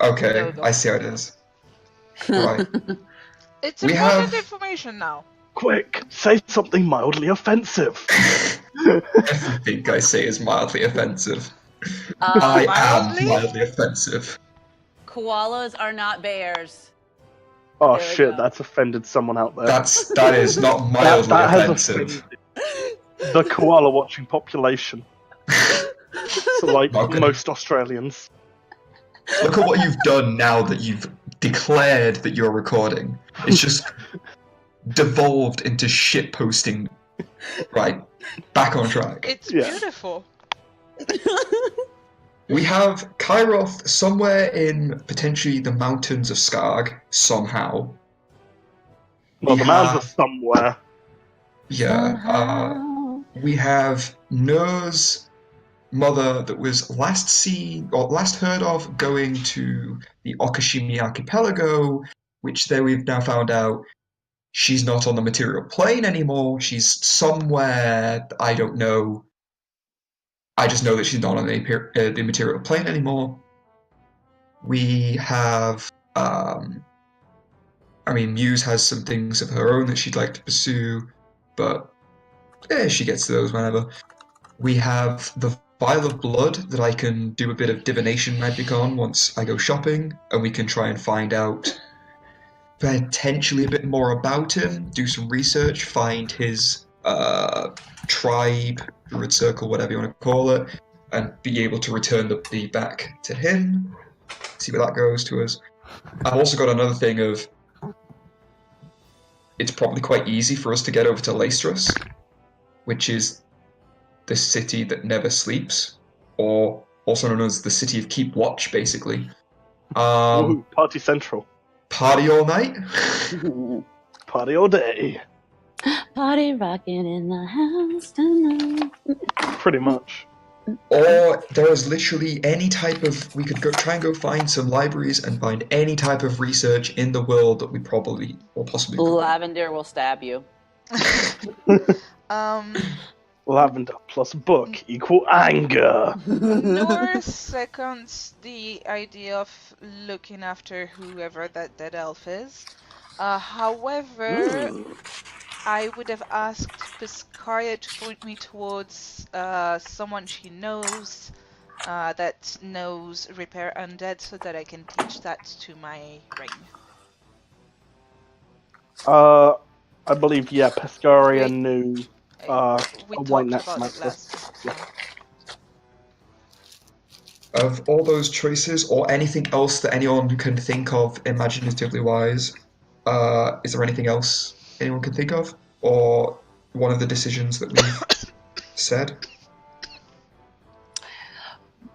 Okay, I see how it is. Right. It's We important have- information now. Quick, say something mildly offensive. Everything I say is mildly offensive. I Mildly? am mildly offensive. Koalas are not bears. Oh There we shit, go. that's offended someone out there. That is not mildly that has offensive. offended the koala watching population. So, like Okay. most Australians. Look at what you've done now that you've declared that you're recording. It's just devolved into shit posting. Right, back on track. It's Yeah. beautiful. We have Kairoth somewhere in potentially the mountains of Skarg, somehow. Well, We the man's have- are somewhere. Yeah, we have Nur's mother that was last heard of going to the Okashimi archipelago, which there we've now found out she's not on the material plane anymore. She's somewhere, I don't know. I just know that she's not on the material plane anymore. We have, Muse has some things of her own that she'd like to pursue, but she gets to those whenever. We have the vial of blood that I can do a bit of divination magic on once I go shopping, and we can try and find out potentially a bit more about him, do some research, find his tribe, druid circle, whatever you want to call it, and be able to return the bee back to him, see where that goes to us. I've also got another thing of, it's probably quite easy for us to get over to Laestris, which is the city that never sleeps, or also known as the city of Keep Watch, basically. Ooh, party central. Party all night? Party all day. Party rocking in the house tonight. Pretty much. Or there is literally any type of... We could try and go find some libraries and find any type of research in the world that we probably or possibly could. Lavender will stab you. Lavender plus book equal anger. North seconds the idea of looking after whoever that dead elf is. However, I would have asked Piscaria to point me towards someone she knows that knows Repair Undead so that I can teach that to my ring. I believe, yeah, Pescaria knew We a white talked about it necromancer. last time. Of all those choices, or anything else that anyone can think of imaginatively wise, is there anything else anyone can think of? Or one of the decisions that we've said?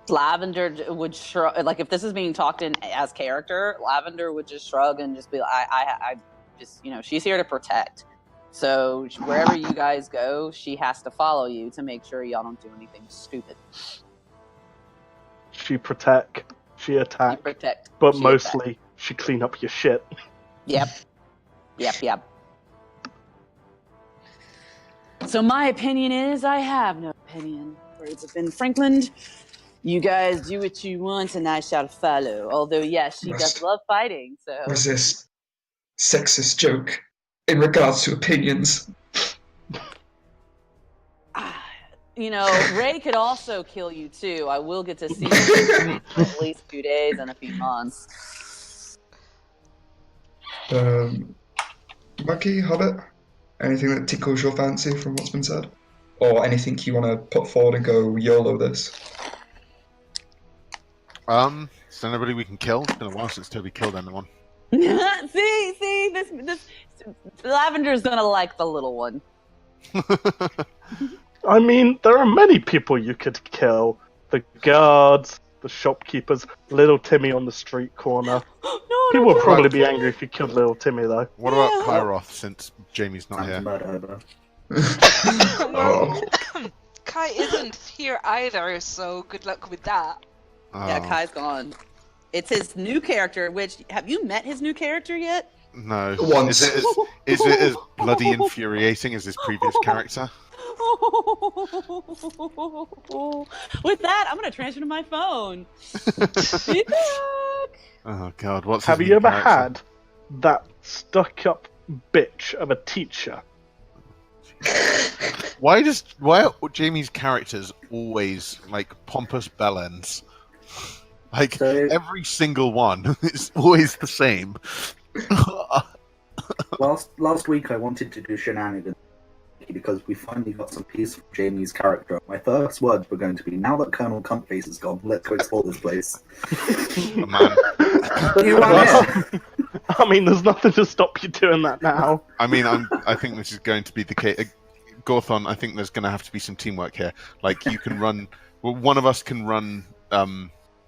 Lavender would shrug. Like, if this is being talked in as character, Lavender would just shrug and just be like, I just, she's here to protect. So wherever you guys go, she has to follow you to make sure y'all don't do anything stupid. She protect, she attack, You protect. but she mostly attack. she clean up your shit. Yep. So my opinion is I have no opinion. Words have been Frankland. You guys do what you want and I shall follow. Although, yes, she does love fighting, so... Was this sexist joke in regards to opinions? Ray could also kill you, too. I will get to see you for at least 2 days and a few months. Bucky, Hobbit? Anything that tickles your fancy from what's been said? Or anything you want to put forward and go YOLO this? Is there anybody we can kill? It's been a while since Toby killed anyone. see, this Lavender's gonna like the little one. I mean, there are many people you could kill. The guards, the shopkeepers, little Timmy on the street corner. He would probably be angry if you killed little Timmy, though. What about Kairoth, since Jamie's not here? Well, Kai isn't here either, so good luck with that. Yeah, Kai's gone. It's his new character, which... Have you met his new character yet? No. Once. Is it as bloody infuriating as his previous character? With that, I'm going to transfer to my phone. Oh god, what's Have his you new ever character? had that stuck-up bitch of a teacher? Why are Jamie's characters always like pompous bellends? Like So- every single one is always the same. Last week I wanted to do shenanigans because we finally got some peace from Jamie's character. My first words were going to be, now that Colonel Cuntface is gone, let's go explore this place. Oh, man. But you weren't here. I mean, there's nothing to stop you doing that now. I mean, I think this is going to be the case. Gorthon, I think there's going to have to be some teamwork here. Like, you can run... Well, one of us can run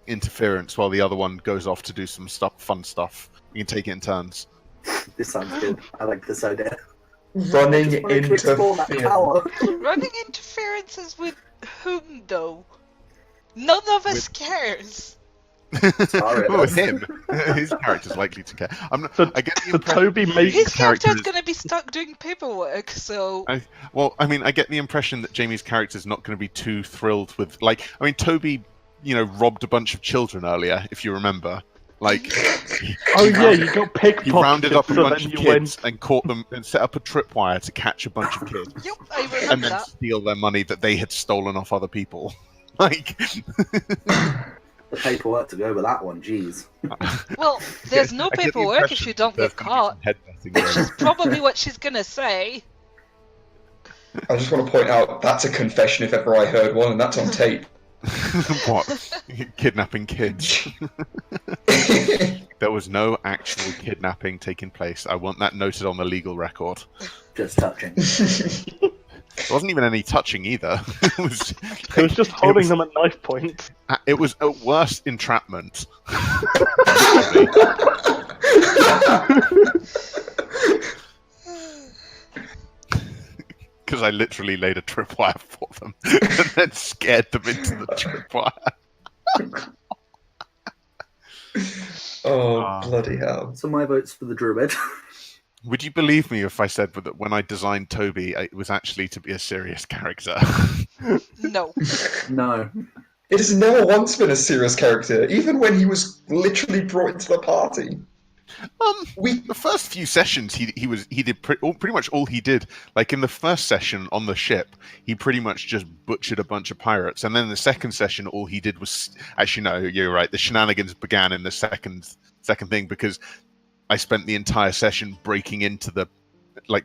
interference while the other one goes off to do some fun stuff. We can take it in turns. This sounds good. I like this idea. Running I just wanted to explore that tower. Running interferences with whom, though? None of us cares. Sorry, Well, with that's- him, his character's likely to care. So, I get the so impression. Toby makes... His character's character is- gonna be stuck doing paperwork, so... Well, I mean, I get the impression that Jamie's character's not going to be too thrilled with, like, I mean, Toby, robbed a bunch of children earlier, if you remember. Like, Oh yeah, you got pickpocketed. he rounded up a so bunch then of you kids and caught them and set up a tripwire to catch a bunch of kids Yep, I and remember then that. steal their money that they had stolen off other people. Like, The paperwork to go with that one, jeez. Well, there's no I get the paperwork if impression you don't there's get gonna be caught. some headbutting going Which on. is probably what she's gonna say. I just want to point out that's a confession if ever I heard one, and that's on tape. What? Kidnapping kids. There was no actual kidnapping taking place. I want that noted on the legal record. Just touching. There wasn't even any touching either. It was, He was just holding them at knife point. it was at worst entrapment. Because I literally laid a tripwire for them and then scared them into the tripwire. Oh, bloody hell. So my vote's for the druid. Would you believe me if I said that when I designed Toby, it was actually to be a serious character? No. No. It has never once been a serious character, even when he was literally brought into the party. The first few sessions, he did pretty much all he did. Like in the first session on the ship, he pretty much just butchered a bunch of pirates, and then the second session, all he did was actually no, you're right. The shenanigans began in the second thing because I spent the entire session breaking into the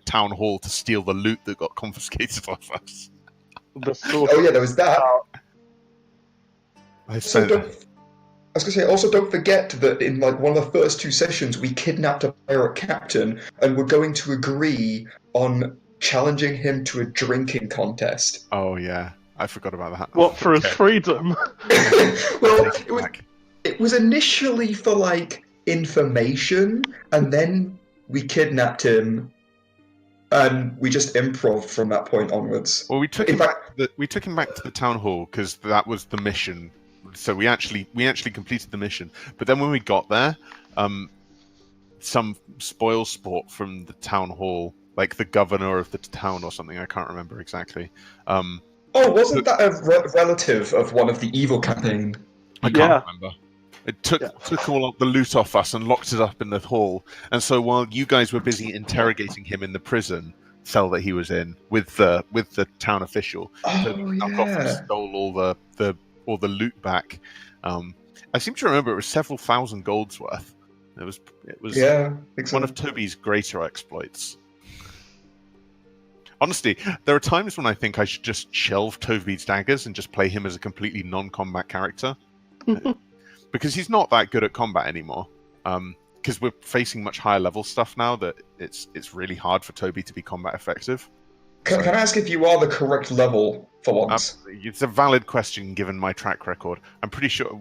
town hall to steal the loot that got confiscated off us. The sort Oh of yeah, there was that. I So spent, I was gonna say, also don't forget that in one of the first two sessions, we kidnapped a pirate captain and we're going to agree on challenging him to a drinking contest. oh yeah, I forgot about that. what for his Okay. freedom? Well, Take it back. it was initially for information, and then we kidnapped him, and we just improv from that point onwards. Well, we took In him fact- back. We took him back to the town hall because that was the mission. So we actually completed the mission. But then when we got there, some spoil sport from the town hall, like the governor of the town or something. I can't remember exactly. Oh, wasn't that a relative of one of the evil campaign? I can't Yeah. remember. It took all of the loot off us and locked it up in the hall. And so while you guys were busy interrogating him in the prison cell that he was in with the town official, so Oh, we snuck off and yeah. stole all the loot back. I seem to remember it was several thousand golds worth. It was Yeah, I think so. one of Toby's greater exploits. Honestly, there are times when I think I should just shelve Toby's daggers and just play him as a completely non-combat character. Because he's not that good at combat anymore. Because we're facing much higher level stuff now that it's really hard for Toby to be combat effective. Can I ask if you are the correct level for once? Absolutely. It's a valid question given my track record. I'm pretty sure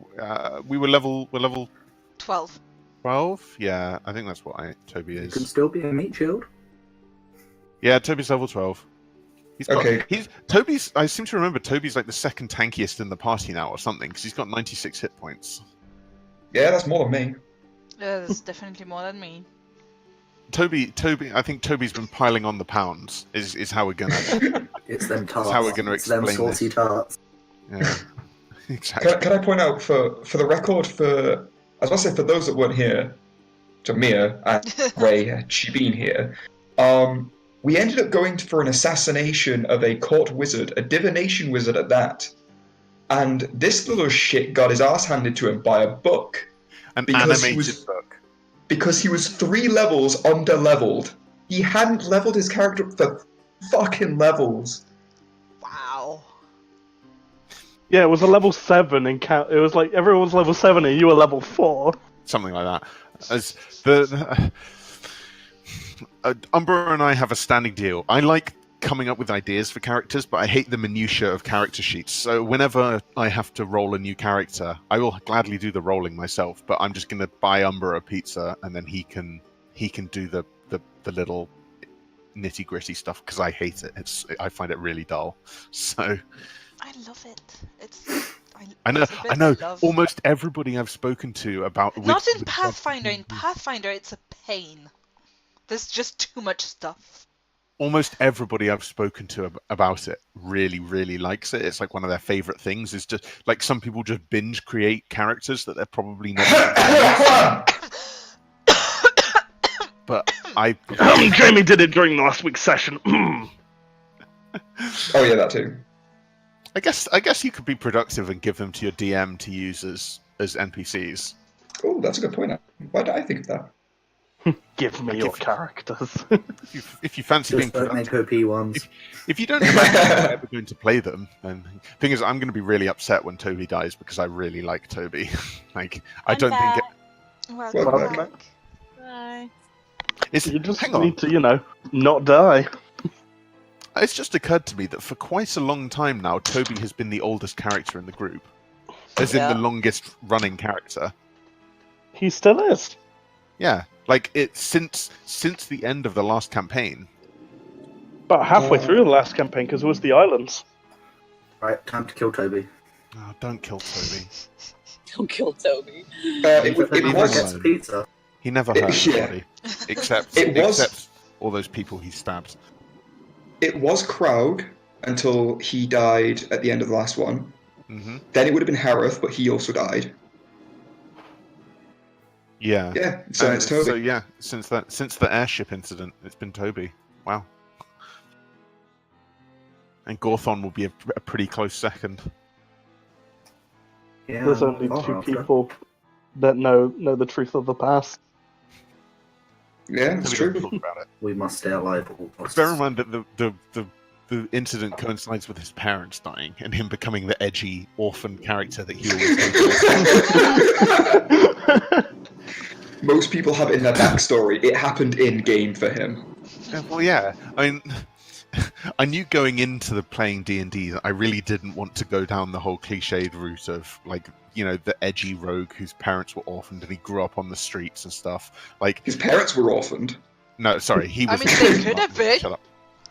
we're level 12. 12. Yeah, I think that's what Toby You is. can still be a meat shield. Yeah, Toby's level 12. Okay. Toby's. I seem to remember Toby's like the second tankiest in the party now, or something, because he's got 96 hit points. Yeah, that's more than me. Yeah, that's definitely more than me. Toby. I think Toby's been piling on the pounds. Is how we're gonna. It's them tarts. how we're gonna it's them explain saucy tarts. Yeah, exactly. Can I point out for the record for I was going to say, for those that weren't here, to Mia and Ray, had she been here, we ended up going for an assassination of a court wizard, a divination wizard at that. And this little shit got his ass handed to him by a book. An Because he animated was- book. Because he was 3 levels under-leveled. He hadn't leveled his character for fucking levels. Wow. Yeah, it was a level 7 and it was like everyone's level 7 and you were level 4. Something like that. As Umbra and I have a standing deal. I like coming up with ideas for characters, but I hate the minutiae of character sheets. So whenever I have to roll a new character, I will gladly do the rolling myself. But I'm just going to buy Umbra a pizza, and then he can do the little nitty gritty stuff because I hate it. I find it really dull. So I love it. I know. it's a bit I know. love. Almost everybody I've spoken to about Not in with Pathfinder. In Pathfinder, it's a pain. There's just too much stuff. almost everybody I've spoken to about it really, really likes it. It's like one of their favorite things. Is just like some people just binge create characters that they're probably never. But Jamie did it during last week's session. Oh yeah, that too. I guess you could be productive and give them to your DM to use as NPCs. Oh, that's a good point. Why did I think of that? Give me your characters. If you fancy being Just don't productive. make OP ones. If you don't imagine you're ever going to play them, then thing is, I'm going to be really upset when Toby dies because I really like Toby. Like, I don't think Welcome Welcome back. Bye. it's. You just Hang on, need to, not die. it's just occurred to me that for quite a long time now, Toby has been the oldest character in the group, as in Yeah. the longest running character. He still is. Yeah, like it since the end of the last campaign. About halfway through the last campaign, because it was the islands. Right, time to kill Toby. Oh, don't kill Toby. Don't kill Toby. It Then he was gets the pizza. He never hurt Yeah. anybody, except It was- all those people he stabbed. it was Kraug until he died at the end of the last one. Hmm. Then it would have been Harith, but he also died. Yeah. Yeah, so it's Toby. So yeah, since the airship incident, it's been Toby. Wow. And Gorthon will be a pretty close second. Yeah, There's only far 2 after. people that know the truth of the past. Yeah, it's So we don't true. talk about it. We must stay alive at all costs. Bear in mind that the incident coincides with his parents dying and him becoming the edgy orphan character that he always hated. Most people have it in their backstory. It happened in game for him. Well, yeah. I mean, I knew going into the playing D&D that I really didn't want to go down the whole cliched route of like, the edgy rogue whose parents were orphaned and he grew up on the streets and stuff. Like, His parents were orphaned. no, sorry, he I was. mean, they could have been. Shut up.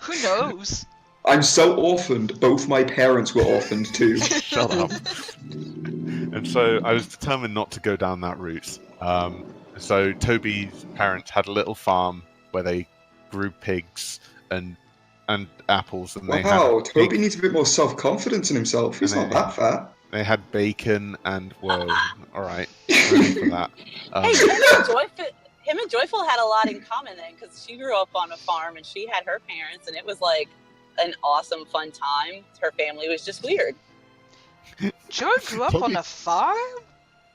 Who knows? I'm so orphaned. Both my parents were orphaned too. Shut up. And so I was determined not to go down that route. So Toby's parents had a little farm where they grew pigs and apples, and they Wow, had Toby needs a bit more self-confidence in himself. He's not that fat. They had bacon and whoa, all right, ready for that. Hey, him and Joyful had a lot in common then, because she grew up on a farm and she had her parents, and it was like an awesome, fun time. Her family was just weird. Joe grew up on a farm?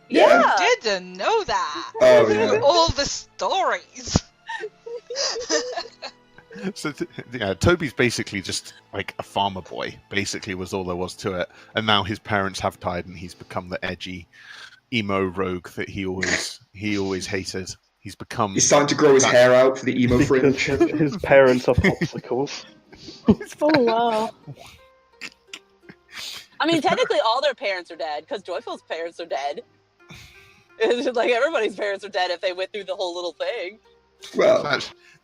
Yeah. I didn't know that. Oh, I knew yeah. all the stories. So yeah, Toby's basically just like a farmer boy. Basically, was all there was to it. And now his parents have died, and he's become the edgy emo rogue that he always hated. He's become. He's starting to grow his hair out for the emo Because fringe. his parents are popsicles. Oh wow. I mean, technically, all their parents are dead because Joyful's parents are dead. It's just like everybody's parents are dead if they went through the whole little thing. Well,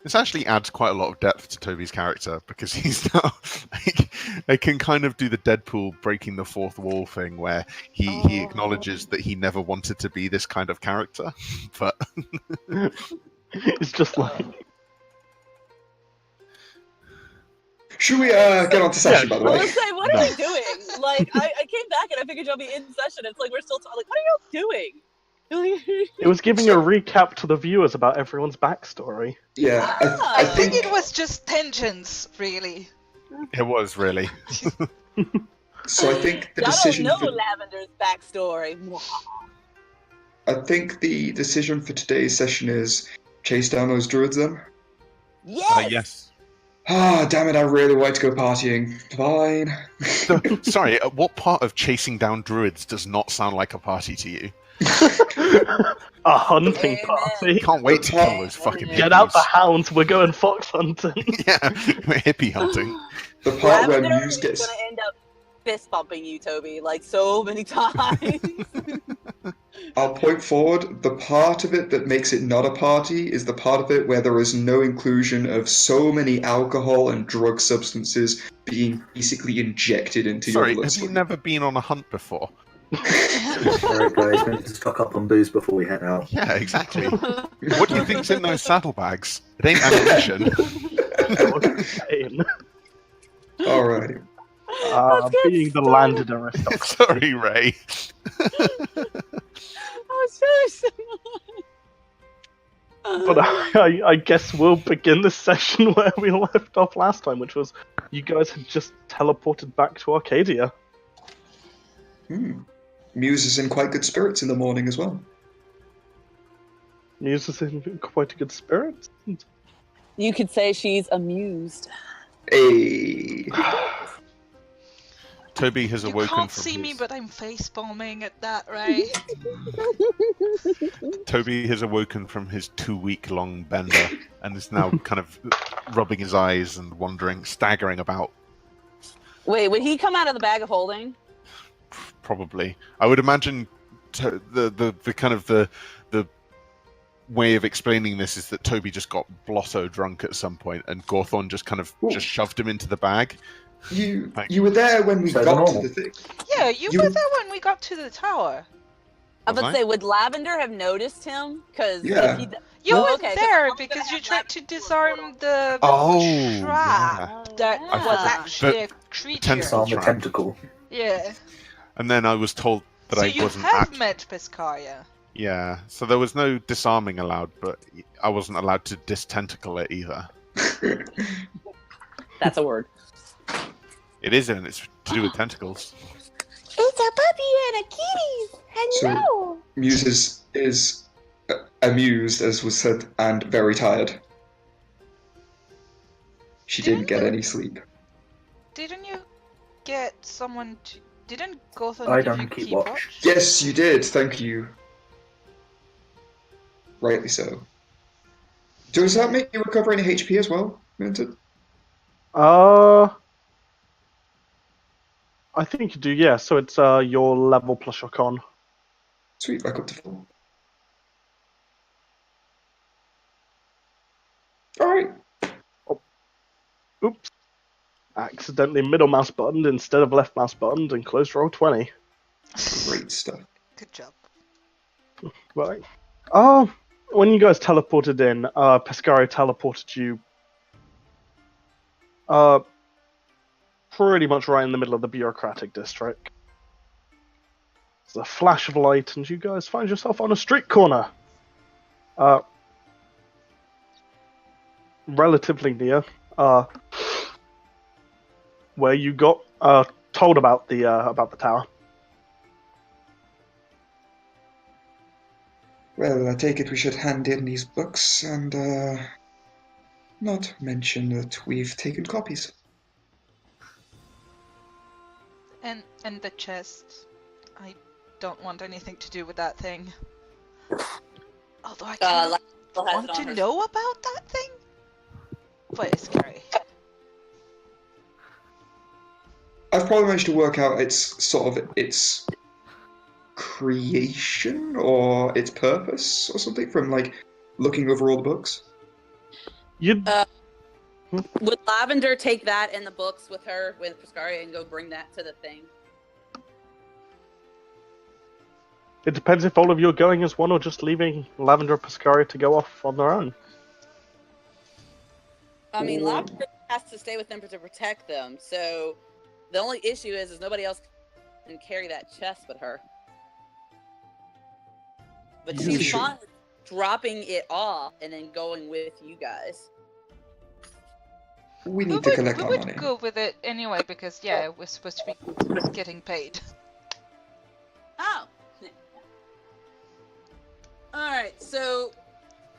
This actually adds quite a lot of depth to Toby's character because he's now like, they can kind of do the Deadpool breaking the fourth wall thing where he acknowledges that he never wanted to be this kind of character, but It's just like, should we get on to session, by the I way? was say, what are we doing? Like, I came back and I figured y'all be in session. It's like we're still talking. Like, what are y'all doing? It was giving a recap to the viewers about everyone's backstory. Yeah, I I think think it was just tensions, really. It was really. so. I think the Y'all don't decision know for Lavender's backstory. decision for today's session is chase down those druids. Then. Yes. Yes. Ah, damn it! I really wanted to go partying. Fine. Sorry, what part of chasing down druids does not sound like a party to you? A hunting Amen. party. Can't wait to kill those fucking Get out the hippies. hounds, we're going fox hunting. Yeah, we're hippie hunting. The part where Lavender Muse is gets gonna end up fist bumping you, Toby, like so many times. I'll point forward. The part of it that makes it not a party is the part of it where there is no inclusion of so many alcohol and drug substances being basically injected into your Sorry, have you bloodstream. never been on a hunt before? Alright, guys, we need to stock up on booze before we head out. Yeah, exactly. What do you think's in those saddlebags? It ain't ammunition. Alrighty. Being the landed aristocrat. Sorry, Ray. I was really But I guess we'll begin the session where we left off last time, which was you guys had just teleported back to Arcadia. Muse is in quite good spirits in the morning as well. Muse is in quite a good spirit. You could say she's amused. Hey. Toby has You awoken can't from see his... me, but I'm face palming at that, right? Toby has awoken from his 2-week-long bender and is now kind of rubbing his eyes and wandering, staggering about. Wait, would he come out of the bag of holding? Probably, I would imagine. The kind of the way of explaining this is that Toby just got blotto drunk at some point, and Gawthorne just kind of just shoved him into the bag. You were there when we got to the thing. Yeah, you were there when we got to the tower. I Was would I? say, would Lavender have noticed him? Because Yeah. if he You were okay, 'cause there I was because gonna you have tried to disarm the Oh, trap that yeah. was actually a creature. tentacle Disarm the trap. tentacle. Yeah. And then I was told that So I you wasn't. have met Piscaria. Yeah, so there was no disarming allowed, but I wasn't allowed to distentacle it either. That's a word. It isn't. It's to do with tentacles. It's a puppy and a kitty. So Muse is amused, as was said, and very tired. She didn't get any sleep. Didn't you get someone to... Didn't Gotham I give you don't keep keep watch. Yes, you did. Thank you. Rightly so. Does that make you recover any HP as well, Minton? I think you do, yeah. So it's your level plus your con. Sweet, back up to 4. Alright. Oops. Accidentally middle mouse buttoned instead of left mouse buttoned and closed roll 20. Great stuff. Good job. Right. When you guys teleported in, Pescari teleported you pretty much right in the middle of the bureaucratic district. There's a flash of light, and you guys find yourself on a street corner. Relatively near where you got told about the tower. Well, I take it we should hand in these books and not mention that we've taken copies. And the chest. I don't want anything to do with that thing. Although I kind of want to know about that thing. But it's scary. I've probably managed to work out its creation or its purpose or something from looking over all the books. Would Lavender take that in the books with her with Piscaria and go bring that to the thing? It depends if all of you are going as one or just leaving Lavender and Piscaria to go off on their own. I mean, Lavender has to stay with them to protect them. So the only issue is nobody else can carry that chest but her. But You she's should. fine with dropping it off and then going with you guys. We We need to would, collect we our would money. go with it anyway because, yeah, we're supposed to be getting paid. Oh. Alright, so,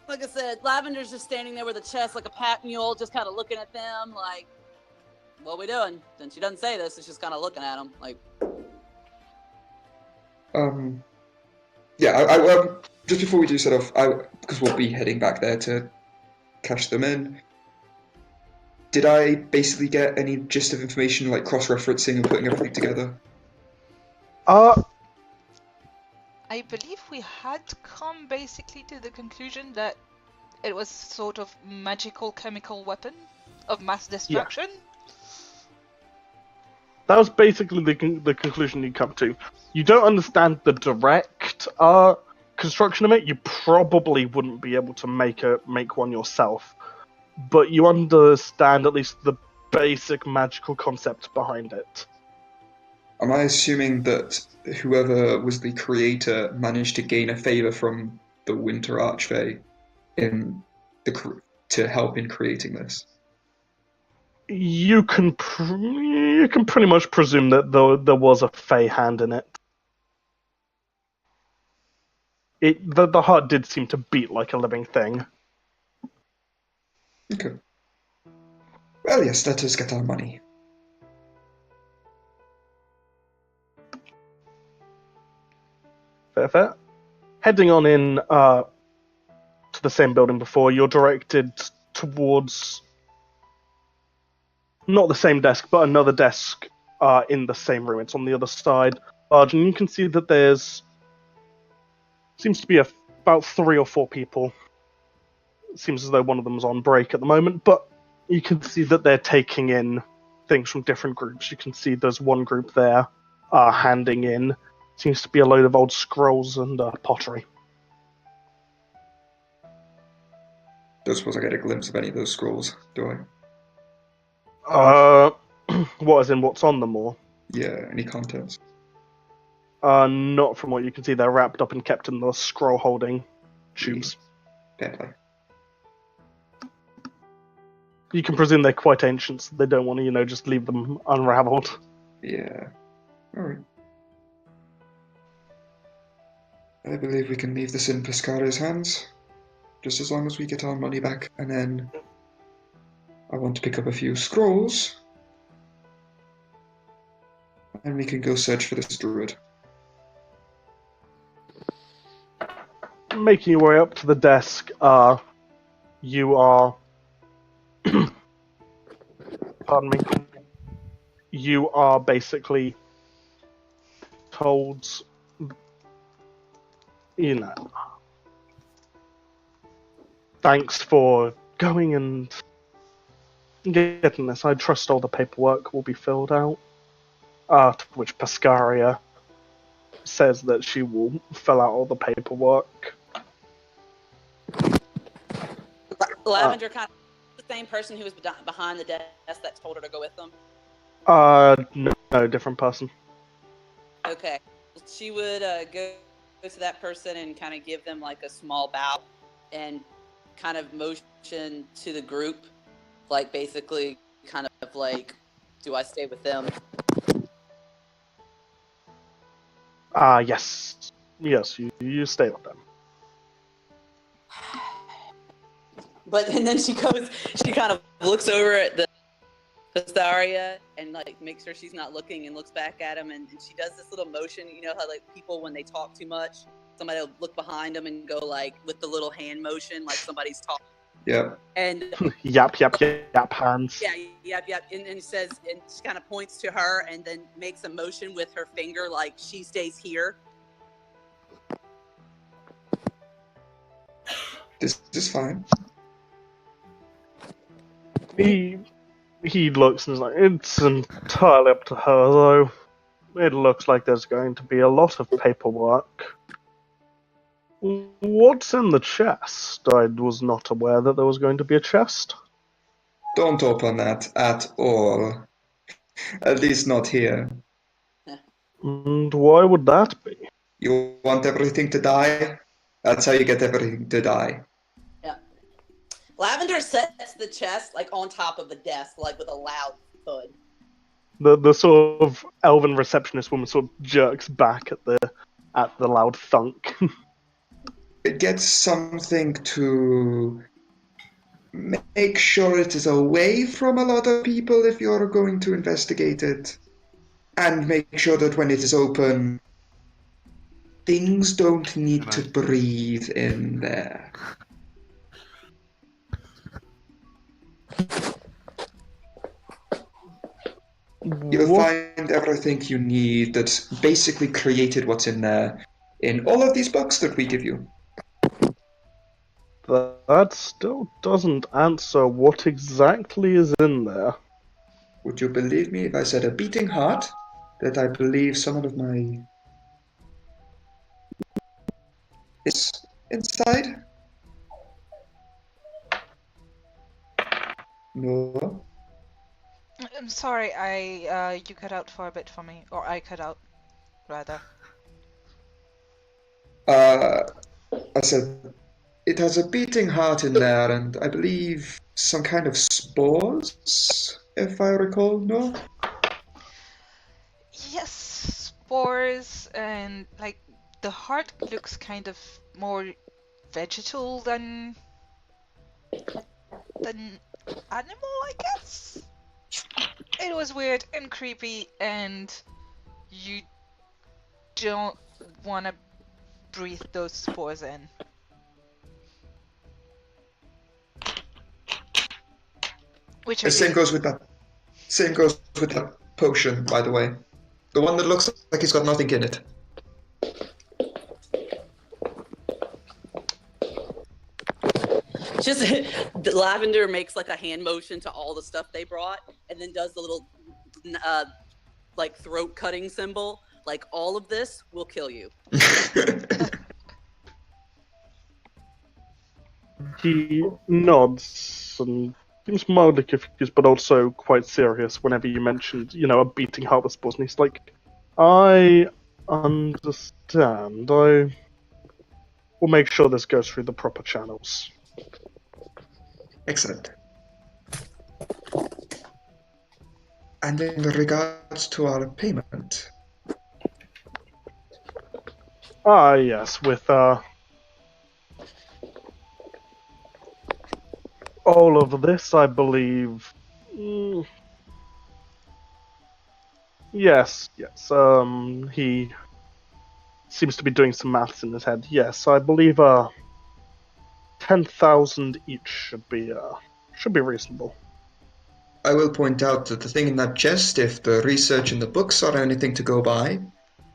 like I said, Lavender's just standing there with a chest like a pack mule, just kind of looking at them like, what we doing? And she doesn't say this, it's just kind of looking at them like, Yeah, just before we do set off, because we'll be heading back there to cash them in. Did I basically get any gist of information, like cross-referencing and putting everything together? Uh, I believe we had come basically to the conclusion that it was sort of magical chemical weapon of mass destruction. that was basically the conclusion you come to. You don't understand the direct construction of it. You probably wouldn't be able to make one yourself, but you understand at least the basic magical concept behind it. Am I assuming that whoever was the creator managed to gain a favor from the Winter Archfey in to help in creating this? You can pretty much presume that there was a Fey hand in it. The heart did seem to beat like a living thing. Okay. Well, yes, let us get our money. Fair. Heading on in to the same building before, you're directed towards not the same desk, but another desk in the same room. It's on the other side. And you can see that there's seems to be about 3 or 4 people. It seems as though one of them's on break at the moment, but you can see that they're taking in things from different groups. You can see there's one group there handing in. Seems to be a load of old scrolls and pottery. Don't suppose I get a glimpse of any of those scrolls, do I? What as in what's on them, or? Yeah, any contents? Not from what you can see. They're wrapped up and kept in the scroll holding tubes. Fair play. You can presume they're quite ancient, so they don't want to, just leave them unraveled. Yeah. Alright. I believe we can leave this in Pescaro's hands, just as long as we get our money back, and then I want to pick up a few scrolls, and we can go search for this druid. Making your way up to the desk, you are... Pardon me. You are basically told... Thanks for going and getting this. I trust all the paperwork will be filled out. To which Pescaria says that she will fill out all the paperwork. Lavender kind of the same person who was behind the desk that told her to go with them. No, different person. Okay, she would go to that person and kind of give them like a small bow, and kind of motion to the group, like basically kind of like, do I stay with them? Yes, you stay with them. But and then she kind of looks over at the Tharia and like makes sure she's not looking and looks back at him, and she does this little motion. You know how like people when they talk too much, somebody will look behind them and go like with the little hand motion, like somebody's talking. Yeah. And yap, hands. yep. And says, and she kind of points to her and then makes a motion with her finger like she stays here. This is fine. He looks and is like, it's entirely up to her, though. It looks like there's going to be a lot of paperwork. What's in the chest? I was not aware that there was going to be a chest. Don't open that at all. At least not here. And why would that be? You want everything to die? That's how you get everything to die. Yeah. Lavender sets the chest like on top of the desk, like with a loud thud. The sort of elven receptionist woman sort of jerks back at the loud thunk. It gets something to make sure it is away from a lot of people if you're going to investigate it, and make sure that when it is open, things don't need Can to I- breathe in there. You'll What? find everything you need that's basically created what's in there in all of these books that we give you. That still doesn't answer what exactly is in there. Would you believe me if I said a beating heart that I believe some of my is inside? No. I'm sorry, you cut out for a bit for me, or I cut out, rather. I said it has a beating heart in there, and I believe some kind of spores, if I recall. No. Yes, spores, and like the heart looks kind of more vegetal than animal, I guess. It was weird and creepy, and you don't want to breathe those spores in. Which I Same did. goes with that. Same goes with that potion, by the way. The one that looks like it's got nothing in it. Just Lavender makes like a hand motion to all the stuff they brought, and then does the little like throat cutting symbol. Like all of this will kill you. He nods and seems mildly confused, but also quite serious whenever you mentioned, a beating heart with spores. And he's like, I understand. I will make sure this goes through the proper channels. Excellent. And in regards to our payment, Ah, yes, with all of this, I believe. Yes. He seems to be doing some maths in his head. Yes, I believe 10,000 each should be reasonable. I will point out that the thing in that chest, if the research in the books are anything to go by,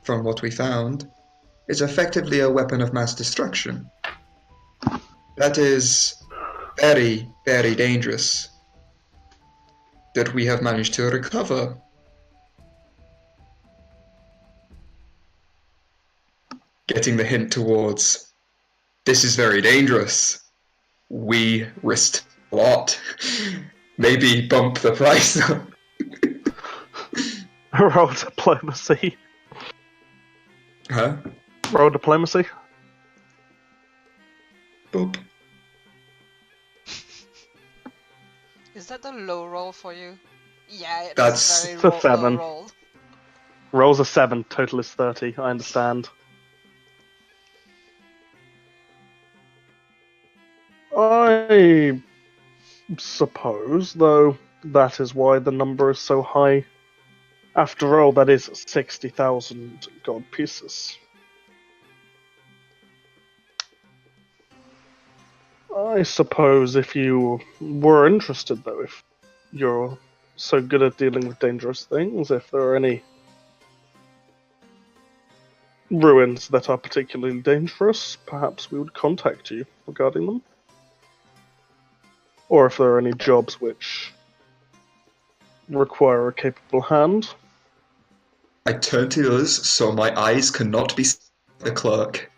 from what we found, is effectively a weapon of mass destruction. That is very, very dangerous that we have managed to recover. Getting the hint towards, this is very dangerous. We risked a lot. Maybe bump the price up. Roll diplomacy. Huh? Roll diplomacy. Boop. Is that the low roll for you? Yeah, it That's is a very 7. low roll. Rolls a 7. Total is 30. I understand. I suppose, though, that is why the number is so high. After all, that is 60,000 gold pieces. I suppose if you were interested, though, if you're so good at dealing with dangerous things, if there are any ruins that are particularly dangerous, perhaps we would contact you regarding them. Or if there are any jobs which require a capable hand. I turn to the others so my eyes cannot be the clerk.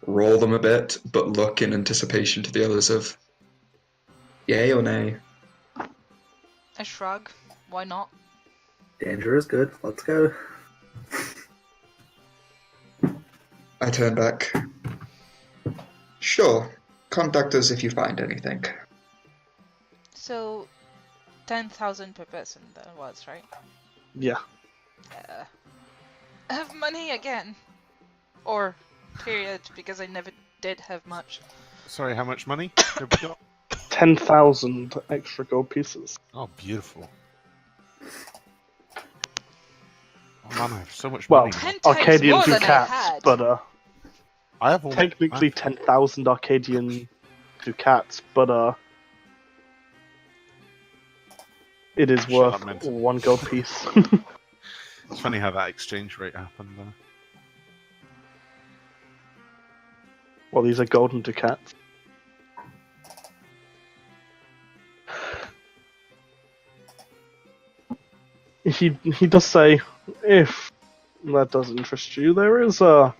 Roll them a bit, but look in anticipation to the others of yay or nay. I shrug. Why not? Danger is good. Let's go. I turn back. Sure. Contact us if you find anything. So, 10,000 per person that was, right? Yeah. I have money again. Or, period, because I never did have much. Sorry, how much money have we got? 10,000 extra gold pieces. Oh, beautiful. Oh man, I have so much Well, money now. 10 times Arcadian more than I ducats, had. but I have all technically 10,000 Arcadian ducats, but it is Shut worth up, Mint. 1 gold piece. It's funny how that exchange rate happened there. Well, these are golden ducats. He does say, if that does interest you, there is there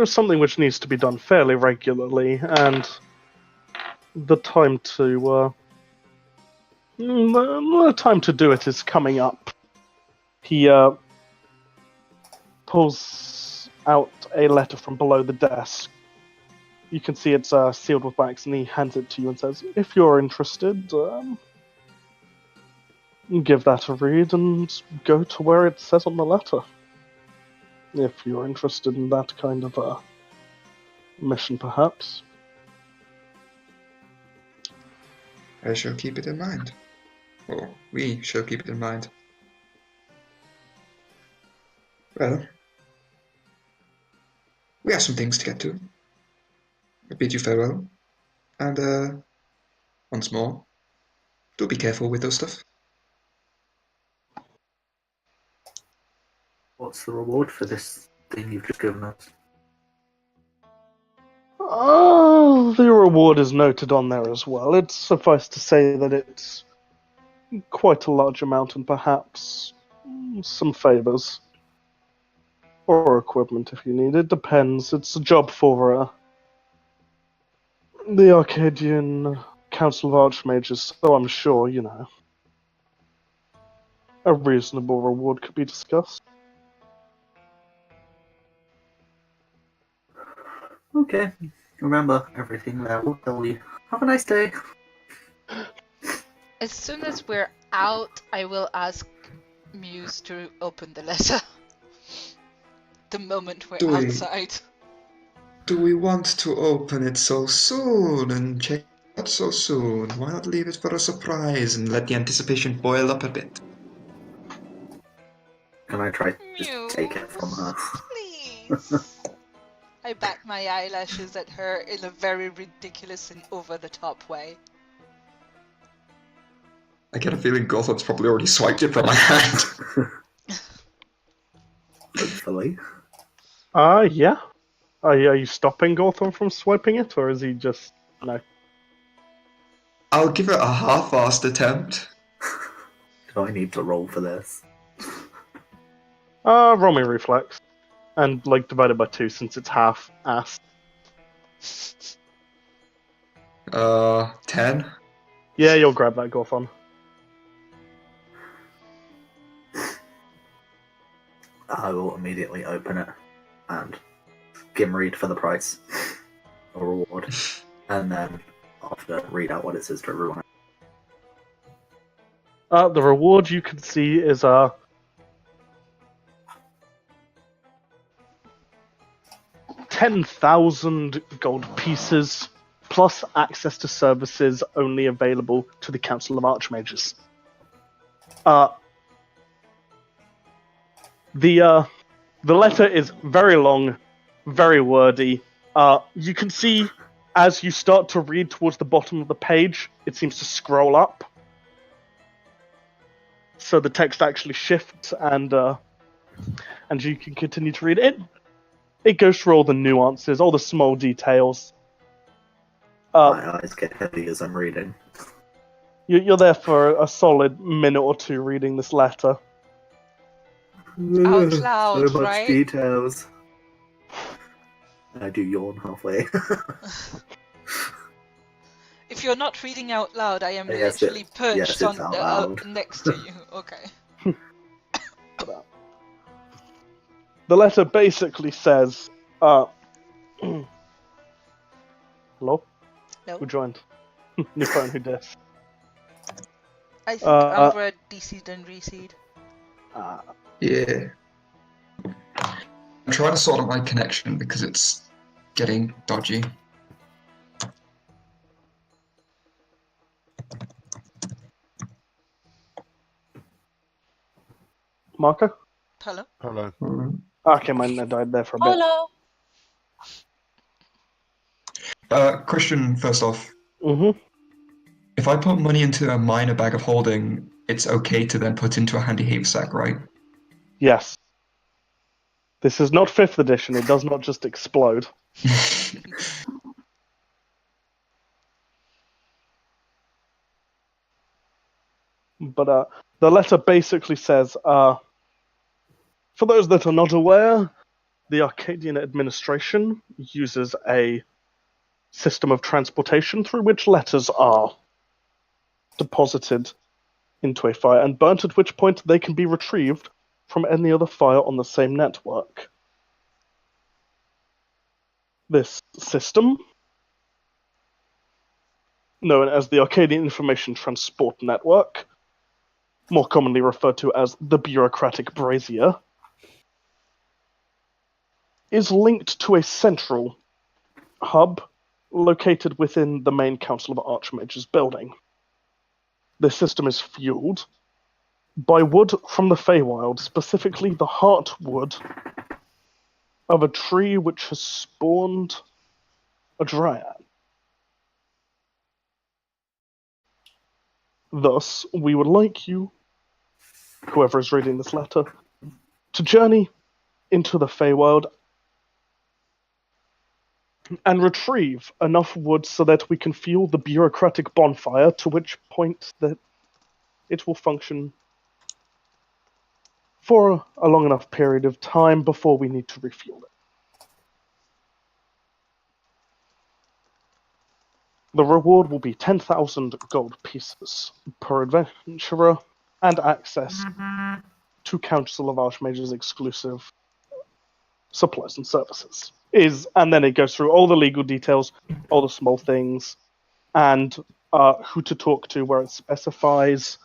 is something which needs to be done fairly regularly, and the time to the time to do it is coming up. He pulls out a letter from below the desk. You can see it's sealed with wax, and he hands it to you and says, "If you're interested, give that a read and go to where it says on the letter. If you're interested in that kind of mission, perhaps." I shall keep it in mind. Or we shall keep it in mind. Well, we have some things to get to. I bid you farewell. And, once more, do be careful with those stuff. What's the reward for this thing you've just given us? The reward is noted on there as well. It's suffice to say that it's quite a large amount and perhaps some favours. Or equipment if you need it. Depends. It's a job for the Arcadian Council of Archmages, so I'm sure, a reasonable reward could be discussed. Okay. Remember everything there. We'll tell you. Have a nice day. As soon as we're out, I will ask Muse to open the letter. The moment we're Do we- outside. Do we want to open it so soon and check it out so soon? Why not leave it for a surprise and let the anticipation boil up a bit? Can I try to Muse, just take it from her? please. I bat my eyelashes at her in a very ridiculous and over-the-top way. I get a feeling Gotham's probably already swiped it from my hand. Hopefully. Yeah. Are you stopping Gotham from swiping it, or is he just... No. I'll give it a half-assed attempt. Do I need to roll for this? Roll me reflex. And, divided by 2 since it's half-assed. 10? Yeah, you'll grab that Gotham. I will immediately open it and give read for the price or reward, and then after read out what it says to everyone. The reward you can see is 10,000 gold pieces, plus access to services only available to the Council of Archmages. The letter is very long, very wordy. You can see as you start to read towards the bottom of the page, it seems to scroll up. So the text actually shifts, and you can continue to read it. It goes through all the nuances, all the small details. My eyes get heavy as I'm reading. You're there for a solid minute or two reading this letter. Out loud, so much right? details. I do yawn halfway. If you're not reading out loud, I am Yes, literally perched it's on out loud. next to you. Okay. The letter basically says, hello? No, Who joined? New phone, who dis? I think Umbra DC'd and reseed. Yeah. I'm trying to sort out my connection because it's getting dodgy. Marco? Hello? Hello. Okay, mine died there for a bit. Hello. Christian, first off, Mm-hmm. if I put money into a minor bag of holding, it's okay to then put into a handy haversack, right? Yes. This is not 5th edition, it does not just explode. But the letter basically says, for those that are not aware, the Arcadian administration uses a system of transportation through which letters are deposited into a fire and burnt, at which point they can be retrieved from any other fire on the same network. This system, known as the Arcadian Information Transport Network, more commonly referred to as the bureaucratic brazier, is linked to a central hub located within the main Council of Archmages building. This system is fueled by wood from the Feywild, specifically the heartwood of a tree which has spawned a dryad. Thus, we would like you, whoever is reading this letter, to journey into the Feywild and retrieve enough wood so that we can fuel the bureaucratic bonfire, to which point that it will function for a long enough period of time before we need to refuel it. The reward will be 10,000 gold pieces per adventurer and access to Council of Archmages exclusive supplies and services. And then it goes through all the legal details, all the small things, and who to talk to where it specifies.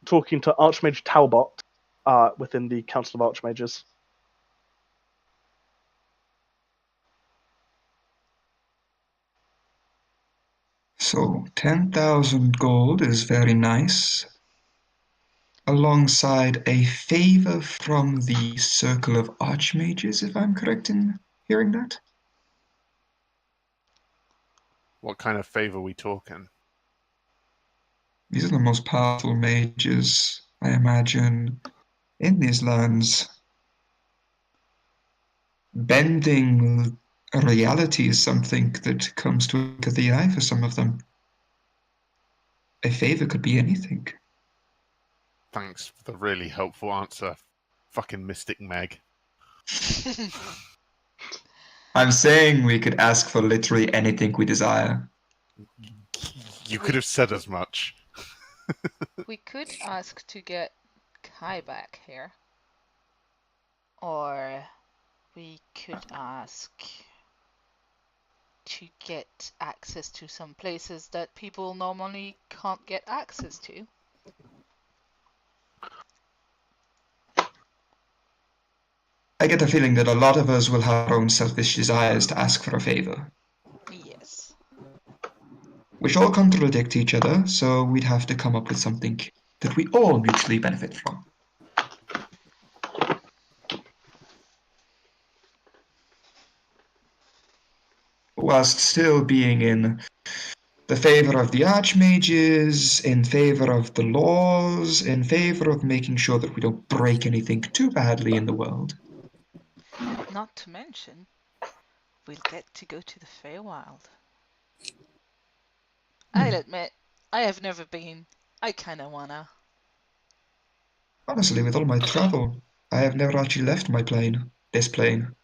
Talking to Archmage Talbot within the Council of Archmages. So 10,000 gold is very nice. Alongside a favor from the Circle of Archmages, if I'm correct in hearing that. What kind of favor we talking? These are the most powerful mages, I imagine, in these lands. Bending reality is something that comes to the eye for some of them. A favor could be anything. Thanks for the really helpful answer, fucking Mystic Meg. I'm saying we could ask for literally anything we desire. You could have said as much. We could ask to get Kai back here. Or we could ask to get access to some places that people normally can't get access to. I get the feeling that a lot of us will have our own selfish desires to ask for a favor, Yes. which all contradict each other, so we'd have to come up with something that we all mutually benefit from. Whilst still being in the favor of the Archmages, in favor of the laws, in favor of making sure that we don't break anything too badly in the world. Not to mention, we'll get to go to the Feywild. I'll admit, I have never been. I kinda wanna. Honestly, with all my travel, I have never actually left my plane, this plane.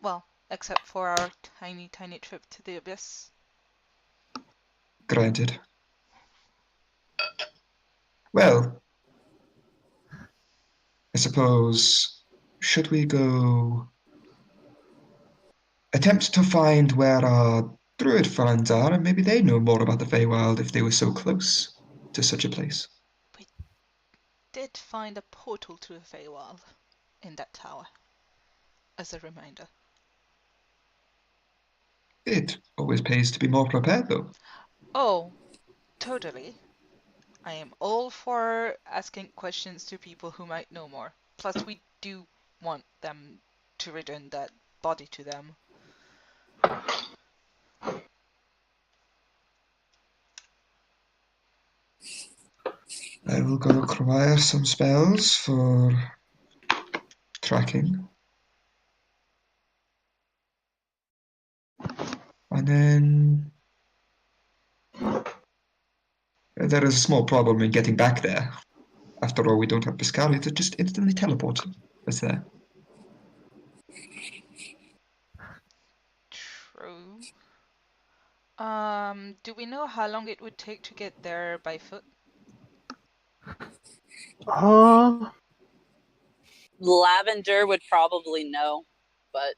Well, except for our tiny, tiny trip to the Abyss. Granted. Well, suppose, should we go attempt to find where our druid friends are, and maybe they know more about the Feywild if they were so close to such a place? We did find a portal to the Feywild in that tower, as a reminder. It always pays to be more prepared, though. Oh, totally. I am all for asking questions to people who might know more. Plus, we do want them to return that body to them. I will go acquire some spells for tracking. And then there is a small problem in getting back there. After all, we don't have Piscaria to just instantly teleport us there. True. Do we know how long it would take to get there by foot? Lavender would probably know, but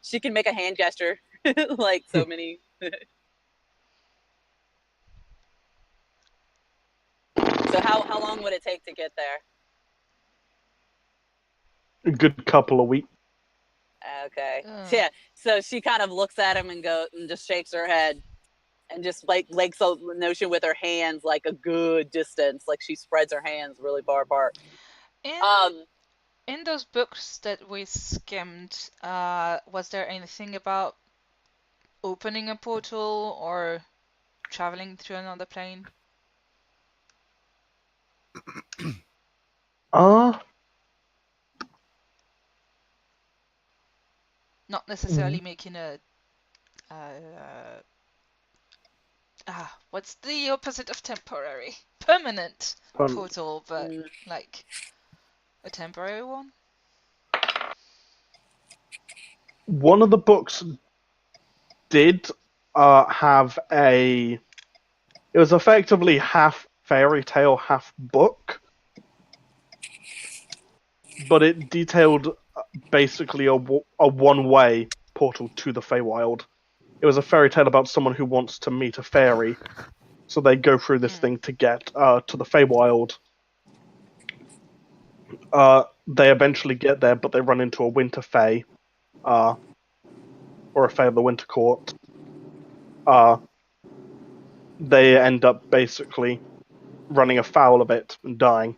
she can make a hand gesture like so many. So how long would it take to get there? A good couple of weeks. Okay. Ugh. Yeah. So she kind of looks at him and goes and just shakes her head and just like makes a notion with her hands like a good distance, like she spreads her hands really far apart. In those books that we skimmed, was there anything about opening a portal or traveling through another plane? Not necessarily making a what's the opposite of temporary? Permanent portal, but like a temporary one? One of the books did have a. It was effectively half fairy tale, half book, but it detailed basically a one-way portal to the Feywild. It was a fairy tale about someone who wants to meet a fairy, so they go through this thing to get to the Feywild. They eventually get there, but they run into a winter Fey, or a Fey of the Winter Court. They end up basically running afoul of it and dying.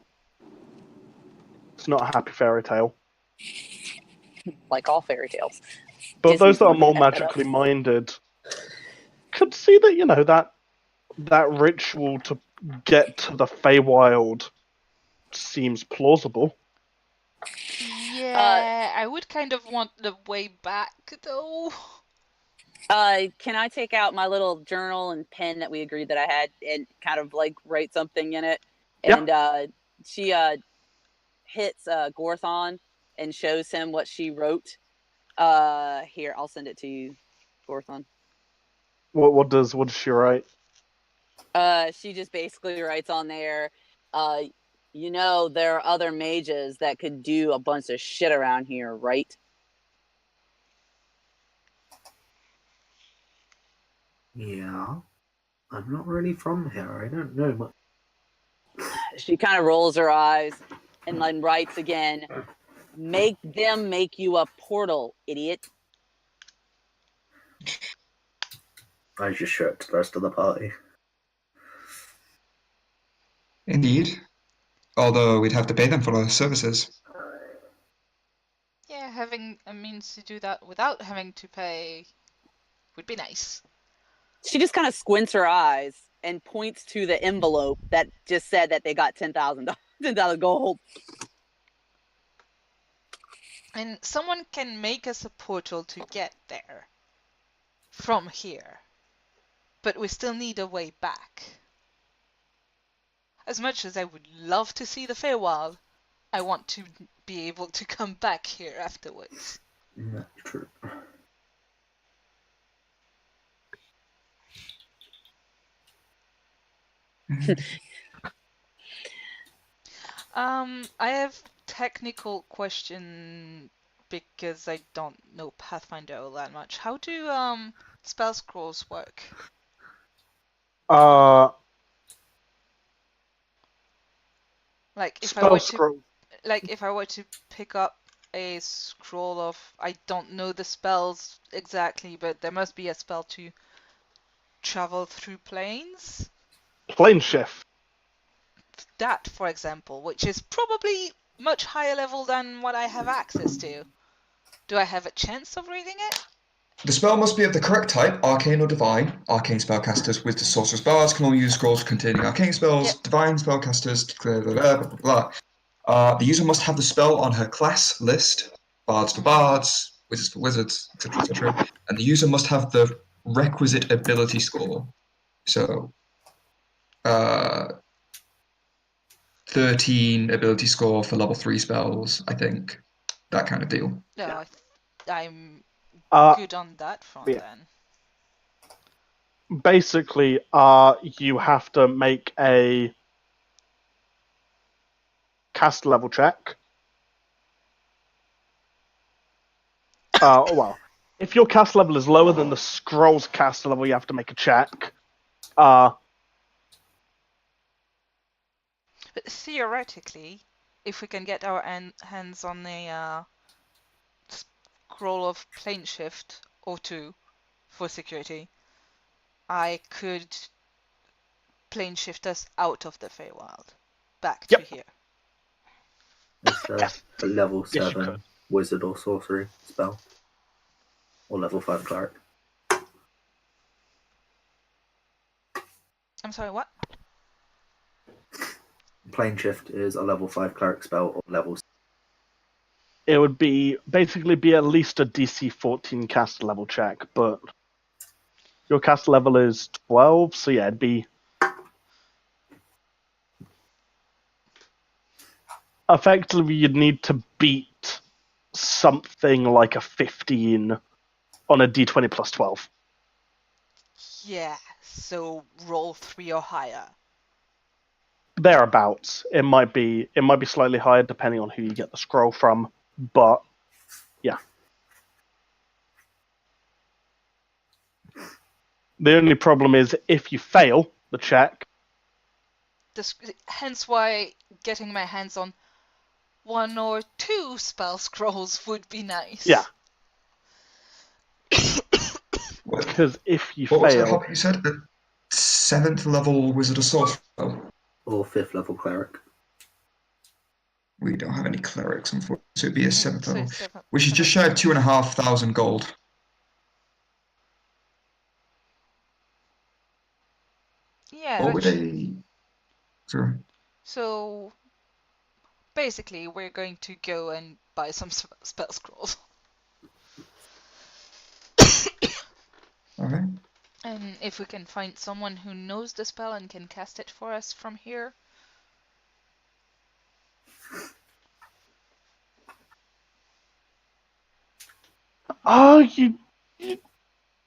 It's not a happy fairy tale. Like all fairy tales. But Disney those that are format more that up. magically minded could see that, that ritual to get to the Feywild seems plausible. Yeah, I would kind of want the way back though. Can I take out my little journal and pen that we agreed that I had and kind of like write something in it? And she hits Gorthon and shows him what she wrote. Here, I'll send it to you, Gorthon. What does she write? She just basically writes on there, there are other mages that could do a bunch of shit around here, right? Yeah. I'm not really from here. I don't know much. She kind of rolls her eyes and then writes again, make them make you a portal, idiot. I just shirked the rest of the party. Indeed. Although we'd have to pay them for our services. Yeah, having a means to do that without having to pay would be nice. She just kind of squints her eyes and points to the envelope that just said that they got $10,000 gold. And someone can make us a portal to get there from here. But we still need a way back. As much as I would love to see the Feywild, I want to be able to come back here afterwards. That's true. I have technical question because I don't know Pathfinder all that much. How do spell scrolls work? Uh, Like if I spell were to scroll. pick up a scroll of, I don't know the spells exactly, but there must be a spell to travel through planes. Plane shift. That, for example, which is probably much higher level than what I have access to. Do I have a chance of reading it? The spell must be of the correct type, arcane or divine. Arcane spellcasters with the sorcerer's bards can only use scrolls containing arcane spells. Yep. Divine spellcasters, blah, blah, blah, blah, blah. The user must have the spell on her class list, bards for bards, wizards for wizards, etc., etc. And the user must have the requisite ability score. So, 13 ability score for level 3 spells, I think. That kind of deal. No, I'm Uh, good on that front yeah. then. Basically, you have to make a cast level check. Well, if your cast level is lower than the scroll's cast level, you have to make a check. But theoretically, if we can get our hands on a scroll of plane shift or two for security, I could plane shift us out of the Feywild, back to Yep. here. It's a level Yes, you 7 could. wizard or sorcery spell. Or level 5 cleric. I'm sorry, what? Plane shift is a level 5 cleric spell or level. It would be basically be at least a DC 14 cast level check, but your cast level is 12, so yeah, it'd be effectively you'd need to beat something like a 15 on a D20 plus 12. Yeah, so roll 3 or higher. Thereabouts. It might be slightly higher depending on who you get the scroll from, but yeah. The only problem is if you fail the check. Hence why getting my hands on 1 or 2 spell scrolls would be nice. Yeah. What, Because if you what was that fail, hobby you said? A 7th level wizard or sorcerer spell? Or 5th level cleric. We don't have any clerics, unfortunately, so it'd be a 7th So level. it's Which is just shy of 2,500 gold. Yeah, What would a... Sorry. so basically we're going to go and buy some spell scrolls. Okay. And if we can find someone who knows the spell and can cast it for us from here. you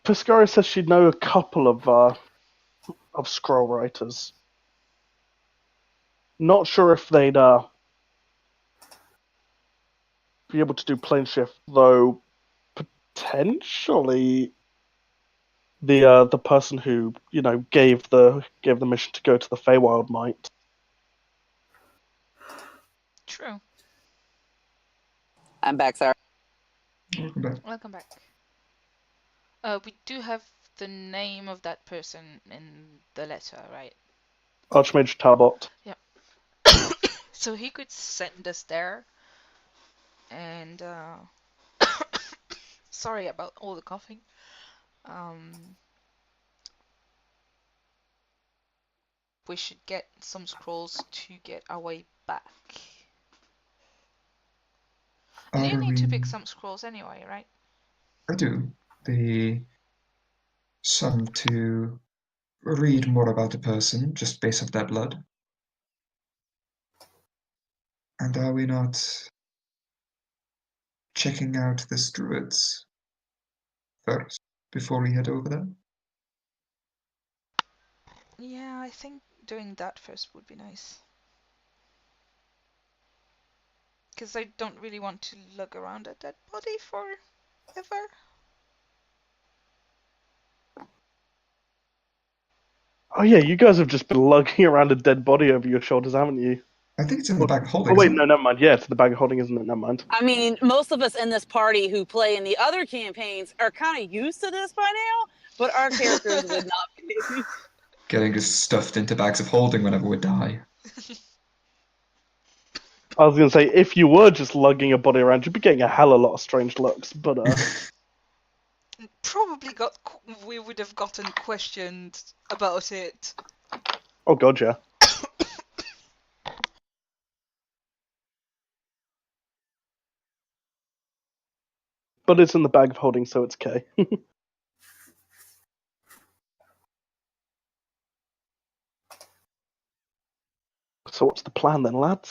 Piscaria says she'd know a couple of scroll writers. Not sure if they'd be able to do plane shift, though potentially the person who gave the mission to go to the Feywild might. True. I'm back, Sarah. Welcome back. Welcome back. We do have the name of that person in the letter, right? Archmage Talbot. So he could send us there. And sorry about all the coughing. We should get some scrolls to get our way back. And you need to pick some scrolls anyway, right? I do. Some to read more about a person, just based off their blood. And are we not checking out the druids first, before we head over there? Yeah, I think doing that first would be nice. because I don't really want to lug around a dead body forever. Oh yeah, you guys have just been lugging around a dead body over your shoulders, haven't you? I think it's in the bag of holding. Oh wait, isn't no, it? never mind. Yeah, it's the bag of holding, isn't it? Never mind. I mean, most of us in this party who play in the other campaigns are kind of used to this by now, but our characters would not be. Getting us stuffed into bags of holding whenever we die. I was gonna say, if you were just lugging a body around, you'd be getting a hell of a lot of strange looks, but Probably we would have gotten questioned about it. oh god, yeah. But it's in the bag of holding, so it's okay. So what's the plan then, lads?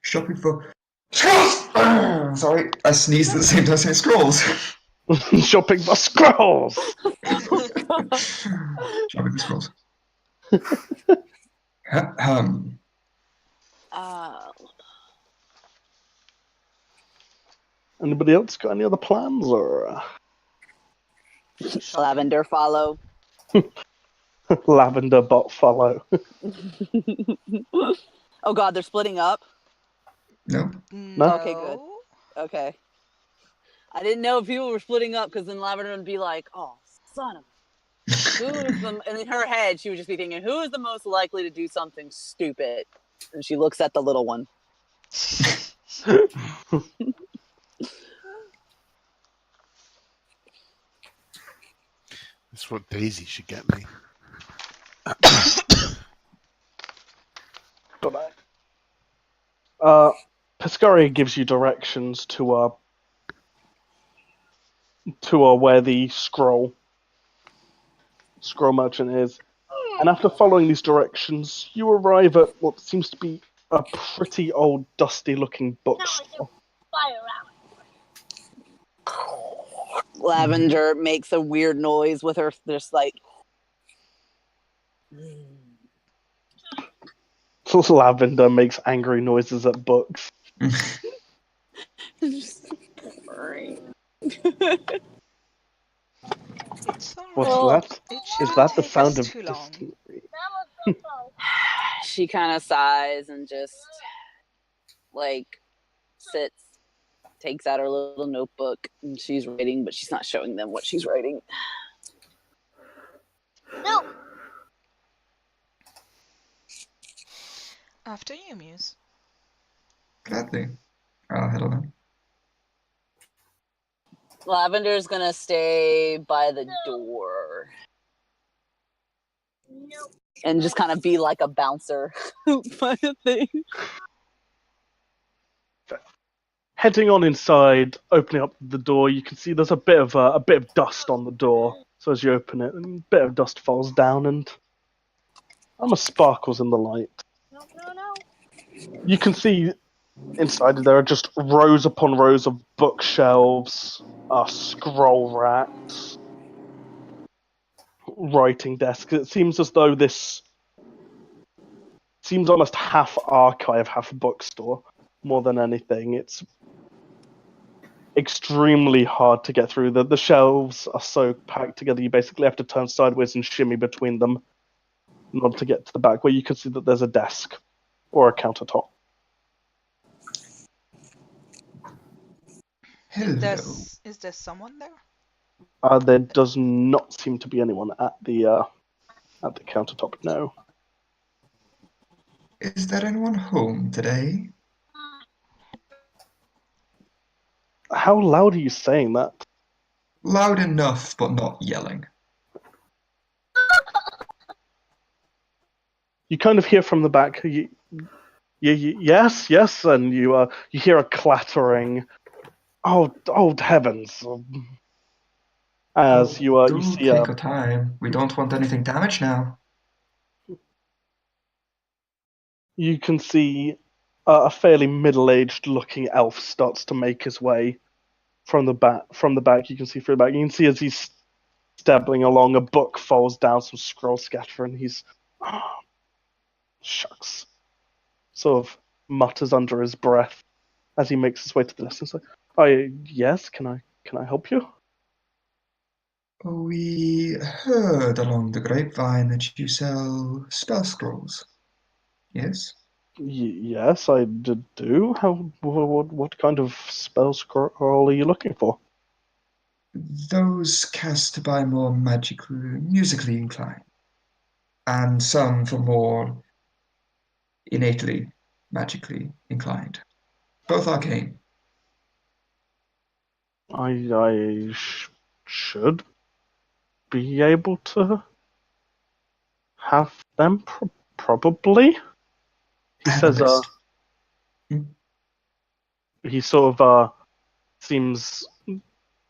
Shopping for scrolls. Sorry, I sneezed at the same time saying scrolls. Shopping for scrolls! Shopping for scrolls. Uh, Anybody else got any other plans, or Lavender follow. Lavender bot follow? Oh god, they're splitting up? No. No. Okay, good. Okay. I didn't know if people were splitting up because then Lavender would be like, oh, son of who is the... And in her head, she would just be thinking, who is the most likely to do something stupid? And she looks at the little one. That's what Daisy should get me. But Piscaria gives you directions to where the scroll merchant is, and after following these directions, you arrive at what seems to be a pretty old, dusty-looking bookstore. Lavender makes a weird noise with her, just like. Lavender makes angry noises at books. What's that? Is that the sound of distant? She kind of sighs and just like sits, takes out her little notebook, and she's writing, but she's not showing them what she's writing. No. After you, Muse. Gladly. I'll head on in. Lavender's gonna stay by the door. No. And just kind of be like a bouncer kind of thing. Heading on inside, opening up the door, you can see there's a bit of dust on the door. So as you open it, a bit of dust falls down, and almost sparkles in the light. No, no, no. You can see inside there are just rows upon rows of bookshelves, scroll racks, writing desks. It seems as though this seems almost half archive, half bookstore, more than anything. It's extremely hard to get through. The shelves are so packed together, you basically have to turn sideways and shimmy between them in order to get to the back, where you can see that there's a desk or a countertop. Hello. Is there someone there? There does not seem to be anyone at the countertop. No. Is there anyone home today? How loud are you saying that? Loud enough, but not yelling. You kind of hear from the back. Yes, and you hear a clattering. Oh heavens! As you Do see take your time. We don't want anything damaged now. you can see a fairly middle-aged looking elf starts to make his way from the back. From the back, you can see through the back. You can see as he's stabbling along, a book falls down, some scrolls scatter, and he's shucks, sort of mutters under his breath. as he makes his way to the desk. It's like, "Oh, yes, can I help you?" We heard along the grapevine that you sell spell scrolls. Yes? Yes, I do. What kind of spell scroll are you looking for? Those cast by more musically inclined, and some for more innately magically inclined. Both arcane. I should be able to have them, probably. He I have a says, list. Hmm? he sort of seems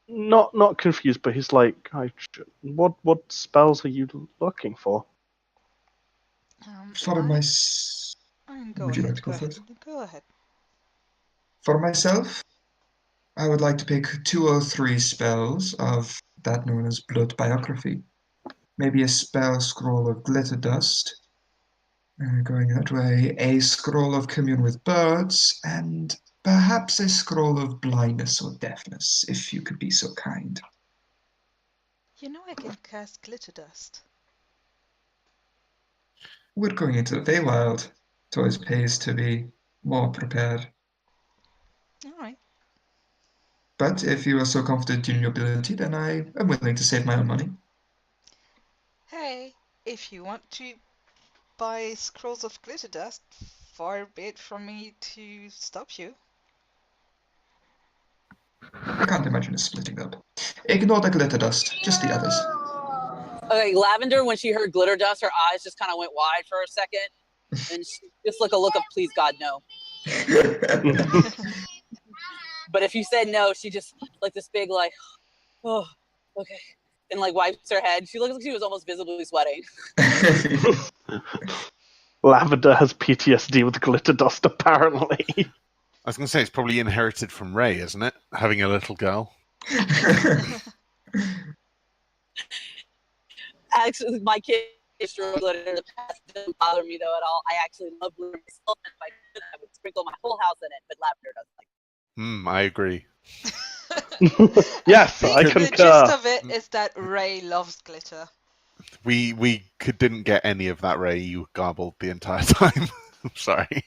not confused, but he's like, what spells are you looking for? For my... Go Would you like ahead. to go Go ahead. first? Go ahead. For myself, I would like to pick 2 or 3 spells of that known as blood biography. Maybe a spell scroll of glitter dust, going that way, a scroll of commune with birds, and perhaps a scroll of blindness or deafness, if you could be so kind. You know I can cast glitter dust. We're going into the Feywild. It always pays to be more prepared. All right. But if you are so confident in your ability, then I am willing to save my own money. Hey, if you want to buy scrolls of glitter dust, far be it from me to stop you. I can't imagine us splitting up. Ignore the glitter dust, just the others. Okay, Lavender, when she heard glitter dust, her eyes just kind of went wide for a second, and she, just like a look of please God no. But if you said no, she just like this big like, oh, okay, and like wipes her head. She looks like she was almost visibly sweating. Lavender has PTSD with glitter dust, apparently. I was going to say it's probably inherited from Ray, isn't it? Having a little girl. Actually, my kid threw glitter in the past. It didn't bother me though at all. I actually love glitter myself, and if I could, I would sprinkle my whole house in it. But Lavender doesn't like. I agree. Yes, I I think the concur. gist of it is that Ray loves glitter. We didn't get any of that, Ray. You garbled the entire time. I'm sorry.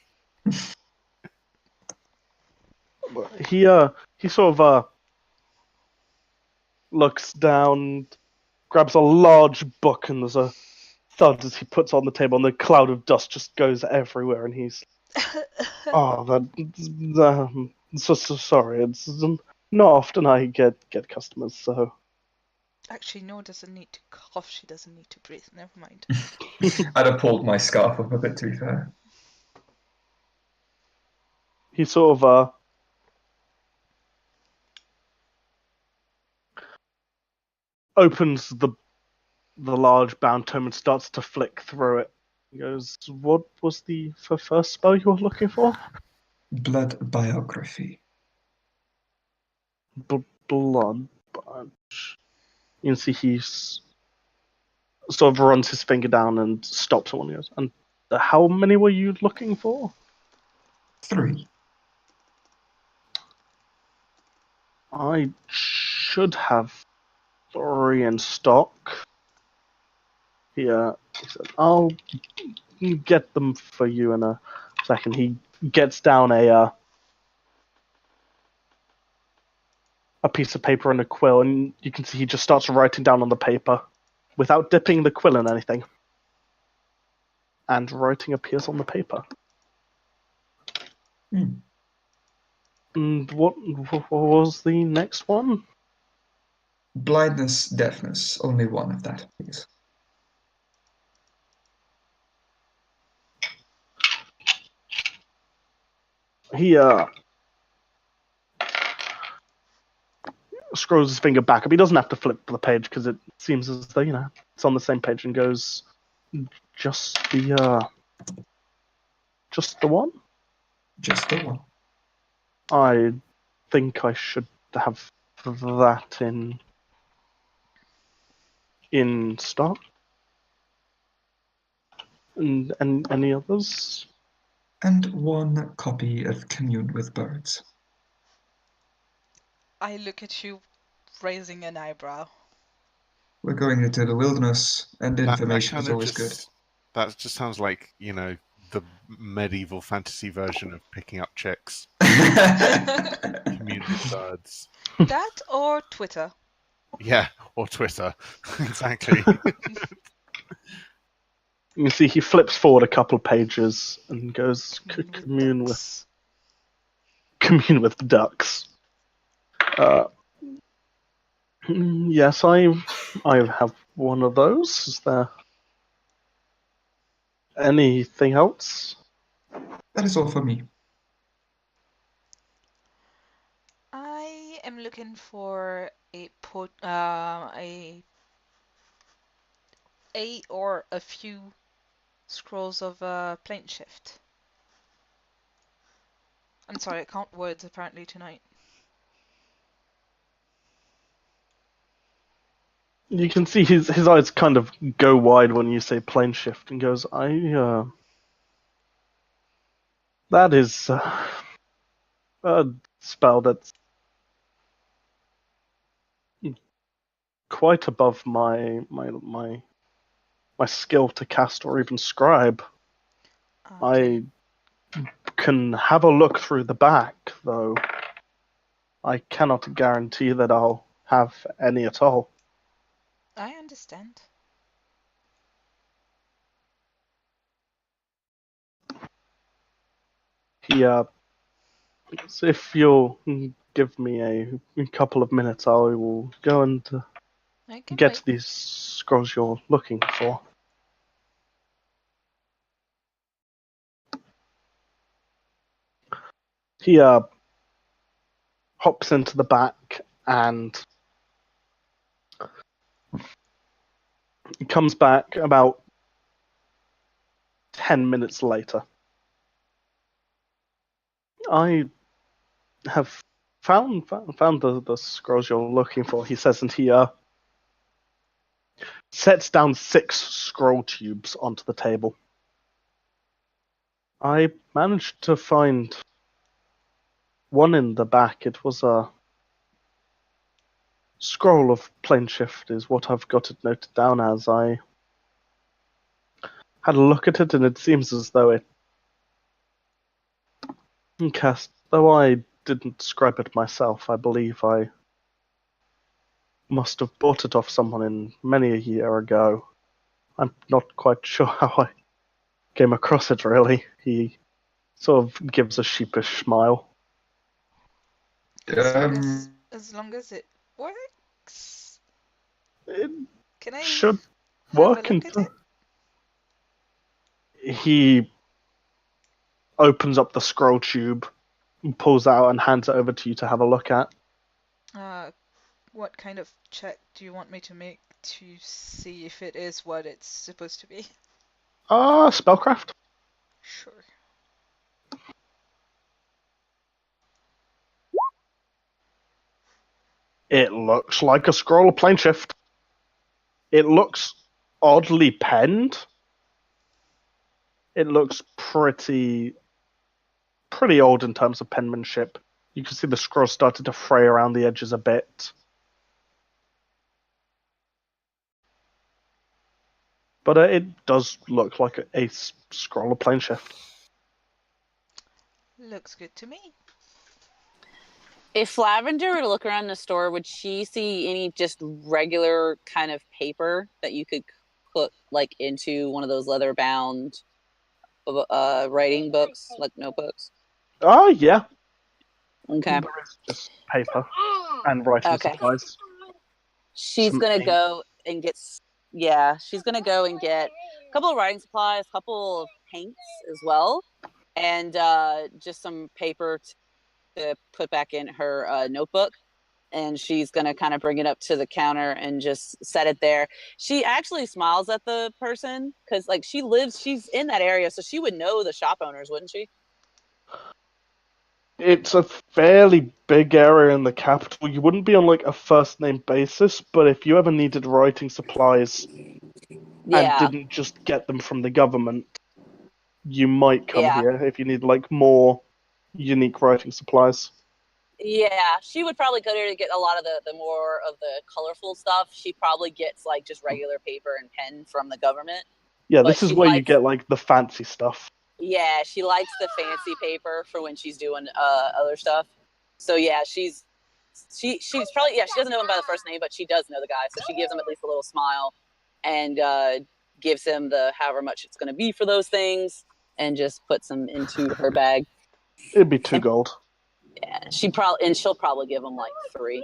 He sort of looks down, grabs a large book, and there's a thud as he puts it on the table, and the cloud of dust just goes everywhere. And he's, oh, so sorry. It's not often I get customers, so. Actually, no, doesn't need to cough. She doesn't need to breathe. Never mind. I'd have pulled my scarf up a bit, to be fair. He sort of opens the large bound tome and starts to flick through it. He goes, "What was the first spell you were looking for?" Blood biography. Blood bunch. You can see he's sort of runs his finger down and stops at one. He goes, "And how many were you looking for?" 3. I should have 3 in stock. He said, "I'll get them for you in a second." He gets down a piece of paper and a quill, and you can see he just starts writing down on the paper without dipping the quill in anything. And writing appears on the paper. And what was the next one? Blindness, deafness. Only one of that, please. He scrolls his finger back up. He doesn't have to flip the page because it seems as though, it's on the same page, and goes, just the one? Just the one. I think I should have that in stock. And any others? And 1 copy of Commune with Birds. I look at you, raising an eyebrow. We're going into the wilderness, and That information kind is of always good. just that just sounds like, the medieval fantasy version of picking up chicks. Commune with birds. That or Twitter. Yeah, or Twitter. Exactly. You see, he flips forward a couple of pages and goes, Commune with ducks. commune with ducks. Yes, I have one of those. Is there anything else? That is all for me. I am looking for a or a few scrolls of plane shift. I'm sorry, I can't words apparently tonight. You can see his eyes kind of go wide when you say plane shift, and goes, that is a spell that's quite above my skill to cast or even scribe. Okay. I can have a look through the back, though I cannot guarantee that I'll have any at all. I understand. Yeah, so if you'll give me a couple of minutes, I will go and I can get wait. these scrolls you're looking for. He hops into the back and comes back about 10 minutes later. I have found the scrolls you're looking for, he says, and he sets down 6 scroll tubes onto the table. I managed to find one in the back. It was a scroll of plane shift, is what I've got it noted down as. I had a look at it, and it seems as though it cast. Though I didn't scribe it myself, I believe I must have bought it off someone in many a year ago. I'm not quite sure how I came across it, really. He sort of gives a sheepish smile. Um, As long as it works. It Can I should have a work look at until it? he opens up the scroll tube, pulls it out, and hands it over to you to have a look at. What kind of check do you want me to make to see if it is what it's supposed to be? Spellcraft. Sure. It looks like a scroll of plane shift. It looks oddly penned. It looks pretty old in terms of penmanship. You can see the scroll started to fray around the edges a bit. But it does look like a scroll of plane shift. Looks good to me. If Lavender were to look around the store, would she see any just regular kind of paper that you could put like into one of those leather bound writing books, like notebooks? Oh, yeah. Okay. There is just paper and writing Okay. supplies. She's Some gonna ink. go and get. Yeah, she's gonna go and get a couple of writing supplies, a couple of paints as well, and just some paper to put back in her notebook. And she's gonna kind of bring it up to the counter and just set it there. She actually smiles at the person because, like, she's in that area, so she would know the shop owners, wouldn't she? It's a fairly big area in the capital. You wouldn't be on like a first name basis, but if you ever needed writing supplies and Yeah, didn't just get them from the government, you might come yeah. here if you need like more unique writing supplies. Yeah, she would probably go there to get a lot of the more of the colorful stuff. She probably gets like just regular paper and pen from the government. Yeah, But this is she where you likes, get like the fancy stuff. yeah, she likes the fancy paper for when she's doing other stuff. So yeah, she's probably, yeah, she doesn't know him by the first name, but she does know the guy. So she gives him at least a little smile and gives him the however much it's going to be for those things, and just puts them into her bag. It'd be 2 gold. Yeah, she'll probably give him like 3.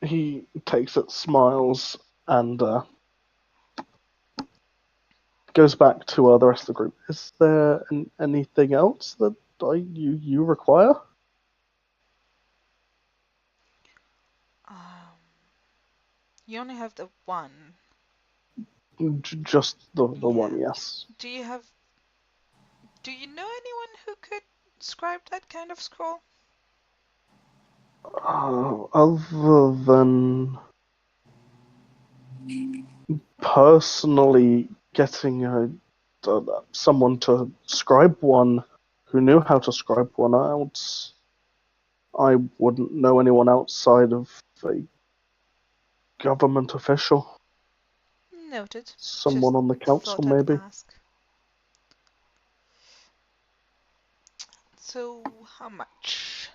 He takes it, smiles, and goes back to the rest of the group. Is there anything else that you require? You only have the one. Just the one, Yeah. yes. Do you know anyone who could scribe that kind of scroll? Other than personally getting someone to scribe one who knew how to scribe one out, I wouldn't know anyone outside of a government official. Noted. Someone Just on the council, thought I'd maybe. ask. So, how much?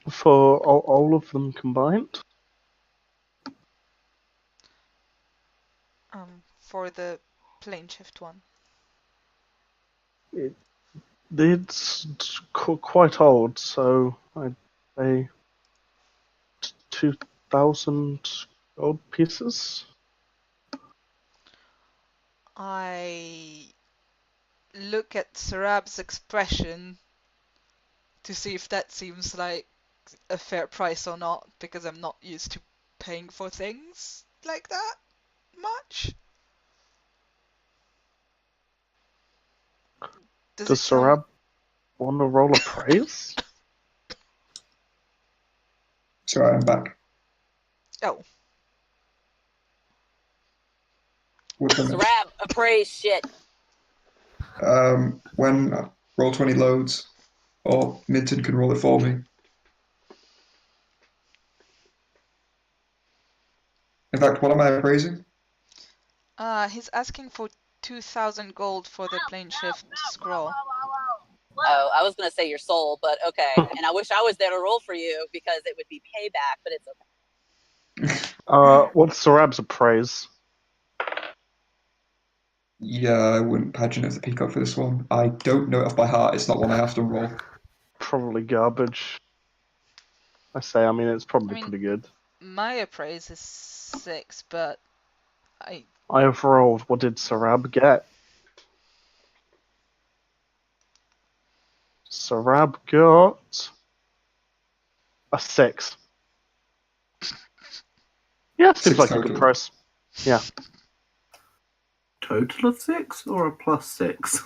For all of them combined? For the plane shift one. It's quite old, so I'd say 2,000 gold pieces. I look at Sarab's expression to see if that seems like a fair price or not, because I'm not used to paying for things like that much. Does Sarab want to roll a praise? Sorry, I'm back. Oh. What's on it? Sarab, appraise shit. When Roll20 loads, or Minton can roll it for me. In fact, what am I appraising? He's asking for 2,000 gold for the plane shift scroll. Oh, I was gonna say your soul, but okay. And I wish I was there to roll for you because it would be payback, but it's okay. What's Sarab's appraise? Yeah, I wouldn't pageant the peacock for this one. I don't know it off by heart. It's not one I have to roll. Probably garbage. I mean, it's probably pretty good. My appraise is 6, but I have rolled. What did Sarab get? Sarab got a 6. Yeah, seems 6 like a total. good price. Yeah. Total of 6 or a plus 6?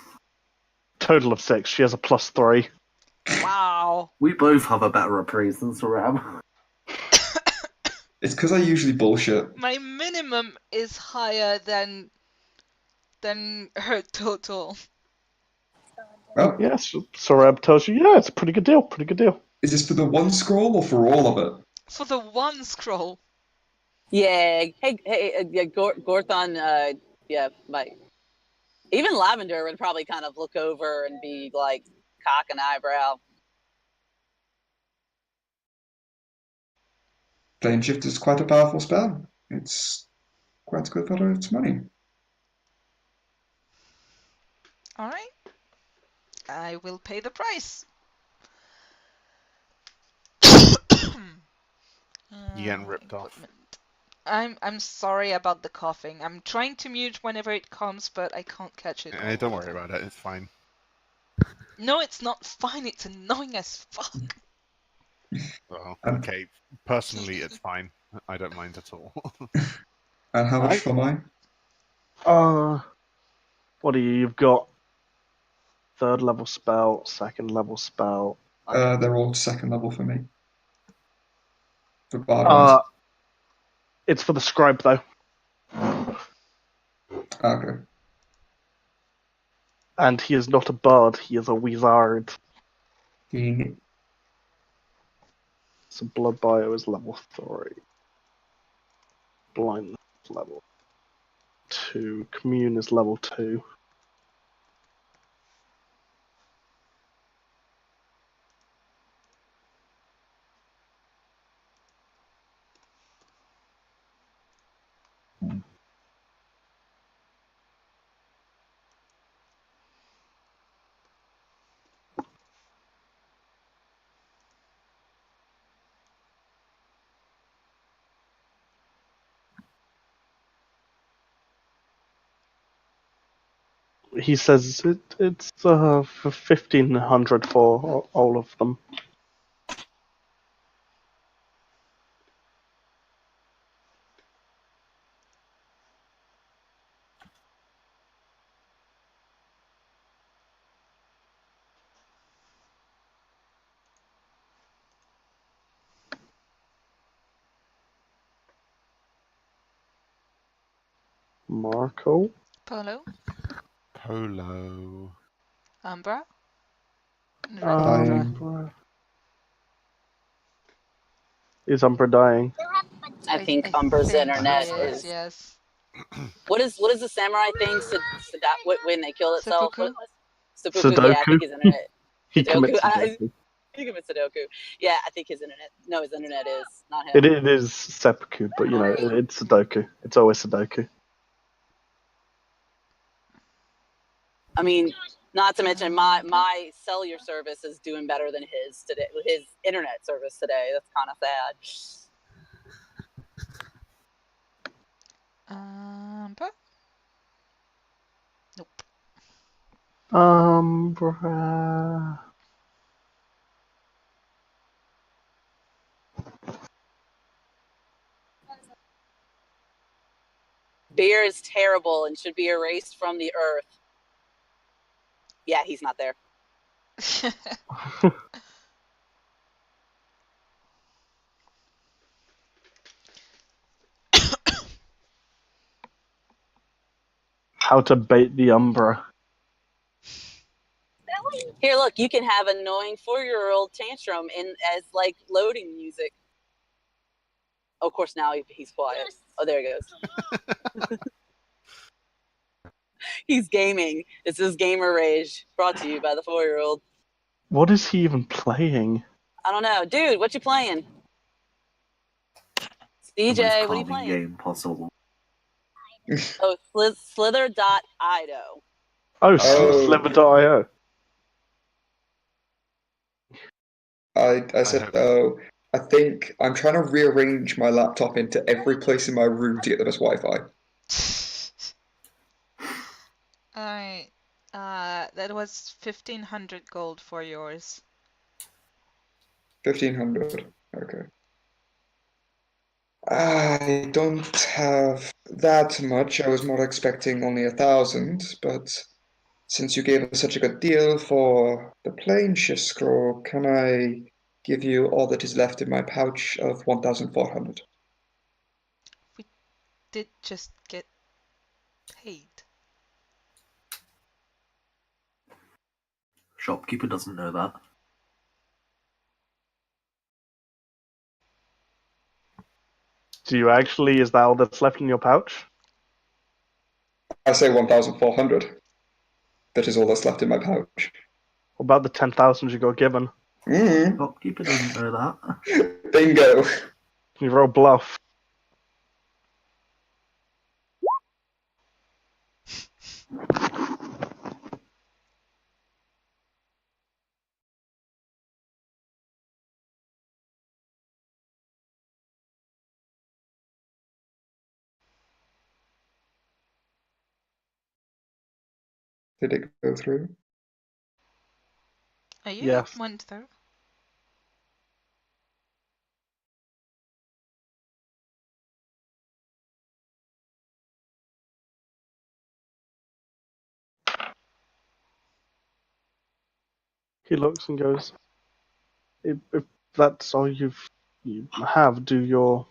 Total of 6. She has a +3. Wow. We both have a better appraise than Sarab. It's because I usually bullshit. My minimum is higher than her total. Oh, Yes, Sarab tells you, yeah, it's a pretty good deal. Pretty good deal. is this for the one scroll or for all of it? For the one scroll. Yeah. Hey, yeah, Gorthon, yeah, like even Lavender would probably kind of look over and be like cock an eyebrow. Plane shift is quite a powerful spell. It's quite good for its money. All right. I will pay the price. You getting ripped off. Equipment. I'm sorry about the coughing. I'm trying to mute whenever it comes, but I can't catch it. Don't worry about it. It's fine. No, it's not fine. It's annoying as fuck. Well, okay. Personally, it's fine. I don't mind at all. And how much for mine? What are you? You've got 3rd level spell, 2nd level spell. They're all 2nd level for me. For bard ones. It's for the scribe though. Okay. And he is not a bard, he is a wizard. Mhm. So blood bio is level 3. Blindness is level 2. Commune is level 2. He says it's for 1500 for all of them. Marco? Polo, Polo. Umbra, Retro. Dying. Is Umbra dying? I think I Umber's think he internet is, is. yes. What is the samurai thing? When they kill itself? Seppuku? Seppuku. Yeah, I Sudoku? think his internet. He Sudoku. commits Sudoku. I think of it Sudoku. Yeah, I think his internet. No, his internet is not him. It is seppuku, but you know, it's Sudoku. It's always Sudoku. I mean, not to mention my cellular service is doing better than his today. His internet service today. That's kind of sad. Umbra? Nope. Umbra. Beer is terrible and should be erased from the earth. Yeah, he's not there. How to bait the Umbra. Here, look, you can have annoying 4-year-old tantrum as like loading music. Oh, of course, now he's quiet. Oh, there he goes. He's gaming. This is Gamer Rage, brought to you by the 4-year-old. What is he even playing? I don't know, dude. What you playing? The most CJ, what are you calming playing? game possible. Oh, Slither.io. Oh, Oh. Sliver.io. I said, hope- oh, I think I'm trying to rearrange my laptop into every place in my room to get the best Wi-Fi. Alright. That was 1500 gold for yours. 1500. Okay. I don't have that much. I was more expecting only 1,000, but since you gave us such a good deal for the plane shift scroll, can I give you all that is left in my pouch of 1,400? We did just get paid. Shopkeeper doesn't know that. Do you actually? Is that all that's left in your pouch? I say 1,400. That is all that's left in my pouch. What about the 10,000 you got given? Shopkeeper doesn't know that. Bingo. You roll bluff. Did it go through? Oh, yeah, Yes. it went through. He looks and goes, if that's all you have, do your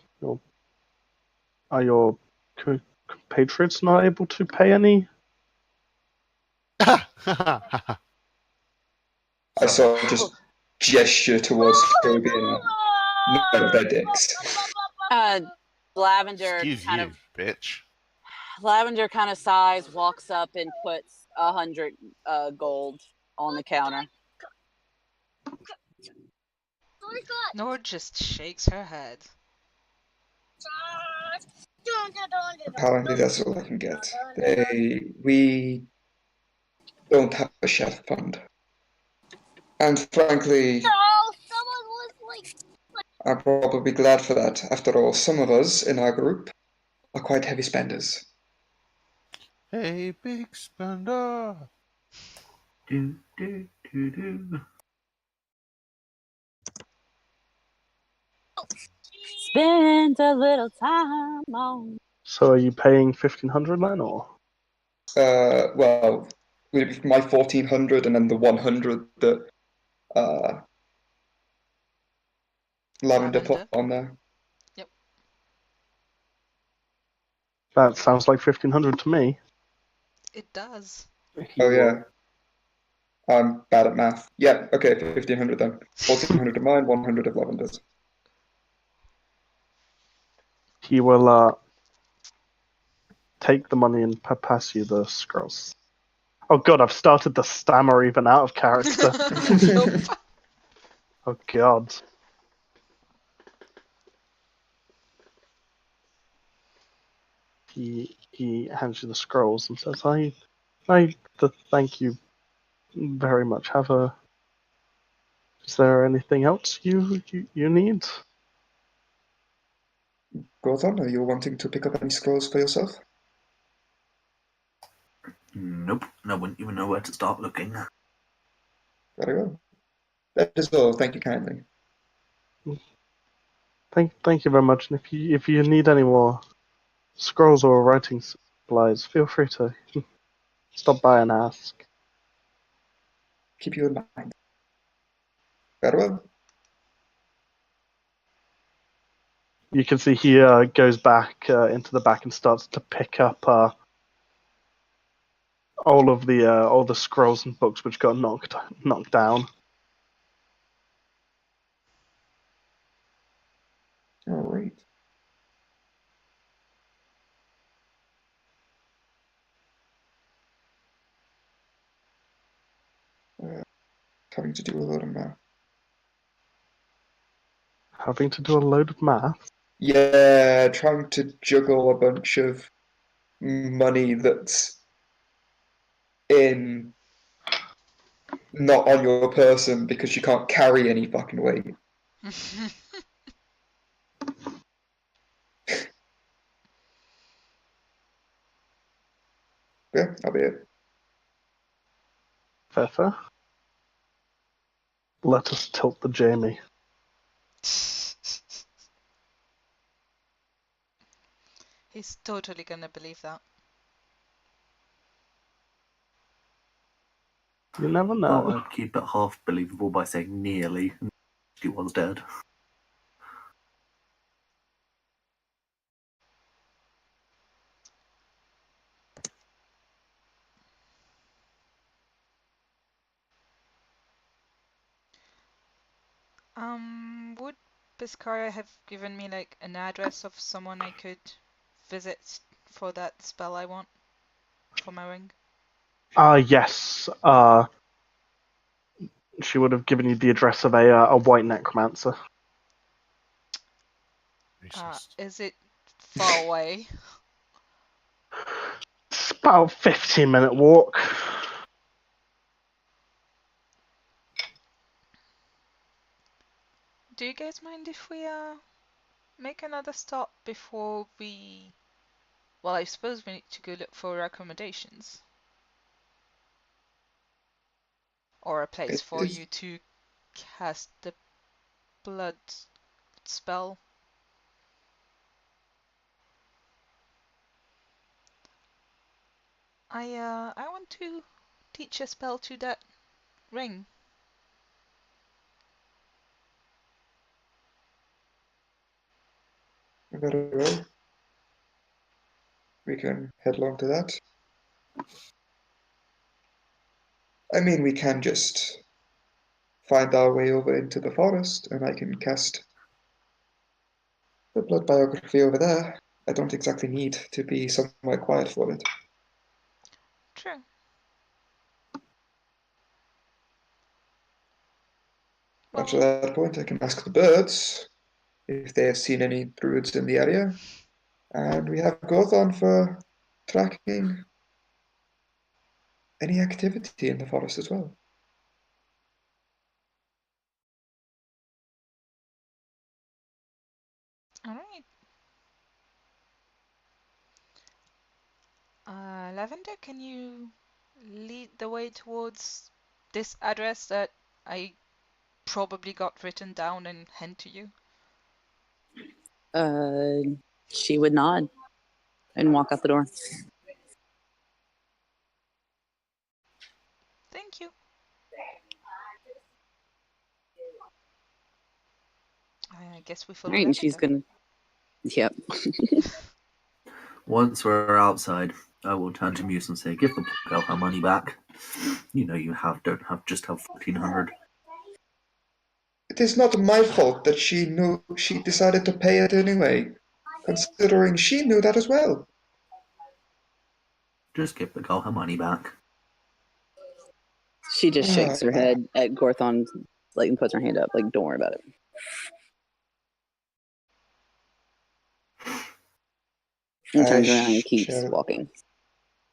compatriots not able to pay any? I sort of just gesture towards Toby and none of their dicks. Lavender Excuse kind you, of bitch. Lavender kind of sighs, walks up, and puts 100 gold on the counter. Nora just shakes her head. Apparently that's all I can get. We don't have a chef fund. And frankly, I'm probably glad for that. After all, some of us in our group are quite heavy spenders. Hey, big spender. Do, do, do, do. Spend a little time on. So are you paying 1,500 then, or? Well, my 1,400 and then the 100 that Lavender put Lavender. on there. Yep. That sounds like 1,500 to me. It does. Oh yeah, I'm bad at math. Yeah, okay, 1,500 then. 1,400 of mine, 100 of Lavender's. He will take the money and pass you the scrolls. Oh god, I've started to stammer even out of character. Nope. Oh god. He hands you the scrolls and says, thank you very much. Is there anything else you need? Gordon, are you wanting to pick up any scrolls for yourself? Nope, I wouldn't even know where to start looking. Very well. That is all. Thank you kindly. Thank you very much. And if you need any more scrolls or writing supplies, feel free to stop by and ask. Keep you in mind. Very well. You can see he goes back into the back and starts to pick up all the scrolls and books which got knocked down. All right. Having to do a lot of math. Having to do a load of math. Yeah, trying to juggle a bunch of money that's in not on your person because you can't carry any fucking weight. Yeah, that'll be it. Fair. Let us tilt the Jamie. He's totally gonna believe that. You never Thought know. I'd keep it half believable by saying nearly. She was dead. Would Piscara have given me like an address of someone I could visit for that spell I want for my ring? Yes. She would have given you the address of a white necromancer. Racist. Is it far away? It's about a 15-minute walk. Do you guys mind if we make another stop before we... Well, I suppose we need to go look for accommodations. Or a place for Is you to cast the blood spell. I want to teach a spell to that ring. very well. we can headlong to that. I mean, we can just find our way over into the forest, and I can cast the blood biography over there. I don't exactly need to be somewhere quiet for it. True. Up to Well, that point, I can ask the birds if they have seen any druids in the area, and we have Gothon for tracking any activity in the forest as well. all right. Lavender, can you lead the way towards this address that I probably got written down and hand to you? She would nod and walk out the door. Thank you. I guess we All follow right, and she's Lavender. gonna. Yep. Once we're outside, I will turn to Muse and say, "Give the poor girl her money back. You know you don't have just have 1,400." It is not my fault that she decided to pay it anyway, considering she knew that as well. Just give the girl her money back. She just shakes her head at Gorthon, like, and puts her hand up, like, don't worry about it. And turns around and keeps walking.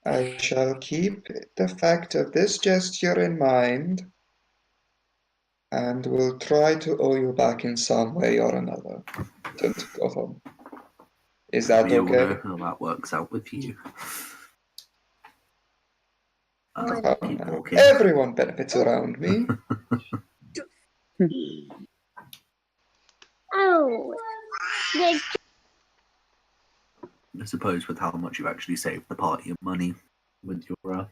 I shall keep the fact of this gesture in mind, and will try to owe you back in some way or another. Turn to Gotham. Is that We all know okay? how that works out with you. Oh, Keep no. walking. Everyone benefits around me. Oh, I suppose with how much you actually saved the party of money with your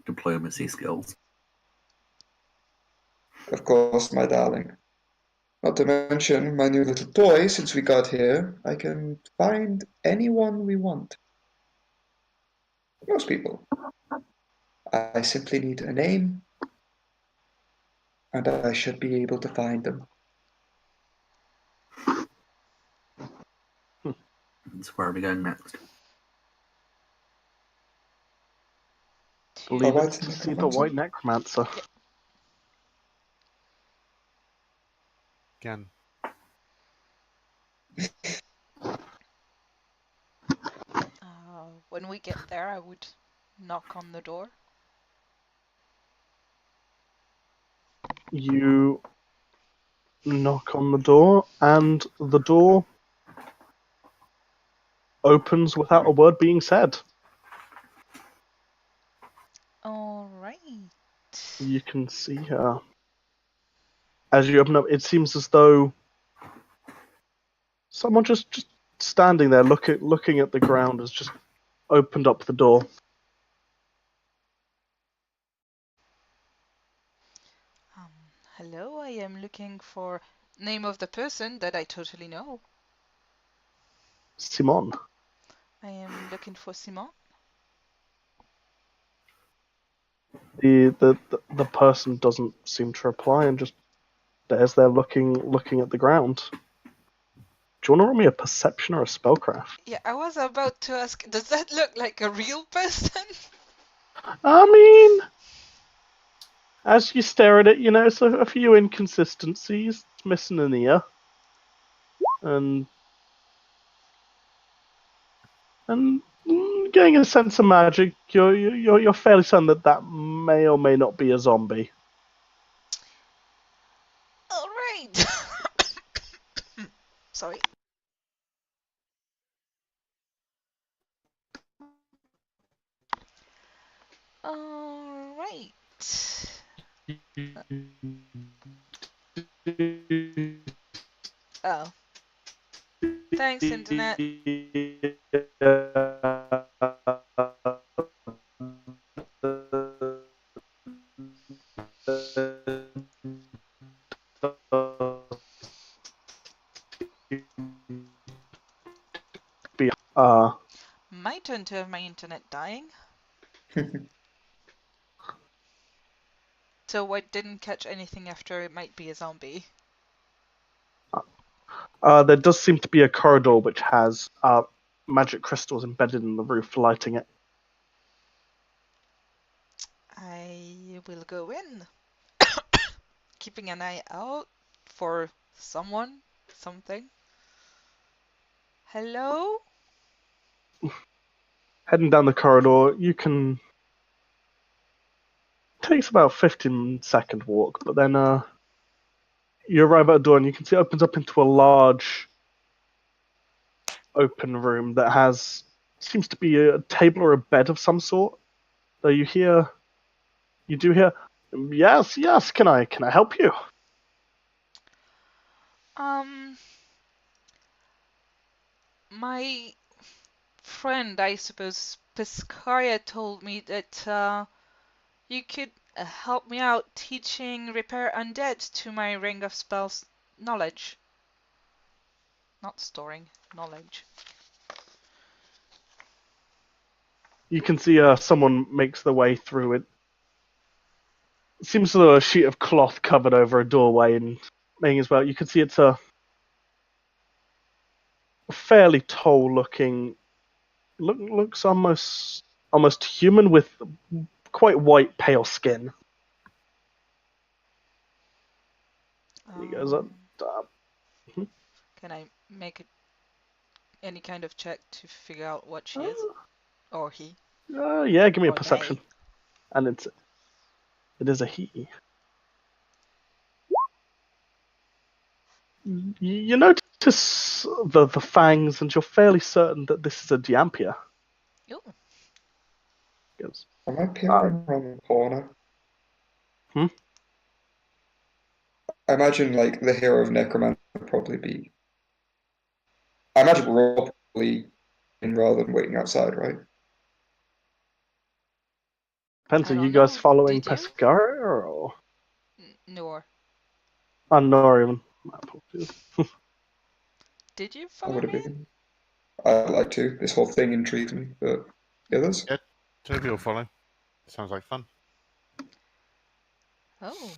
diplomacy skills. Of course, my darling. Not to mention my new little toy since we got here. I can find anyone we want. Most people. I simply need a name, and I should be able to find them. So where are we going next? Believe white it's to see the necromancer? white necromancer. Again. When we get there, I would knock on the door. You knock on the door, and the door opens without a word being said. All right. You can see her. As you open up, it seems as though someone just standing there looking at the ground has just opened up the door. Hello, I am looking for name of the person that I totally know. Simon. I am looking for Simon. The person doesn't seem to reply and just stares there looking at the ground. Do you want to roll me a perception or a spellcraft? Yeah, I was about to ask, does that look like a real person? I mean, as you stare at it, you notice a few inconsistencies. It's missing an ear, and getting a sense of magic. You're fairly certain that may or may not be a zombie. All right. Sorry. All right. Oh. Thanks, Internet. Uh, my turn to have my internet dying. So I didn't catch anything after it might be a zombie. There does seem to be a corridor which has magic crystals embedded in the roof, lighting it. I will go in, keeping an eye out for someone, something. Hello? Heading down the corridor, you can. Takes about 15-second walk, but then you arrive at a door and you can see it opens up into a large open room that has seems to be a table or a bed of some sort. Though you do hear, yes, can I help you? My friend, I suppose, Piscaria told me that you could help me out teaching Repair Undead to my Ring of Spells knowledge. Not storing, knowledge. You can see someone makes their way through it. It seems as though a sheet of cloth covered over a doorway and making as well. You can see it's a fairly tall looking looks almost human with quite white pale skin. He goes up. Can I make any kind of check to figure out what she is? Or he? Yeah, give me a Or perception. they? And it is a he. You notice the fangs, and you're fairly certain that this is a Diampia. Ooh. Goes, Am I peering around the corner? Hmm? I imagine like the hero of Necromancer would probably be. I imagine we're all probably in rather than waiting outside, right? Depends, I are you don't guys know. following Did you? Pescara or? Nor. Nor even. My apologies. Did you I follow would have me? been. I'd like to. This whole thing intrigues me, but the others? Yeah, Toby will follow. Sounds like fun. Oh.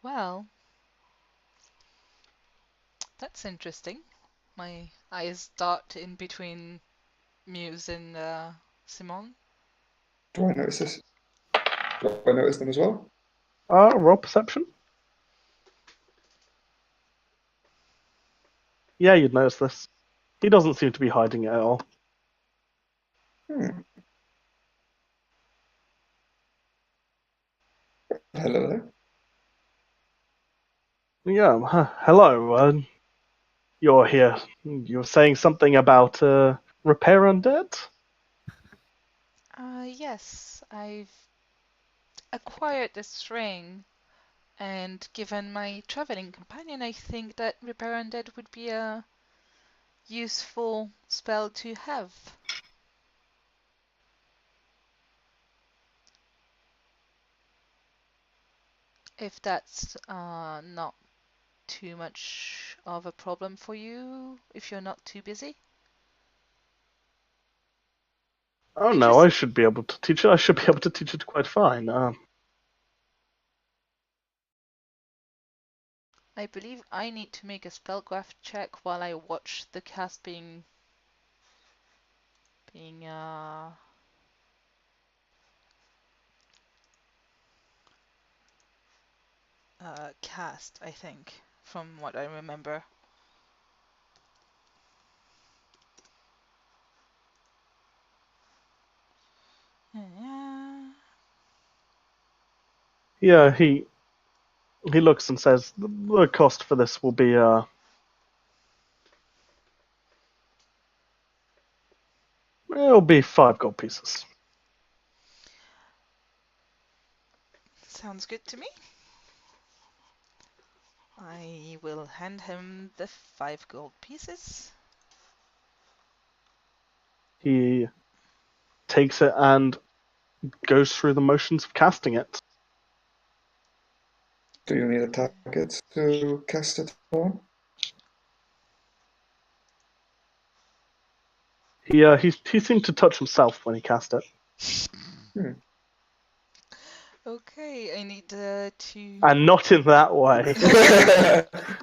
Well, that's interesting. My eyes dart in between Muse and Simon. Do I notice this? Do I notice them as well? Roll perception. Yeah, you'd notice this. He doesn't seem to be hiding it at all. Hmm. Hello there. Yeah, hello. You're here. You're saying something about repair undead? Yes, I've acquired this ring, and given my traveling companion, I think that Repair Undead would be a useful spell to have. If that's not too much of a problem for you, if you're not too busy. Oh You no, just, I should be able to teach it. I should be able to teach it quite fine. I believe I need to make a spellcraft check while I watch the cast being cast, I think, from what I remember. Yeah. Yeah, he looks and says the cost for this will be it'll be 5 gold pieces. Sounds good to me. I will hand him the 5 gold pieces. He takes it and goes through the motions of casting it. Do you need a target to cast it on? he seemed to touch himself when he cast it, Okay, I need to. and not in that way.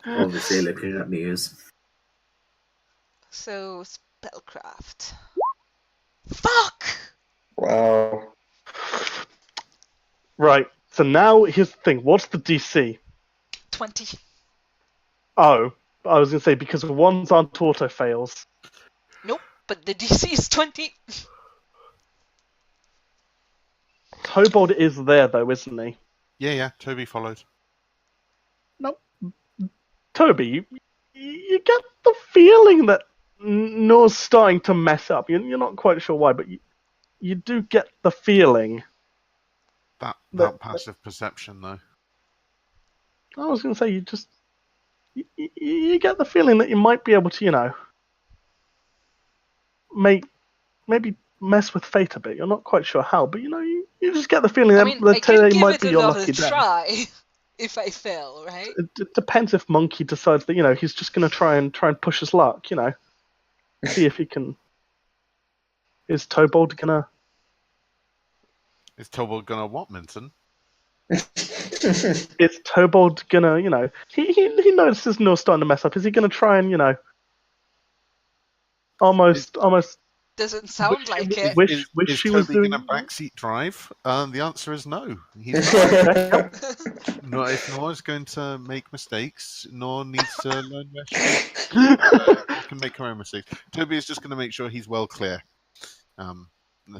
Obviously, looking at Muse. So, spellcraft. Fuck! Wow. Right. So now here's the thing. What's the DC? 20. Oh, I was gonna say because ones aren't auto fails. Nope, but the DC is 20. Tobold is there though, isn't he? Yeah. Toby followed. No, Toby, you get the feeling that Nor's starting to mess up. You're not quite sure why, but you do get the feeling. That passive perception, though. I was going to say you get the feeling that you might be able to, maybe mess with fate a bit. You're not quite sure how, but you just get the feeling I that, mean, that I can today give might it be your another lucky day. try if I fail, right? It depends if Monkey decides that he's just going to try and push his luck. See if he can. Is Tobold gonna? Is Tobold gonna what, Minton? Is Tobold gonna? He notices Nor's starting to mess up. Is he gonna try and almost Doesn't sound like it. wish Is she was Toby doing? gonna backseat drive? The answer is no. He's not. Not if Nora's going to make mistakes. Nora needs to learn where she can make her own mistakes. Toby is just going to make sure he's well clear.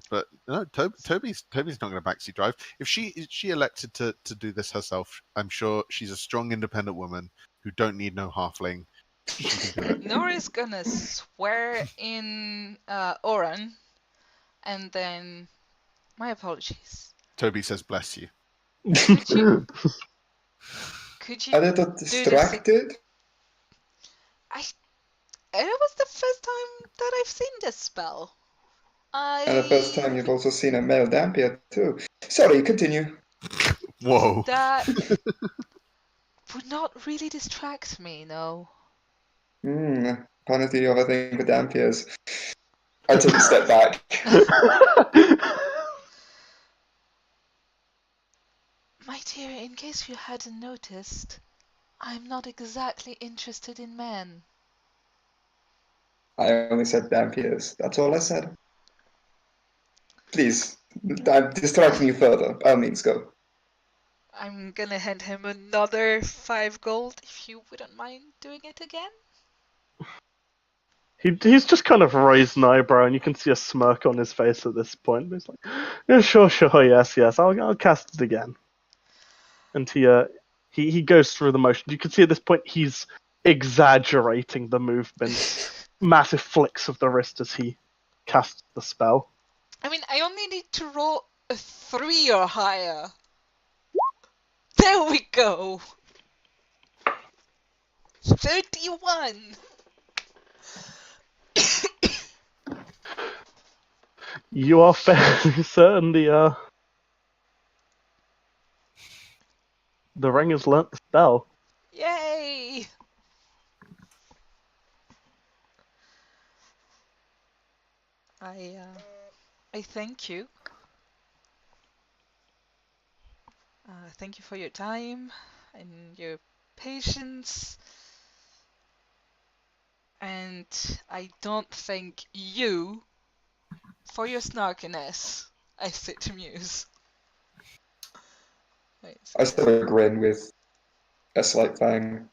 But no, Toby's not going to backseat drive. If she elected to do this herself, I'm sure she's a strong, independent woman who don't need no halfling. She can do it. Nora's gonna swear in Oran, and then my apologies. Toby says, "Bless you." Could you A little do this? distracted. It was the first time that I've seen this spell. And the first time you've also seen a male Dampier too. Sorry, continue. Whoa. That would not really distract me, no. Apparently you have a thing for Dampiers. I take a step back. My dear, in case you hadn't noticed, I'm not exactly interested in men. I only said Dampiers. That's all I said. Please, I'm distracting you further. By all means, go. I'm gonna hand him another 5 gold if you wouldn't mind doing it again. He's just kind of raised an eyebrow, and you can see a smirk on his face at this point. He's like, "Yeah, sure, yes, I'll cast it again." And he goes through the motion. You can see at this point he's exaggerating the movements, massive flicks of the wrist as he casts the spell. I mean, I only need to roll a 3 or higher. There we go! 31! You are fairly certain the ring has learnt the spell. Yay! I thank you. Thank you for your time and your patience. And I don't thank you for your snarkiness, I say to Muse. Wait, I still have a grin with a slight fang.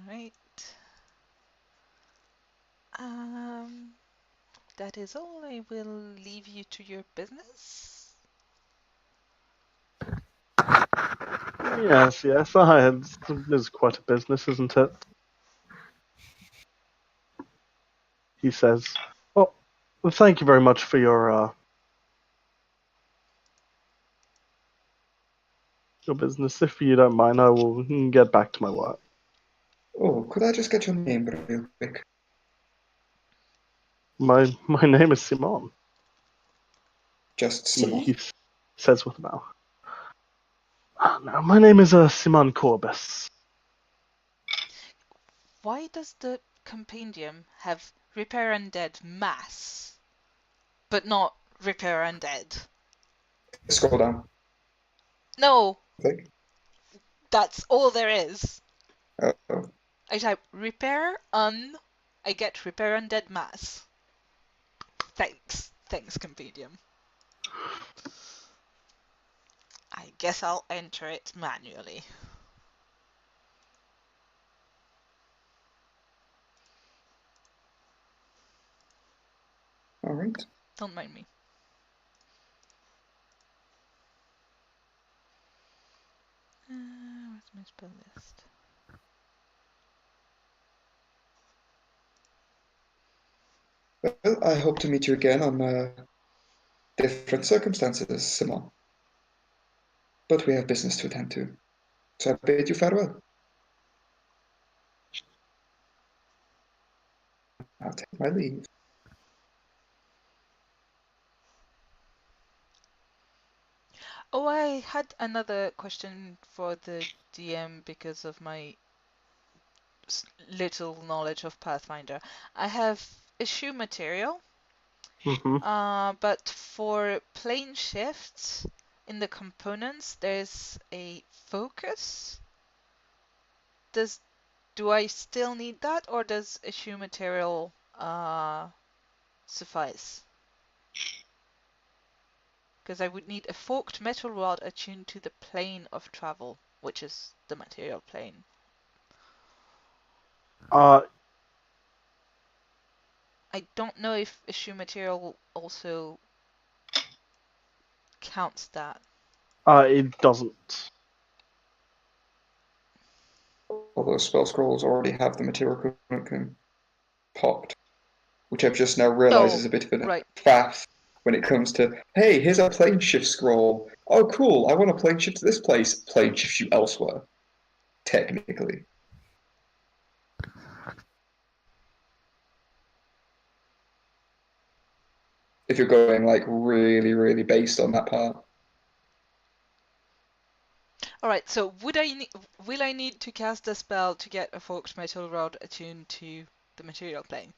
Alright. That is all. I will leave you to your business. Yes, it's quite a business, isn't it? He says, "Well, thank you very much for your business. If you don't mind, I will get back to my work." Oh, could I just get your name real quick? My name is Simon. Just He Simon? says with a bow. No, my name is Simon Corbus. why does the compendium have repair undead mass, but not repair undead? Scroll down, No, I think. that's all there is. Oh. I type repair I get repair undead mass. Thanks, compendium. I guess I'll enter it manually. All right. Don't mind me. Where's my spell list? Well, I hope to meet you again on different circumstances, Simon. But we have business to attend to, so I bid you farewell. I'll take my leave. Oh, I had another question for the DM because of my little knowledge of Pathfinder. I have issue material, but for plane shifts in the components, there's a focus. Do I still need that, or does issue material suffice? Because I would need a forked metal rod attuned to the plane of travel, which is the material plane. I don't know if issue material also counts that. It doesn't. Although spell scrolls already have the material component popped, which I've just now realized is a bit of a faff when it comes to, hey, here's a plane shift scroll. Oh, cool, I want a plane shift to this place. Plane shifts you elsewhere, technically. If you're going like really, really based on that part. All right. So will I need to cast a spell to get a forked metal rod attuned to the material plane?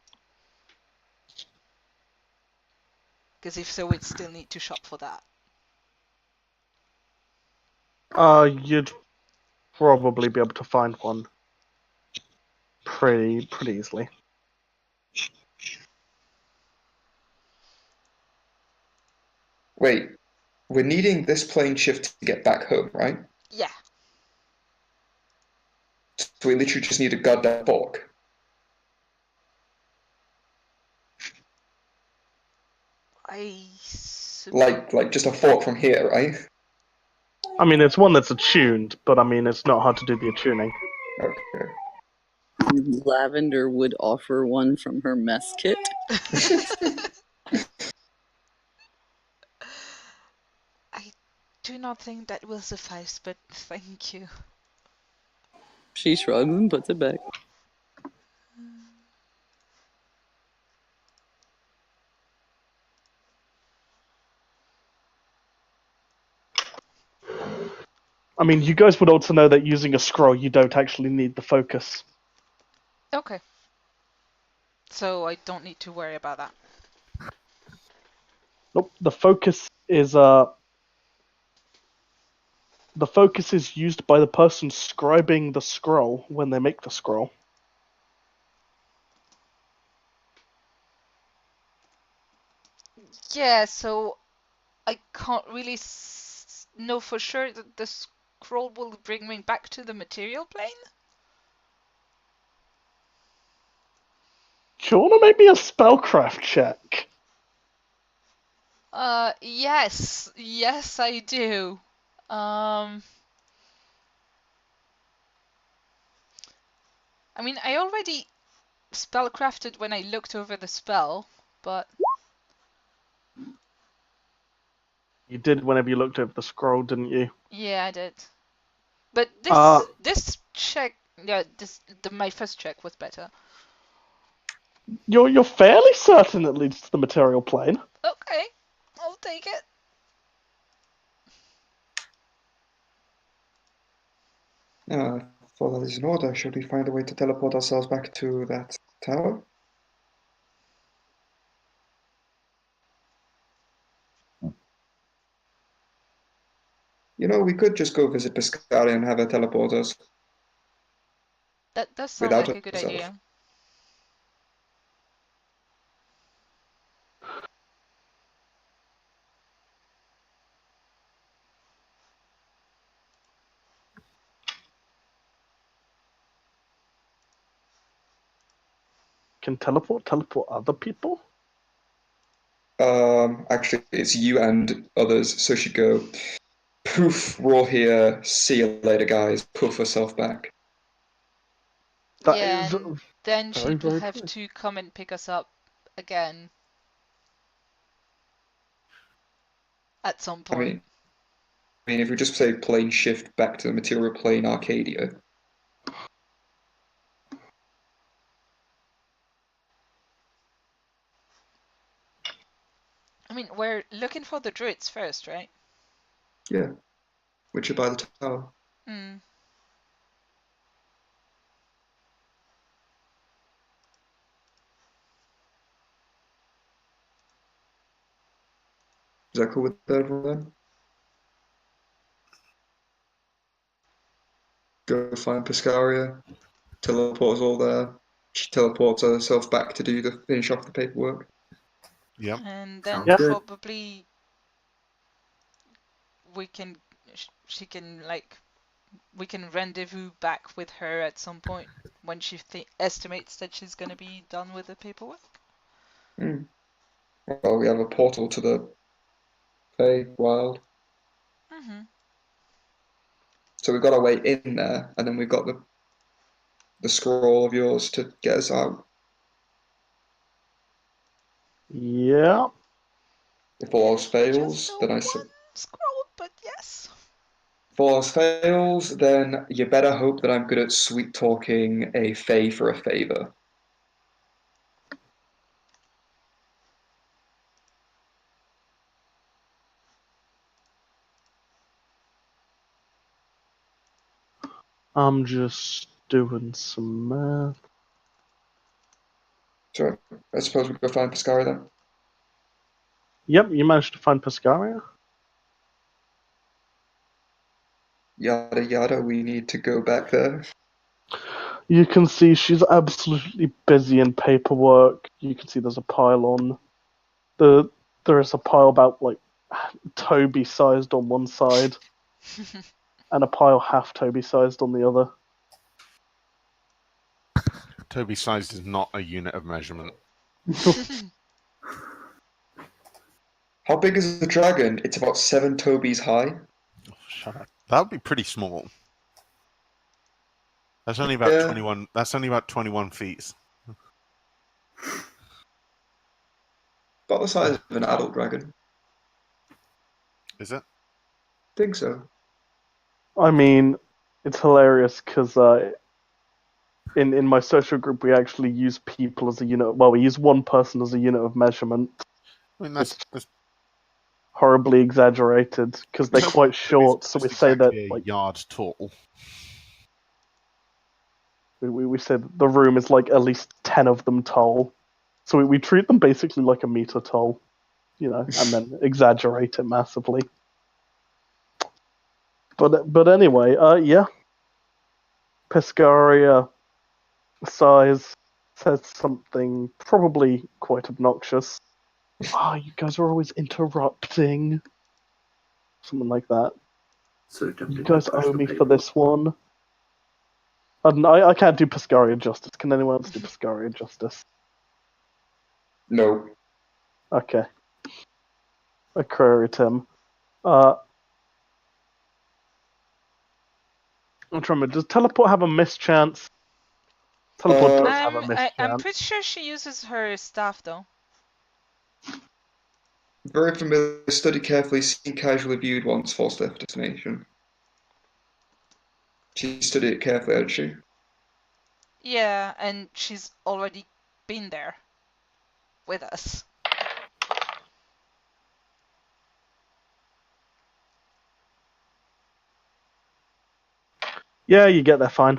Because if so, we'd still need to shop for that. You'd probably be able to find one pretty easily. Wait, we're needing this plane shift to get back home, right? Yeah. So we literally just need a goddamn fork. Like just a fork from here, right? I mean, it's one that's attuned, but I mean, it's not hard to do the attuning. Okay. Lavender would offer one from her mess kit. I do not think that will suffice, but thank you. She shrugs and puts it back. I mean, you guys would also know that using a scroll, you don't actually need the focus. Okay. So I don't need to worry about that. Nope. The focus is used by the person scribing the scroll when they make the scroll. Yeah, so I can't really know for sure that the scroll will bring me back to the material plane? Do you want to make me a spellcraft check? Yes. Yes, I do. I mean, I already spellcrafted when I looked over the spell, but... You did whenever you looked over the scroll, didn't you? Yeah, I did. But this check, yeah, my first check was better. You're fairly certain it leads to the material plane. Okay, I'll take it. Well, that is in order. Should we find a way to teleport ourselves back to that tower? You know, we could just go visit Piscaria and have her teleport us That does sound without like a good herself. idea. Can teleport other people? Actually, it's you and others, so she'd go, poof, we're all here, see you later, guys, poof herself back. That Yeah, is and then very, she'd very have true. to come and pick us up again at some I point. mean, if we just say plane shift back to the material plane Arcadia, I mean, we're looking for the druids first, right? yeah, which are by the tower. Hmm. Is that cool with everyone then? Go find Piscaria, teleport us all there. She teleports herself back to finish off the paperwork. Yep. And then Sounds good. probably we can, she can like, we can rendezvous back with her at some point when she estimates that she's gonna be done with the paperwork. Hmm. Well, we have a portal to the Wild. Mm-hmm. So we've got our way in there, and then we've got the scroll of yours to get us out. Yeah. If all else Just fails, the then one scroll, but yes. if all else fails, then you better hope that I'm good at sweet talking a fae for a favor. I'm just doing some math. So I suppose we go find Piscari then. Yep, you managed to find Piscaria? Yada yada, we need to go back there. You can see she's absolutely busy in paperwork. You can see there's a pile on there is a pile about like Toby sized on one side and a pile half Toby sized on the other. Toby sized is not a unit of measurement. How big is the dragon? It's about 7 Tobys high. Oh, shut up. That would be pretty small. That's only about Yeah. 21. That's only about 21 feet. About the size of an adult dragon. Is it? Think so. I mean, it's hilarious because in my social group we actually use people as a unit. Well, we use one person as a unit of measurement. I mean, It's that's horribly exaggerated because they're quite short. So we just say that exactly a like yard tall. we say that the room is like at least 10 of them tall. So we treat them basically like a meter tall, and then exaggerate it massively. But anyway, yeah, Pescaria sighs, says something probably quite obnoxious. Ah, you guys are always interrupting. Something like that. So You tempted to guys crash owe the me for paperwork. this one. I can't do Pescaria justice. Can anyone else do Pescaria justice? No. Okay. I queried him. I'm trying to remember, does teleport have a mischance? Teleport does have a I'm mischance. pretty sure she uses her staff though. Very familiar, studied carefully, seen casually, viewed once, false destination. She studied it carefully, hadn't she? Yeah, and she's already been there with us. Yeah, you get there fine.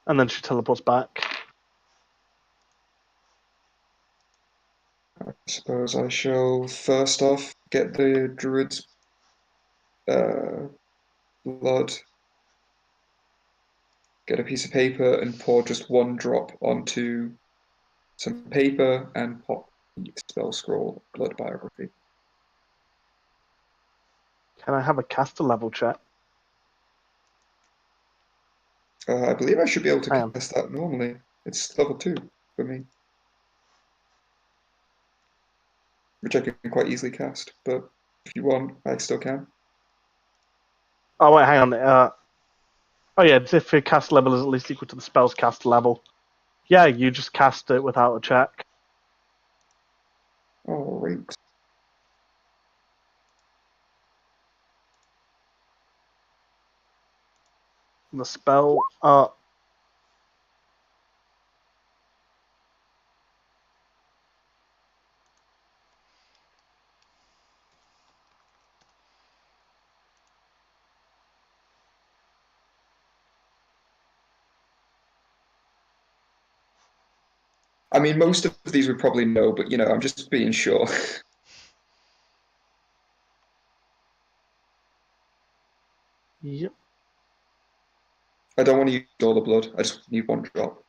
And then she teleports back. I suppose I shall first off get the druid's blood, get a piece of paper and pour just one drop onto some paper and pop the spell scroll blood biography. Can I have a caster level check? I believe I should be able to I am. cast that normally. It's level 2 for me, which I can quite easily cast, but if you want, I still can. Oh wait, hang on. Oh yeah, it's if your cast level is at least equal to the spell's cast level. Yeah, you just cast it without a check. All right. The spell. I mean, most of these we probably know, but I'm just being sure. Yep. I don't want to use all the blood. I just need one drop.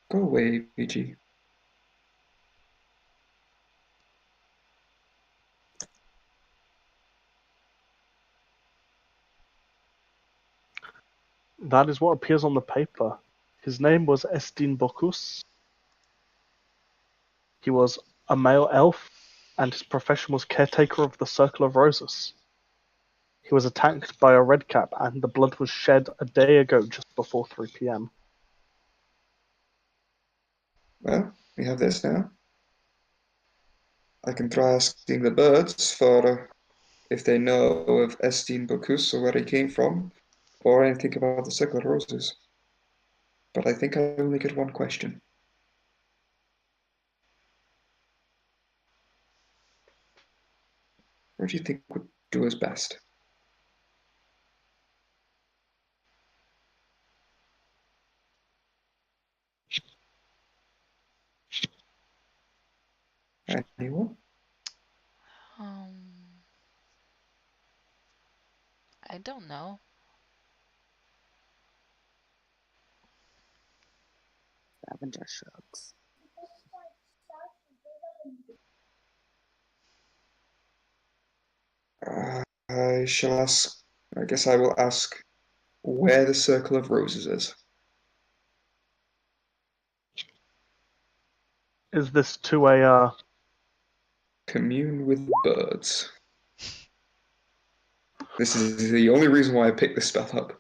Go away, PG. That is what appears on the paper. His name was Estin Bocus. He was a male elf, and his profession was caretaker of the Circle of Roses. He was attacked by a redcap, and the blood was shed a day ago just before 3 p.m. Well, we have this now. I can try asking the birds for if they know of Estin Bocuse or where he came from, or anything about the Circle of Roses. But I think I only get one question. Where do you think would do us best? Anyone? Um, I don't know. Lavender shrugs. I shall ask. I guess I will ask where the Circle of Roses is. Is this to a, Commune with birds. This is the only reason why I picked this spell up.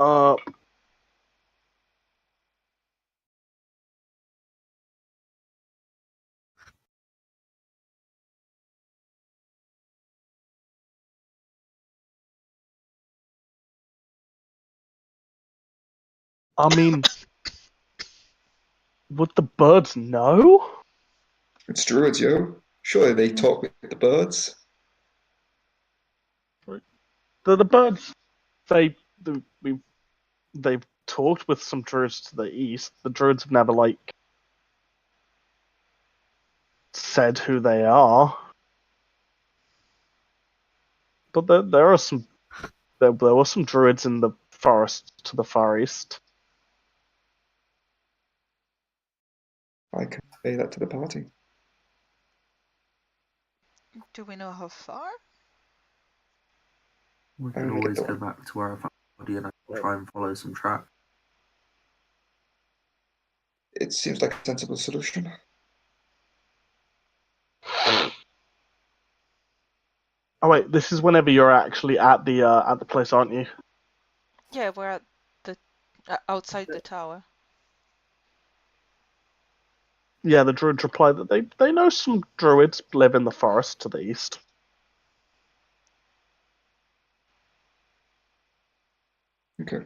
uh, I mean, would the birds know? It's druids, yo. Surely they talk with the birds. The birds, we they've talked with some druids to the east. The druids have never said who they are. But there are some. There were some druids in the forest to the far east. I can say that to the party. Do we know how far? We can Only always the go one. back to where I found the body and I can try and follow some track. It seems like a sensible solution. Oh wait, this is whenever you're actually at the place, aren't you? Yeah, we're at the outside the tower. Yeah, the druids reply that they know some druids live in the forest to the east. Okay.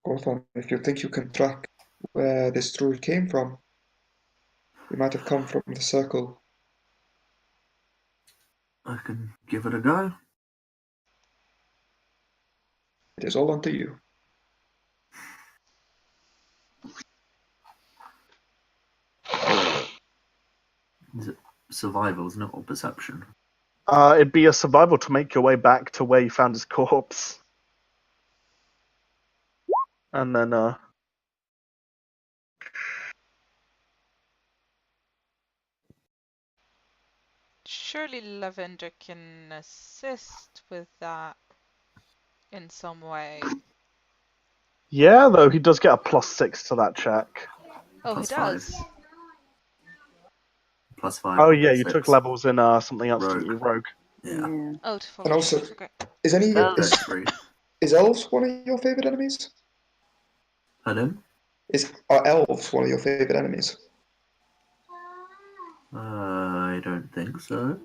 Orthon, if you think you can track where this druid came from, he might have come from the circle. I can give it a go. It is all unto you. Is it survival, isn't it, or perception? It'd be a survival to make your way back to where you found his corpse. And then, Surely Lavender can assist with that in some way. yeah, though he does get a +6 to that check. Oh, he Plus five. does. +5. Oh yeah, you +6. took levels in something else, didn't Rogue. you, Rogue? Yeah. Oh, to follow And also, tracks. Okay. is any Does- is elves one of your favorite enemies? Pardon? Are elves one of your favorite enemies? I don't think so.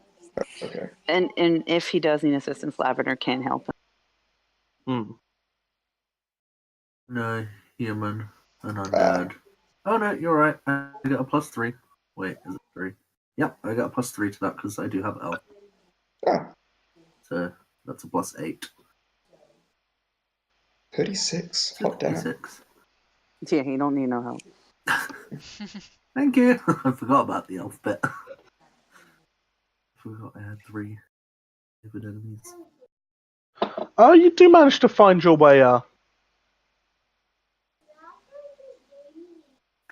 Okay. And if he does need assistance, Lavender can help him. Hmm. No, human and undead. Oh no, you're right. I got a +3. Wait, is it 3? Yep, I got a +3 to that because I do have elf. Ah, So that's a +8. 36. Hot damn. 66. Yeah, he don't need no help. Thank you. I forgot about the elf bit. Forgot I had 3 favorite enemies. Oh, you do manage to find your way.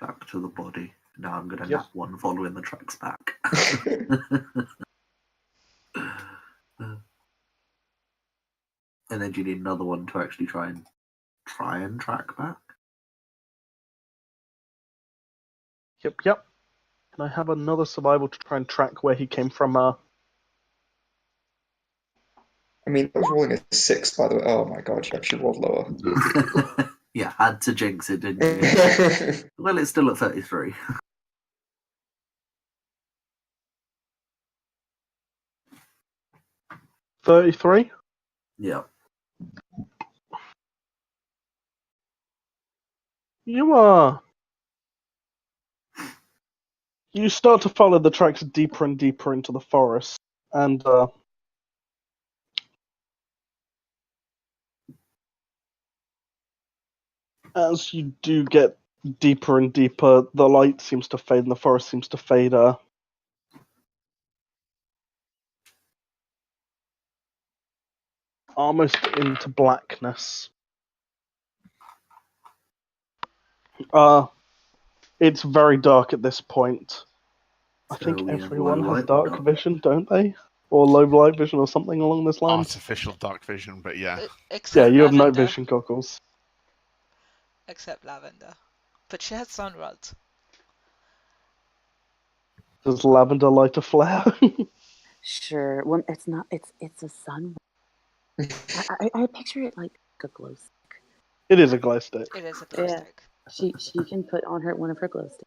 Back to the body. Now I'm gonna Yep. nap one following the tracks back. And then do you need another one to actually try and track back? Yep. Can I have another survival to try and track where he came from? I mean, I was rolling a 6, by the way. Oh my god, you actually rolled lower. Yeah, had to jinx it, didn't you? Well, it's still at 33. 33. Yeah. You start to follow the tracks deeper and deeper into the forest, and as you do get deeper and deeper, the light seems to fade and the forest seems to fade almost into blackness. It's very dark at this point. I So think we have everyone low has light or dark vision, don't they? Or low light vision or something along this line. Artificial dark vision, but yeah. Yeah, Except you have night Lavender. vision goggles. Except Lavender. But she has sun rods. Does Lavender light a flare? Sure. Well, it's not. It's a sun. I picture it like a glow stick. It is a glow stick. It is a glow Yeah. stick. She can put on one of her glow sticks.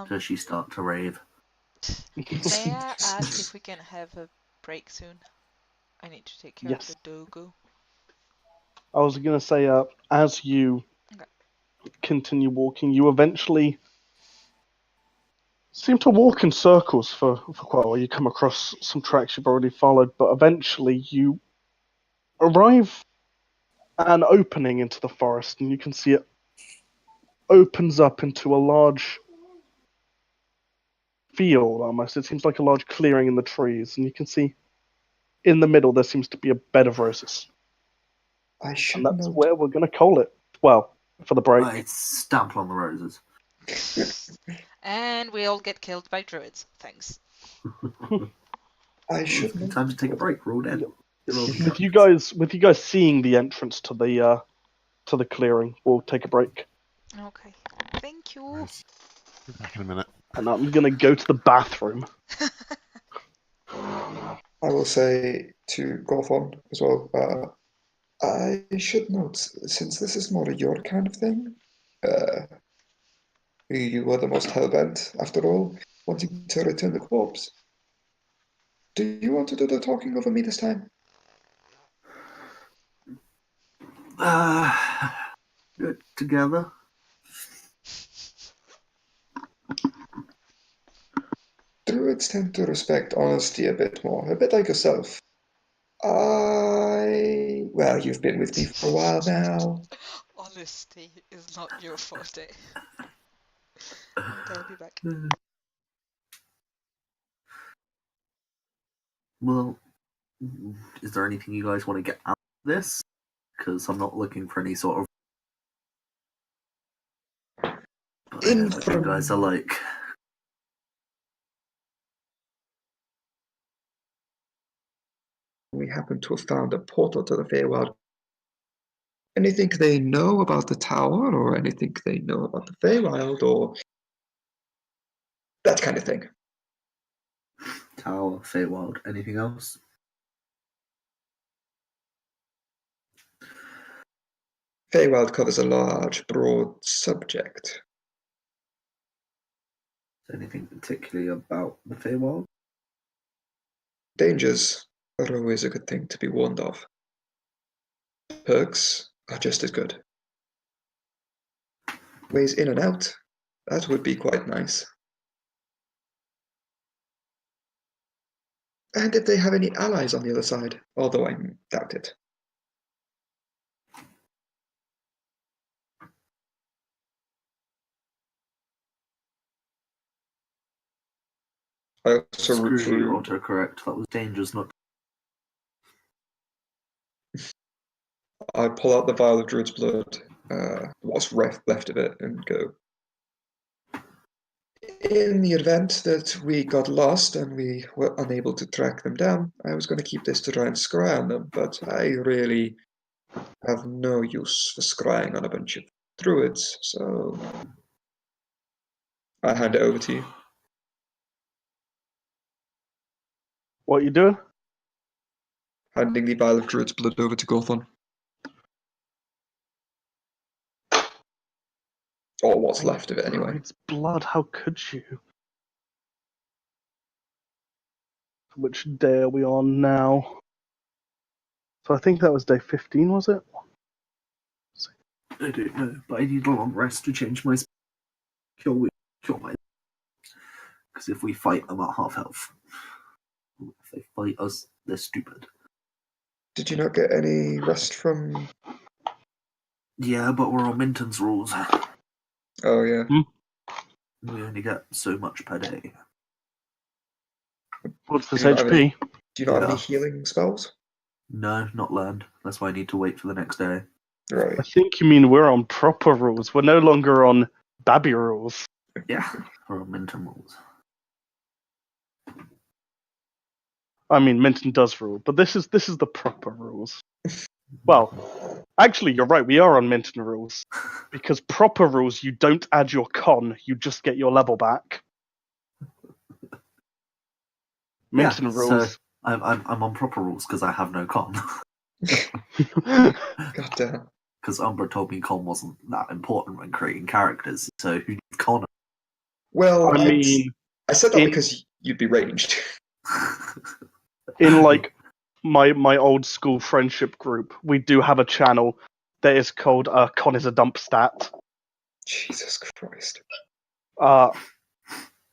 Does she start to rave? May I ask if we can have a break soon? I need to take care Yes. of the dogo. I was gonna say, as you Okay. continue walking, you eventually seem to walk in circles for quite a while. You come across some tracks you've already followed, but eventually you arrive at an opening into the forest, and you can see it opens up into a large field almost. It seems like a large clearing in the trees, and you can see in the middle there seems to be a bed of roses. I And should that's note. where we're going to call it. Well, for the break. I stamp on the roses. And we all get killed by druids. Thanks. I should note. Time to take a break. We're all dead. With you guys seeing the entrance to the clearing, we'll take a break. Okay. Thank you. Nice. Be back in a minute. And I'm going to go to the bathroom. I will say to Gorthon as well. I should note, since this is more your kind of thing, you were the most hellbent, after all, wanting to return the corpse. Do you want to do the talking over me this time? Do it together. Druids tend to respect honesty a bit more, a bit like yourself. Well, you've been with me for a while now. Honesty is not your forte. Okay, I'll be back. Well, is there anything you guys want to get out of this? Because I'm not looking for any sort of. But I know what you guys are like. We happen to have found a portal to the Feywild. Anything they know about the tower, or anything they know about the Feywild, or that kind of thing? Tower, Feywild, anything else? Feywild covers a large, broad subject. Anything particularly about the Feywild? Dangers are always a good thing to be warned of. Perks are just as good. Ways in and out, that would be quite nice. And if they have any allies on the other side, although I doubt it. I also root Screw you, for. autocorrect. That was dangerous, not. I pull out the vial of Druid's blood, what's left of it, and go. In the event that we got lost and we were unable to track them down, I was going to keep this to try and scry on them, but I really have no use for scrying on a bunch of druids, so I hand it over to you. What are you doing? Handing the vial of Druid's blood over to Gorthon. Or what's left of it, anyway. It's blood, how could you? Which day are we on now? So I think that was day 15, was it? I don't know, but I need a long rest to change my kill my. Because if we fight them at half health, if they fight us, they're stupid. Did you not get any rest from... Yeah, but we're on Minton's rules. Oh, yeah. We only get so much per day. What's this Do you not have HP? Do you not have Yeah. any healing spells? No, not learned. That's why I need to wait for the next day. Right. I think you mean we're on proper rules. We're no longer on Babby rules. Yeah, we're on Minton rules. I mean, Minton does rule, but this is the proper rules. Well, actually, you're right. We are on Minton rules because proper rules you don't add your con, you just get your level back. Minton rules. So I'm on proper rules because I have no con. God damn. Because Umbra told me con wasn't that important when creating characters. So who needs con? Well, I mean, I said that in- because you'd be ranged. in like my old school friendship group, we do have a channel that is called Con is a Dump Stat. Jesus Christ.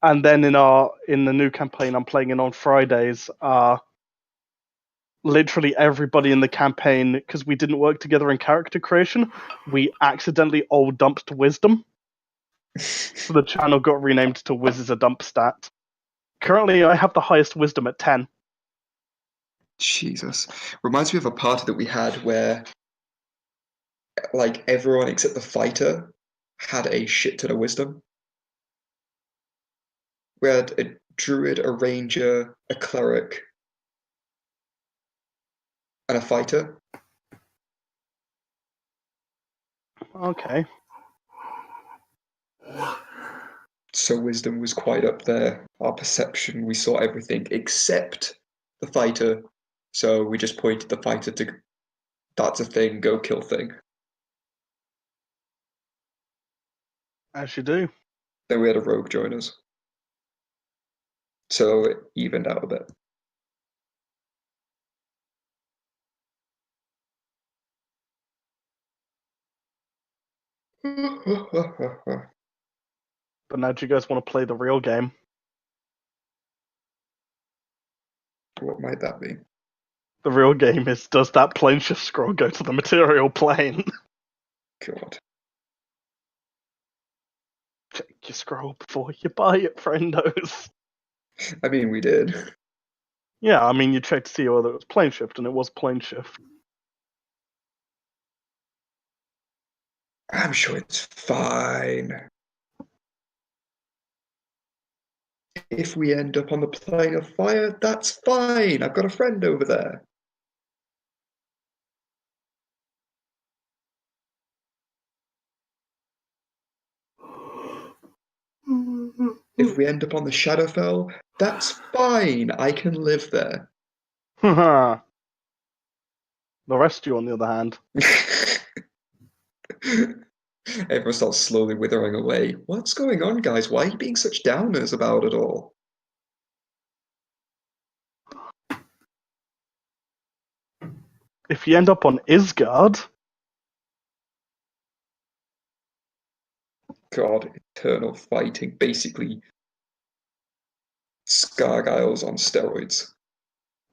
And then in the new campaign I'm playing in on Fridays, literally everybody in the campaign, because we didn't work together in character creation, we accidentally all dumped wisdom. So the channel got renamed to Wiz is a dump stat. Currently, I have the highest wisdom at 10. Jesus. Reminds me of a party that we had where, like, everyone except the fighter had a shit ton of wisdom. We had a druid, a ranger, a cleric, and a fighter. Okay. So wisdom was quite up there. Our perception, we saw everything except the fighter. So we just pointed the fighter to, that's a thing, go kill thing. As you do. Then we had a rogue join us. So it evened out a bit. But now do you guys want to play the real game? What might that be? The real game is, does that plane shift scroll go to the material plane? God. Check your scroll before you buy it, friendos. I mean, we did. Yeah, I mean, you checked to see whether it was plane shift, and it was plane shift. I'm sure it's fine. If we end up on the plane of fire, that's fine. I've got a friend over there. If we end up on the Shadowfell, that's fine. I can live there. Haha. The rest of you, on the other hand. Everyone starts slowly withering away. What's going on, guys? Why are you being such downers about it all? If you end up on Isgard, God, eternal fighting. Basically, Scargiles on steroids.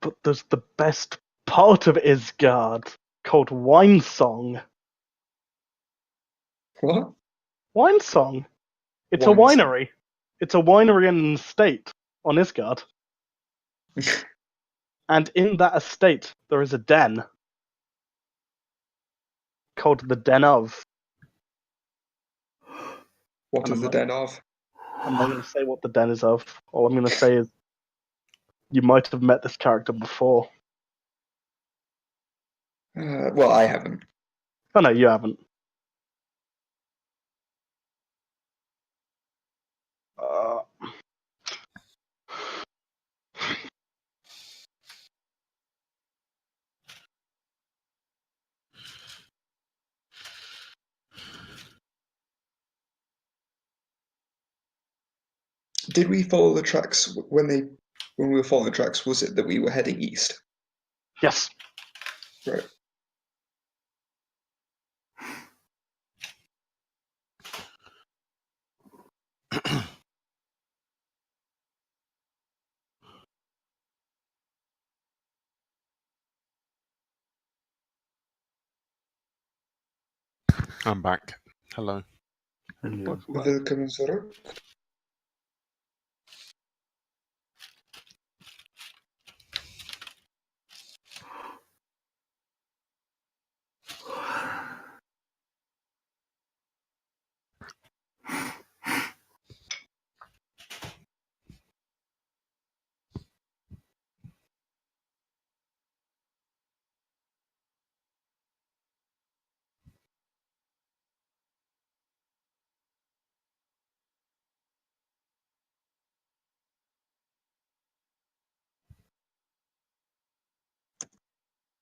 but there's the best part of Isgard, called Wine Song. What? Wine Song? It's a Wine Song. winery. It's a winery and an estate on Isgard. And in that estate, there is a den called the Den of. What And is the den of? I'm not going to say what the den is of. All I'm going to say is you might have met this character before. Well, I haven't. Oh no, you haven't. Did we follow the tracks when we were following the tracks? Was it that we were heading east? Yes. Right. I'm back. Hello. Hello. Welcome, sir.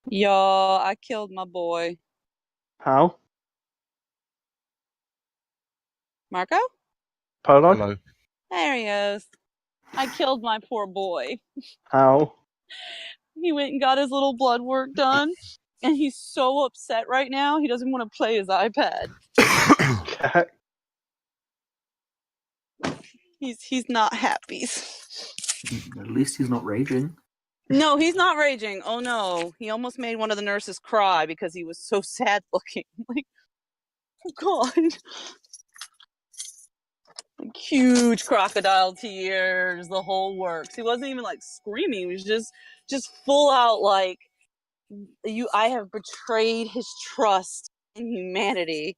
Y'all, I killed my boy. How? Marco? Podog? Hello. There he is. I killed my poor boy. How? He went and got his little blood work done, and he's so upset right now. He doesn't want to play his iPad. Okay. He's not happy. At least he's not raging. No, he's not raging. Oh no, he almost made one of the nurses cry because he was so sad looking. Like, oh god. huge crocodile tears, the whole works. He wasn't even like screaming. He was just full out like, I have betrayed his trust in humanity.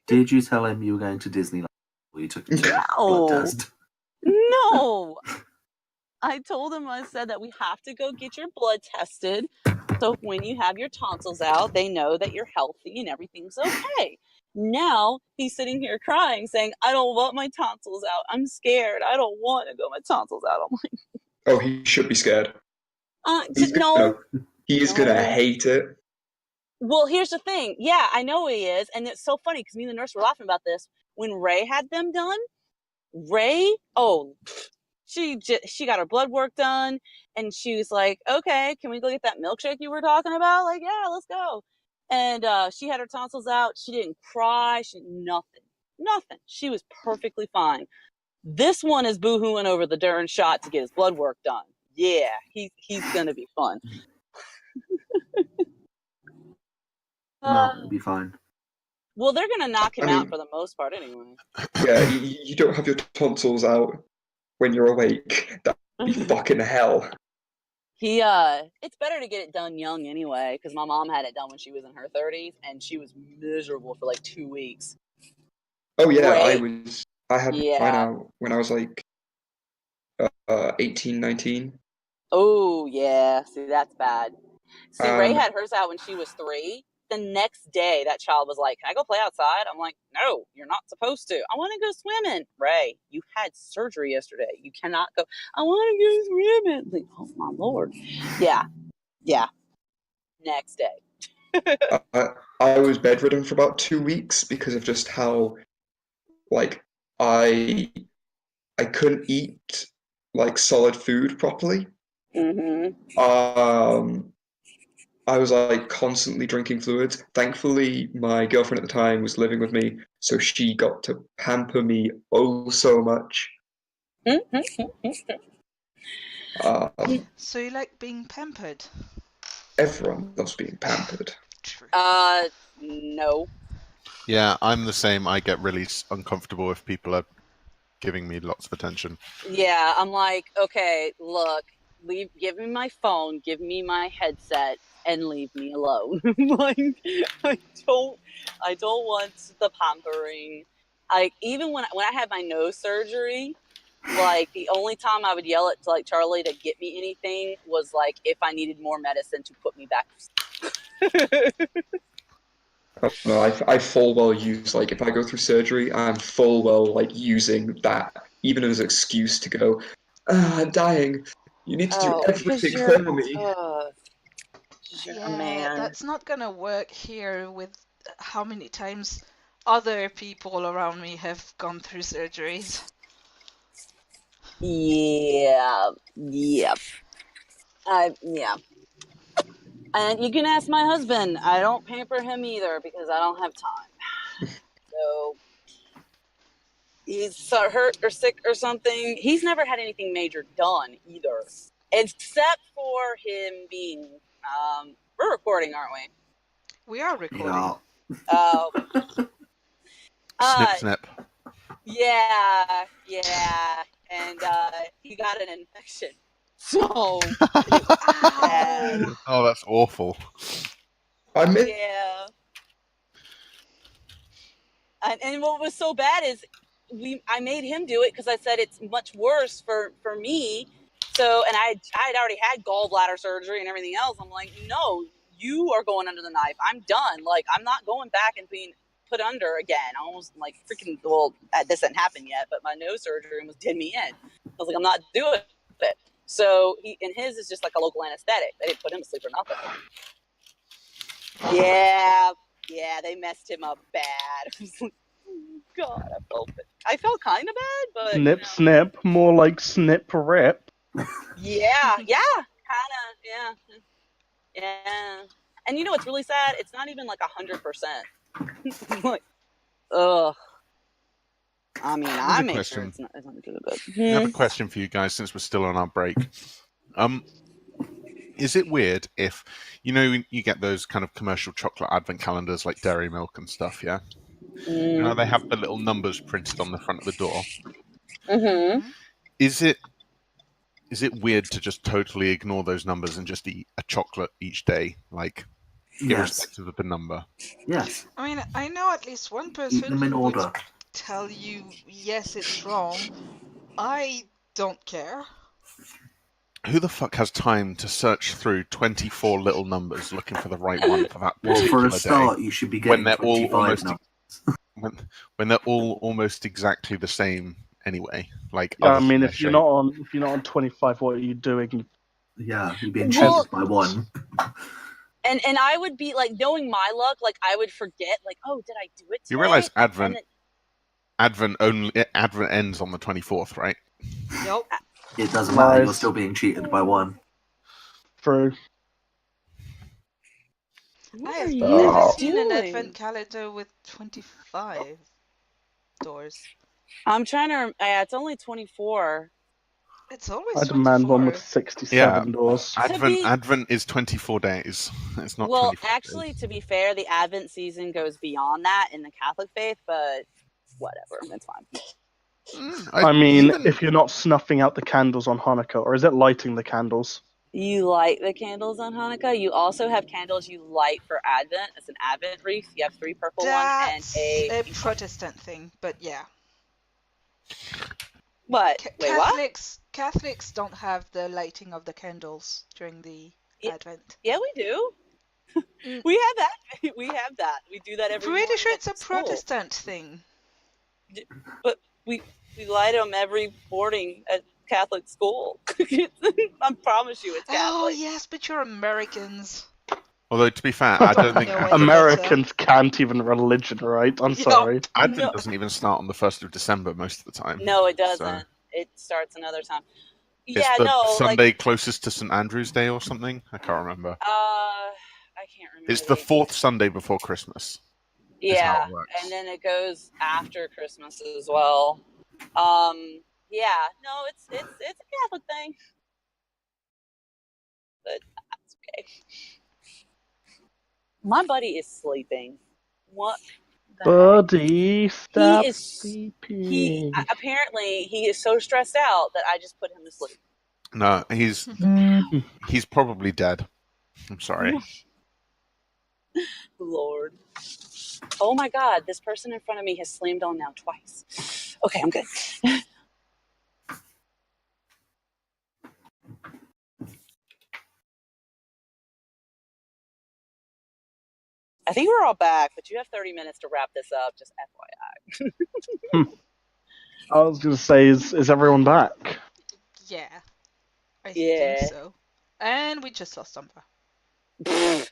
Did you tell him you were going to Disneyland before you took him to blood No, test? no. I told him, I said that we have to go get your blood tested. So when you have your tonsils out, they know that you're healthy and everything's okay. Now he's sitting here crying, saying, I don't want my tonsils out. I'm scared. I don't want to go my tonsils out. I'm like, Oh, he should be scared. He's no, he's gonna hate it. Well, here's the thing. Yeah, I know he is. And it's so funny because me and the nurse were laughing about this. When Ray had them done, she got her blood work done, and she was like, okay, can we go get that milkshake you were talking about? Like, yeah, let's go. And she had her tonsils out. She didn't cry. Nothing. She was perfectly fine. This one is boohooing over the darn shot to get his blood work done. Yeah, he's gonna be fun. No, it'll be fine. Well, they're gonna knock him out for the most part anyway. Yeah, you don't have your tonsils out when you're awake. That'd be fucking hell. It's better to get it done young anyway, because my mom had it done when she was in her 30s, and she was miserable for like 2 weeks. Oh yeah, Ray? I had mine out when I was like 18, 19. Oh yeah, see, that's bad. See, Ray had hers out when she was 3. The next day, that child was like, can I go play outside? I'm like, no, you're not supposed to. I want to go swimming. Ray, you had surgery yesterday. You cannot go. I want to go swimming. Like, oh my Lord. Yeah. Next day. I was bedridden for about 2 weeks because of just how, like, I couldn't eat like solid food properly. Mm-hmm. I was like constantly drinking fluids. Thankfully, my girlfriend at the time was living with me, so she got to pamper me oh so much. So you like being pampered? Everyone loves being pampered. True. No. Yeah, I'm the same. I get really uncomfortable if people are giving me lots of attention. Yeah, I'm like, okay, look, give me my phone, give me my headset, and leave me alone. Like, I don't want the pampering. Like, even when I had my nose surgery, like the only time I would yell at like Charlie to get me anything was like if I needed more medicine to put me back to sleep. No, I full well use, like, if I go through surgery, I'm full well like using that even as an excuse to go, I'm dying. You need to do everything for me. Yeah, man. that's not gonna work here with how many times other people around me have gone through surgeries. Yeah. And you can ask my husband. I don't pamper him either because I don't have time. So he's hurt or sick or something. He's never had anything major done either, except for him being. We're recording, aren't we? We are recording. Oh. Snip, snip. Yeah, and he got an infection. So, oh, that's awful. Yeah. And what was so bad is I made him do it because I said it's much worse for me. So, and I had already had gallbladder surgery and everything else. I'm like, no, you are going under the knife. I'm done. Like, I'm not going back and being put under again. I almost like freaking, well, this hadn't happened yet, but my nose surgery almost did me in. I was like, I'm not doing it. So and his is just like a local anesthetic. They didn't put him to sleep or nothing. Yeah, they messed him up bad. I was like, oh God, I felt kind of bad, but snip, snip, more like snip rip. Yeah, kind of, yeah. And you know what's really sad? It's not even like 100%. Like, ugh. I mean, I make sure it's not good, but I have a question for you guys since we're still on our break. Is it weird if, you get those kind of commercial chocolate advent calendars like Dairy Milk and stuff, yeah? You know, they have the little numbers printed on the front of the door. Mm-hmm. Is it weird to just totally ignore those numbers and just eat a chocolate each day, like Yes. irrespective of the number? Yes. I mean, I know at least one Eat person them in who would order. tell you, yes, it's wrong. I don't care. Who the fuck has time to search through 24 little numbers looking for the right one for that Well, particular for a day? start, you should be When getting they're all 25 almost now. when they're all almost exactly the same anyway. Like, Yeah, I other than mean, their if you're shape. not on 25, what are you doing? Yeah, you're being Well- cheated by one. And I would be like, knowing my luck, like I would forget, like, oh, did I do it today? You realize And Advent ends on the 24th, right? Nope. It doesn't matter, you're Lies. still being cheated by one. True. What I are have you never Oh. seen an doing? advent calendar with 25 doors. I'm trying to. Yeah, it's only 24. It's always I demand one 24. with 67 doors. Advent is 24 days. It's not Well, 24 actually, days. to be fair, the Advent season goes beyond that in the Catholic faith, but whatever, it's fine. I mean, even- if you're not snuffing out the candles on Hanukkah, or is it lighting the candles? You light the candles on Hanukkah. You also have candles you light for Advent. It's an Advent wreath. You have 3 purple ones and That's a a pink one. Protestant thing, but yeah. What? Wait, what? Catholics don't have the lighting of the candles during the Yeah. Advent. Yeah, we do. Mm. We have that. We have that. We do that every Pretty morning sure at it's a school. Protestant thing. But we light them every morning at Catholic school. I promise you, it's Catholic. Oh yes, but you're Americans. Although, to be fair, I don't think No, Advent, Americans can't even religion, right? I'm Yup. sorry. Advent No. doesn't even start on the 1st of December most of the time. No, it doesn't. So It starts another time. it's Yeah, the no, Sunday closest to St. Andrew's Day or something. I can't remember. I can't remember. It's the the- 4th Sunday before Christmas. is how Yeah, it works. and then it goes after Christmas as well. Yeah, no, it's a Catholic thing, but that's okay. My buddy is sleeping. What? the heck? Buddy, stop is- sleeping. Apparently he is so stressed out that I just put him to sleep. No, he's probably dead. I'm sorry. Lord. Oh my God, this person in front of me has slammed on now twice. Okay, I'm good. I think we're all back, but you have 30 minutes to wrap this up, just FYI. I was going to say, is everyone back? Yeah. I Yeah. think so. And we just lost Umbra. Can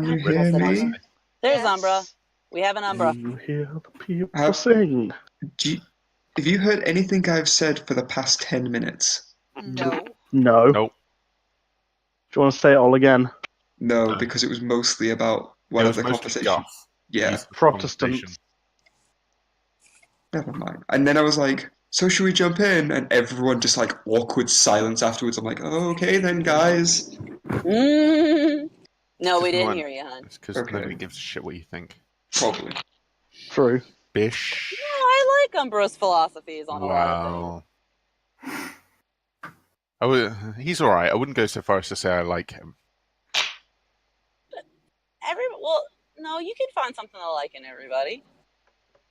you Riddle hear said me? Umbra. There's Yes. Umbra. We have an Umbra. You hear the people Have- sing. Have you heard anything I've said for the past 10 minutes? No. No. Nope. Do you want to say it all again? No, because it was mostly about one It of was the mostly conversations. Goth. Yeah, He's the Protestant. conversation. never mind. And then I was like, so should we jump in? And everyone just like awkward silence afterwards. I'm like, oh, okay then, guys. Mm. No, we Just didn't one. hear you, hon. It's because Okay. nobody gives a shit what you think. Probably. True. Bish. No, I like Umbra's philosophies on a lot of things. Wow. He's alright. I wouldn't go so far as to say I like him. Well, no, you can find something to like in everybody.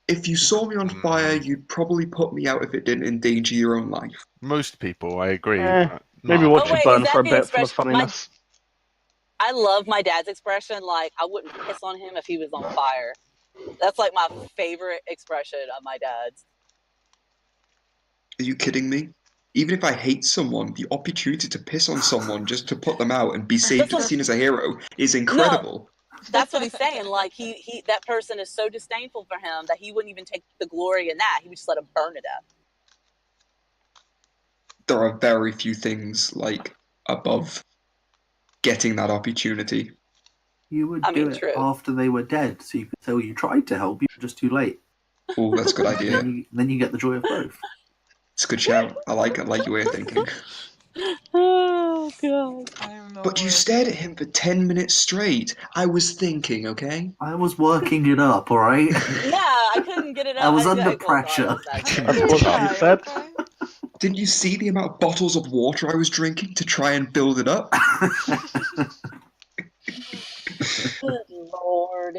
If you saw me on fire, you'd probably put me out if it didn't endanger your own life. Most people, I agree. Eh, but Maybe not watch Oh, you wait, burn is that for a the bit for the expression- funniness. I love my dad's expression, like, I wouldn't piss on him if he was on fire. That's like my favorite expression of my dad's. Are you kidding me? Even if I hate someone, the opportunity to piss on someone just to put them out and be saved and seen as a hero is incredible. That's what he's saying. Like, he that person is so disdainful for him that he wouldn't even take the glory in that. He would just let him burn to death. There are very few things like above getting that opportunity. You would I do mean, it true. after they were dead, so you could tell you tried to help, you were just too late. Oh, that's a good idea. Then you get the joy of both. It's a good shout. I like your way of thinking. Oh, God. I have no But you way. stared at him for 10 minutes straight. I was thinking, okay? I was working it up, alright? Yeah, I couldn't get it out. I was under well, God, pressure. it was that I good. couldn't That's what tell. she Try, said. okay? Didn't you see the amount of bottles of water I was drinking to try and build it up? Good Lord.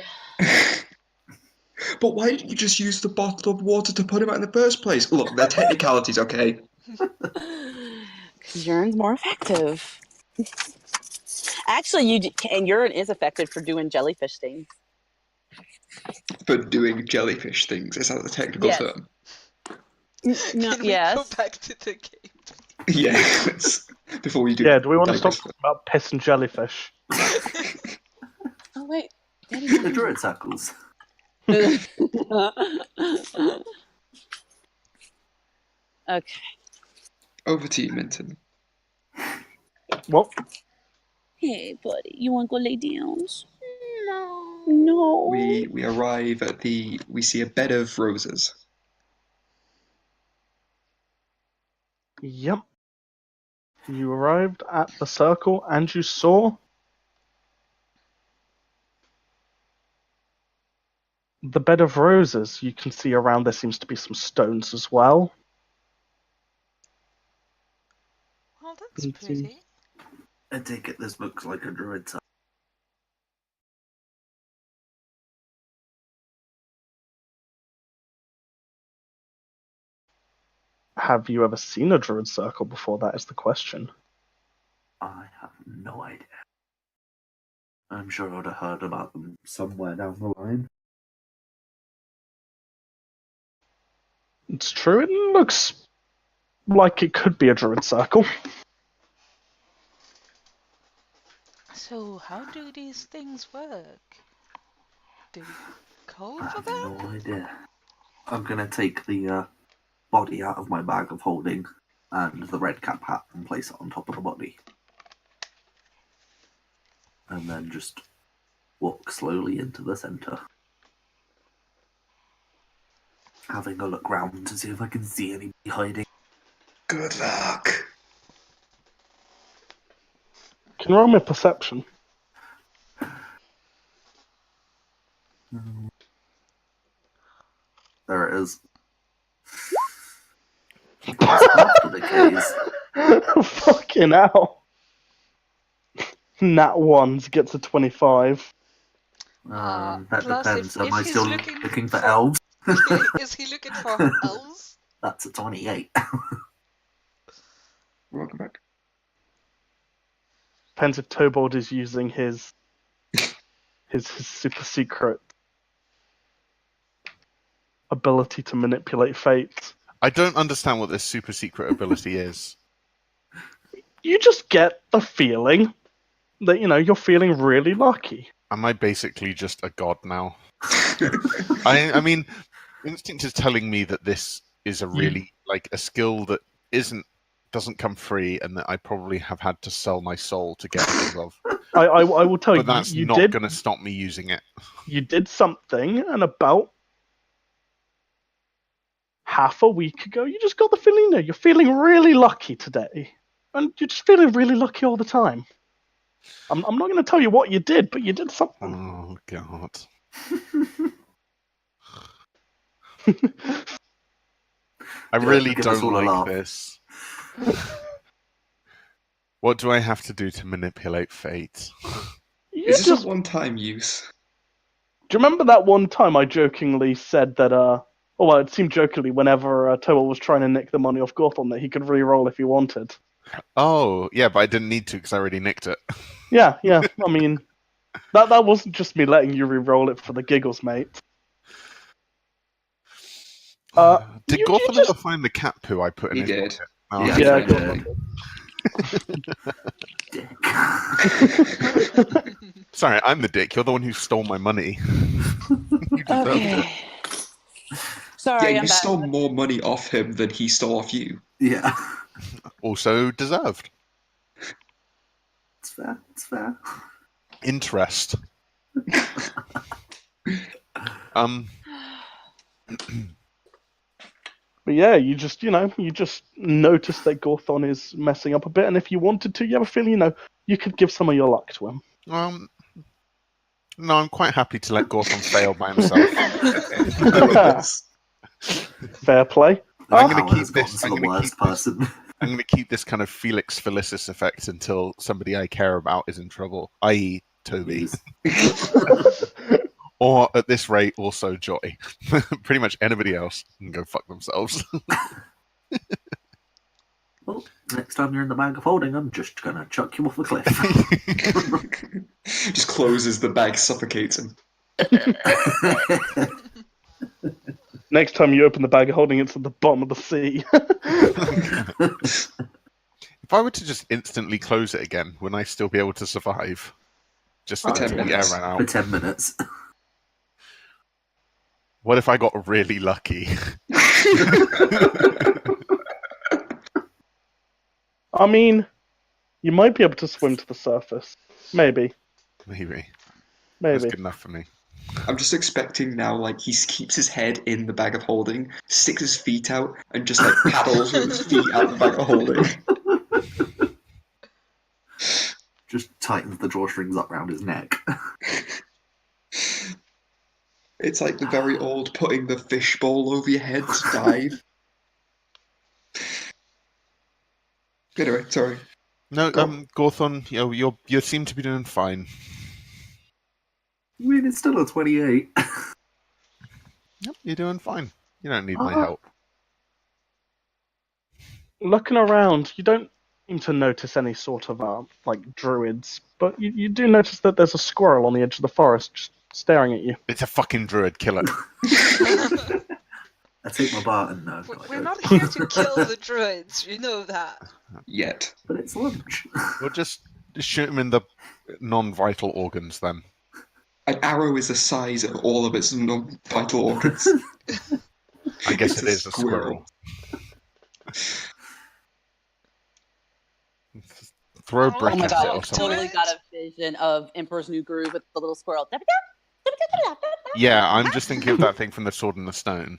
But why didn't you just use the bottle of water to put him out in the first place? Look, they're technicalities, okay? Because urine's more effective. Actually, and urine is effective for doing jellyfish things. For doing jellyfish things. Is that the technical Yes. term? No, Can we yes. go back to the game? Yeah, before we do. Yeah, do we want to stop digress. talking about piss and jellyfish? Oh, wait. The druid circles. Okay. Over to you, Minton. What? Hey, buddy, you want to go lay down? No. We arrive at we see a bed of roses. Yep. You arrived at the circle and you saw the bed of roses. You can see around there seems to be some stones as well. Oh, that's It seems- pretty. I take it this looks like a druid circle. Have you ever seen a druid circle before? That is the question. I have no idea. I'm sure I'd have heard about them somewhere down the line. It's true, it looks like it could be a druid circle. So, how do these things work? Do we call I for have them? no idea. I'm gonna take the body out of my bag of holding and the red cap hat and place it on top of the body. And then just walk slowly into the centre. Having a look round to see if I can see anybody hiding. Good luck. Can you roll me a perception? There it is. After the case. Fucking hell. Nat 1 gets a 25. That Plus, depends. if Am I he's still looking looking for for- elves? Is he looking for elves? That's a 28. Welcome back. Depends if Tobold is using his super secret ability to manipulate fate. I don't understand what this super secret ability is. You just get the feeling that, you're feeling really lucky. Am I basically just a god now? I mean, instinct is telling me that this is a really like a skill that doesn't come free, and that I probably have had to sell my soul to get hold of. I will tell you, But that's you not did going to stop me using it. you did something, and about half a week ago, you just got the feeling, you're feeling really lucky today. And you're just feeling really lucky all the time. I'm not going to tell you what you did, but you did something. Oh god. I really give us don't all a like laugh. this. What do I have to do to manipulate fate? You Is this just, a one-time use? do you remember that one time I jokingly said that, well, it seemed jokingly whenever Toel was trying to nick the money off Gotham that he could re-roll if he wanted? Oh, yeah, but I didn't need to because I already nicked it. Yeah, I mean, that wasn't just me letting you re-roll it for the giggles, mate. Did you Gotham just- ever find the cat poo I put in He his did. pocket? Oh, Yeah, Yeah, I Gotham did. Dick. Sorry, I'm the dick. You're the one who stole my money. You deserved it. Okay. Sorry, Yeah, I'm you back. stole more money off him than he stole off you. Yeah. Also deserved. It's fair. It's fair. Interest. But yeah, you just notice that Gorthon is messing up a bit, and if you wanted to, you have a feeling, you could give some of your luck to him. No, I'm quite happy to let Gorthon fail by himself. I love this. Fair play. I'm going to Power keep has gotten this. to I'm the going to worst keep this. person. I'm going to keep this kind of Felix Felicis effect until somebody I care about is in trouble, i.e., Toby. Yes. Or at this rate, also Joy. Pretty much anybody else can go fuck themselves. Well, next time you're in the bag of holding, I'm just gonna chuck you off a cliff. Just closes the bag, suffocates him. Next time you open the bag of holding, it's at the bottom of the sea. If I were to just instantly close it again, would I still be able to survive? Just For 10 until the air minutes. ran For out. 10 minutes. What if I got really lucky? I mean, you might be able to swim to the surface. Maybe. Maybe. That's Maybe. good enough for me. I'm just expecting now, like, he keeps his head in the bag of holding, sticks his feet out, and just, like, paddles with his feet out the bag of holding. Just tightens the drawstrings up round his neck. It's like the very old putting the fishbowl over your head to dive. Anyway, sorry. No, Go. Gorthon, you seem to be doing fine. I mean, it's still a 28. Yep, you're doing fine. You don't need my help. Looking around, you don't seem to notice any sort of druids, but you do notice that there's a squirrel on the edge of the forest just staring at you. It's a fucking druid, kill it. I take my bar and no. We're not here to kill the druids, you know that. Yet. But it's lunch. We'll just shoot him in the non-vital organs then. An arrow is the size of all of its vital organs. I guess It's it is a squirrel. Throw a Oh brick Oh my at god, it or I something. totally got a vision of Emperor's New Groove with the little squirrel. Yeah, I'm just thinking of that thing from the Sword and the Stone.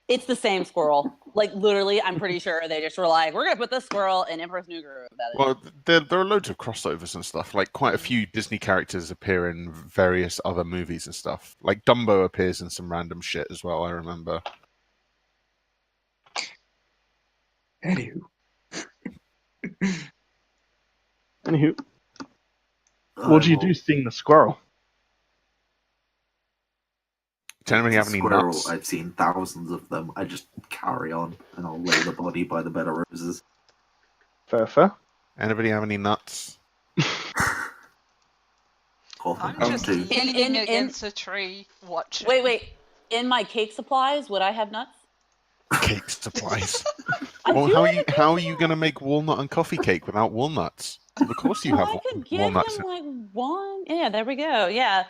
It's the same squirrel. Like, literally, I'm pretty sure they just were like, we're going to put this squirrel in Emperor's New Groove. Well, there are loads of crossovers and stuff. Like, quite a few Disney characters appear in various other movies and stuff. Like, Dumbo appears in some random shit as well, I remember. Anywho. What do you do seeing the squirrel? Does anybody have any squirrel, nuts? I've seen thousands of them. I just carry on and I'll lay the body by the bed of roses. Fair. Anybody have any nuts? I'm just leaning against a tree, watching. Wait. In my cake supplies, would I have nuts? Cake supplies. Well, how are you going to make walnut and coffee cake without walnuts? Of course you have I could give walnuts. him like one. Yeah, there we go. Yeah.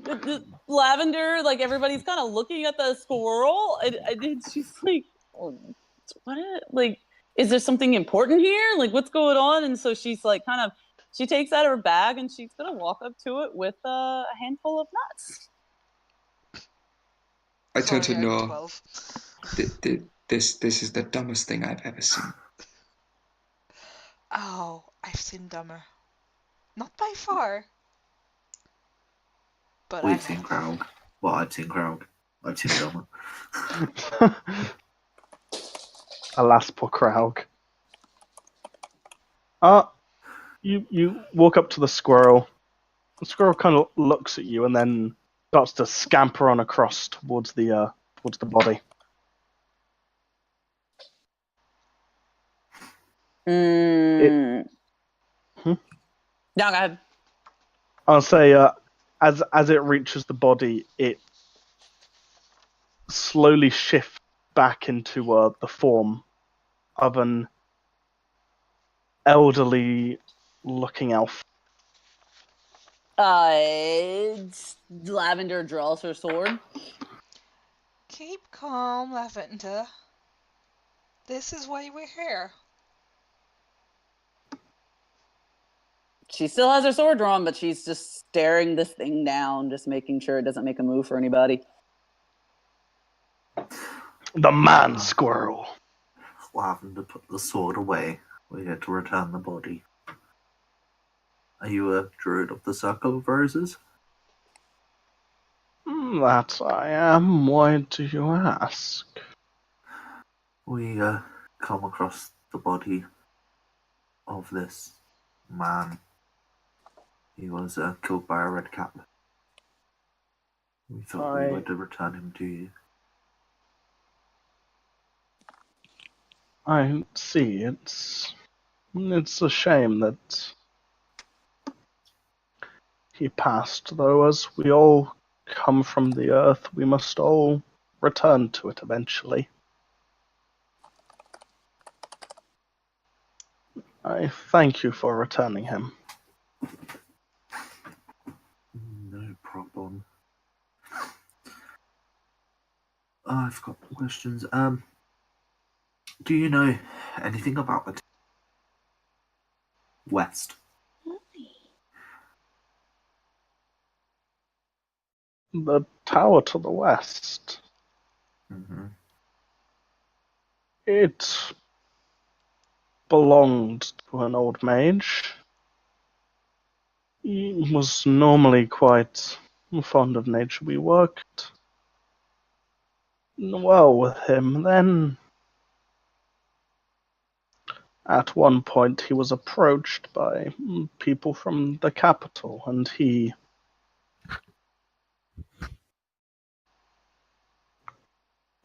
The Lavender, like everybody's kind of looking at the squirrel, and she's like, oh, "What? Like, is there something important here? Like, what's going on?" And so she's like, she takes out her bag and she's gonna walk up to it with a handful of nuts. I turn to Sorry, I'm Noah. 12. This is the dumbest thing I've ever seen. Oh, I've seen dumber. Not by far. But We've seen Kraug. Well, I've seen Kraug. I've seen dumber. Alas, poor Kraug. You walk up to the squirrel. The squirrel kind of looks at you and then starts to scamper on across towards the body. No, go ahead. I'll say, as it reaches the body, it slowly shifts back into the form of an elderly-looking elf. Lavender draws her sword. Keep calm, Lavender. This is why we're here. She still has her sword drawn, but she's just staring this thing down, just making sure it doesn't make a move for anybody. The man squirrel. Lavender put the sword away. We're here to return the body. Are you a druid of the Circle of Roses? That I am. Why do you ask? We come across the body of this man. He was killed by a red cap. We thought we would return him to you. I see. It's a shame that he passed, though. As we all come from the earth, we must all return to it eventually. I thank you for returning him. No problem. I've got questions. Do you know anything about the West? The tower to the west. Mm-hmm. It belonged to an old mage. He was normally quite fond of nature. We worked well with him. Then, at one point, he was approached by people from the capital, and he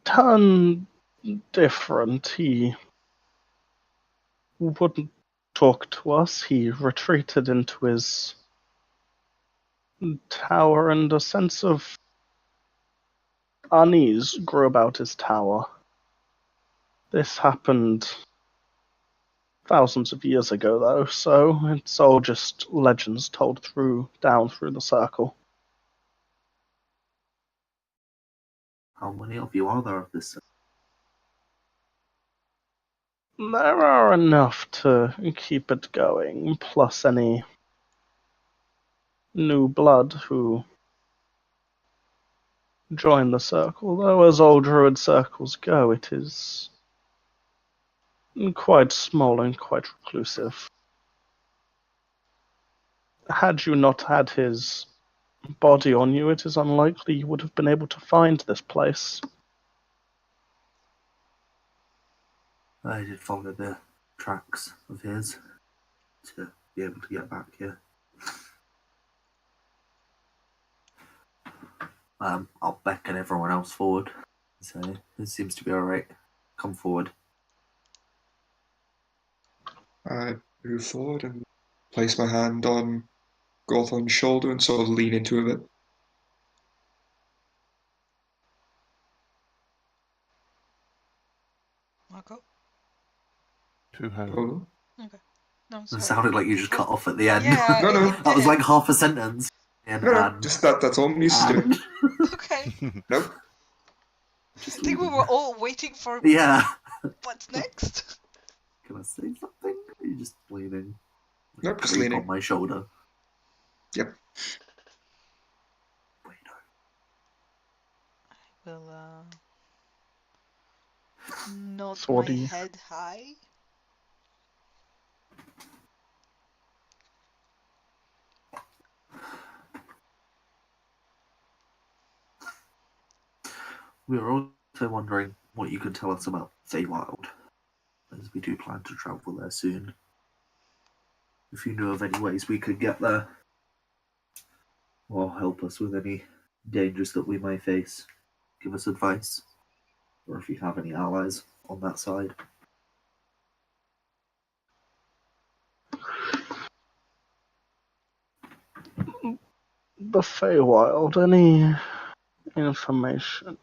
turned different. He wouldn't talk to us. He retreated into his tower, and a sense of unease grew about his tower. This happened thousands of years ago, though, so it's all just legends told down through the circle. How many of you are there of this? There are enough to keep it going, plus any new blood who join the circle, though as all druid circles go, it is quite small and quite reclusive. Had you not had his body on you, it is unlikely you would have been able to find this place. I did follow the tracks of his to be able to get back here. I'll beckon everyone else forward. So it seems to be alright. Come forward. I move forward and place my hand on Gawthorne's shoulder and sort of lean into it a bit. Marco? To her. Oh, Okay. No, It sorry. sounded like you just cut off at the end. Yeah, No, no. That was like half a sentence. no, just that's all I'm used to doing. Okay. Nope. Just I think we leaving. were all waiting for Yeah. what's next. Can I say something? Or are you just leaning? Nope, just Creep leaning. on my shoulder. Yep. Wait, Will nod So what my do you- head high. we were also wondering what you could tell us about Feywild, as we do plan to travel there soon. If you knew of any ways we could get there, or help us with any dangers that we may face, give us advice, or if you have any allies on that side. The Feywild, any information?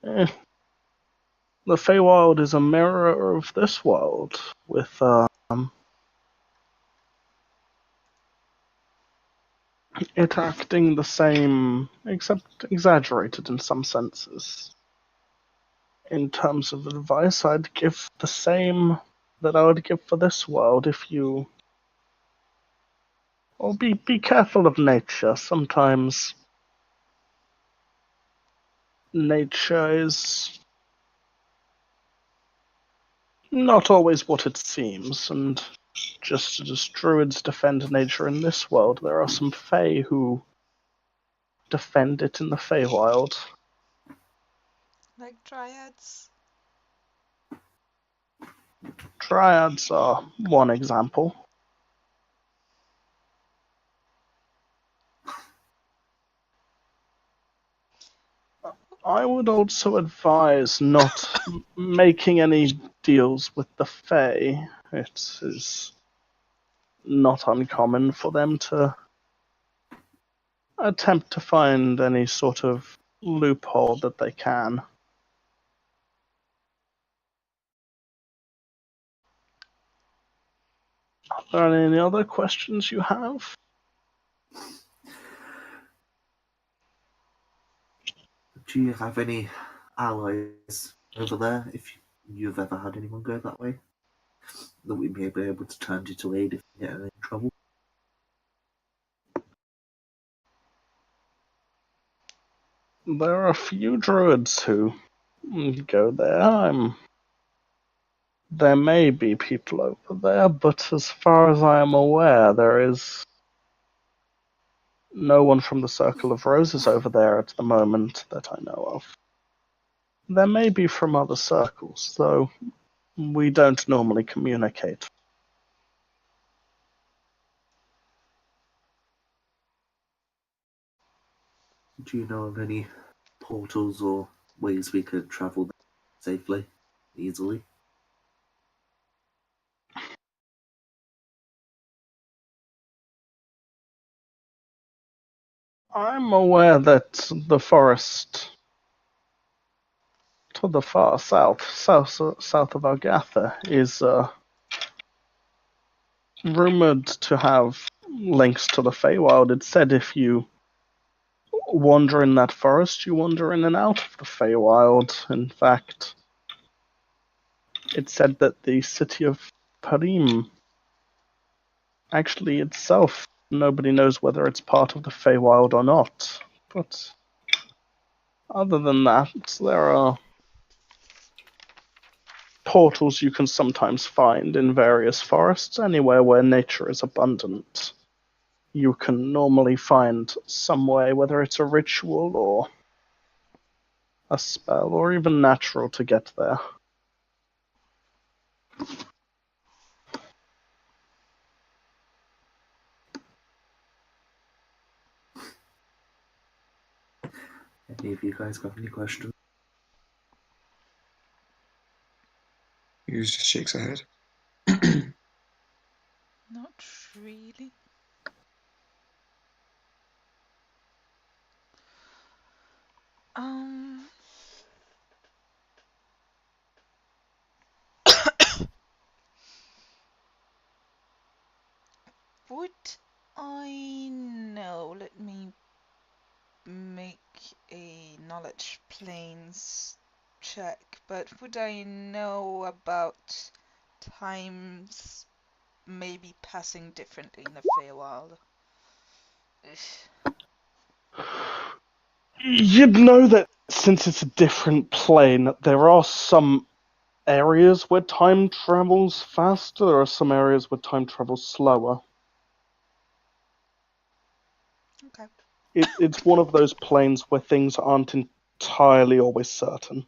The Feywild is a mirror of this world, with it acting the same, except exaggerated in some senses. In terms of advice, I'd give the same that I would give for this world if you... Or be careful of nature. Sometimes nature is not always what it seems, and just as druids defend nature in this world, there are some Fae who defend it in the Feywild. Like dryads. Dryads are one example. I would also advise not making any deals with the Fae. It is not uncommon for them to attempt to find any sort of loophole that they can. Are there any other questions you have? Do you have any allies over there? If you've ever had anyone go that way, that we may be able to turn you to aid if you get in trouble. There are a few druids who go there. There may be people over there, but as far as I am aware, there is no one from the Circle of Roses over there at the moment that I know of. There may be from other circles, though we don't normally communicate. Do you know of any portals or ways we could travel there safely, easily? I'm aware that the forest to the far south of Agatha, is rumored to have links to the Feywild. It said if you wander in that forest, you wander in and out of the Feywild. In fact, it said that the city of Parim, actually itself, nobody knows whether it's part of the Feywild or not. But other than that, there are portals you can sometimes find in various forests, anywhere where nature is abundant. You can normally find some way, whether it's a ritual or a spell, or even natural, to get there. Any of you guys got any questions? Hughes just shakes her head. Not really. Um. Would I know? Let me make a knowledge planes check. But would I know about times maybe passing differently in the Feywild? You'd know that since it's a different plane, there are some areas where time travels faster, there are some areas where time travels slower. Okay. It's one of those planes where things aren't entirely always certain.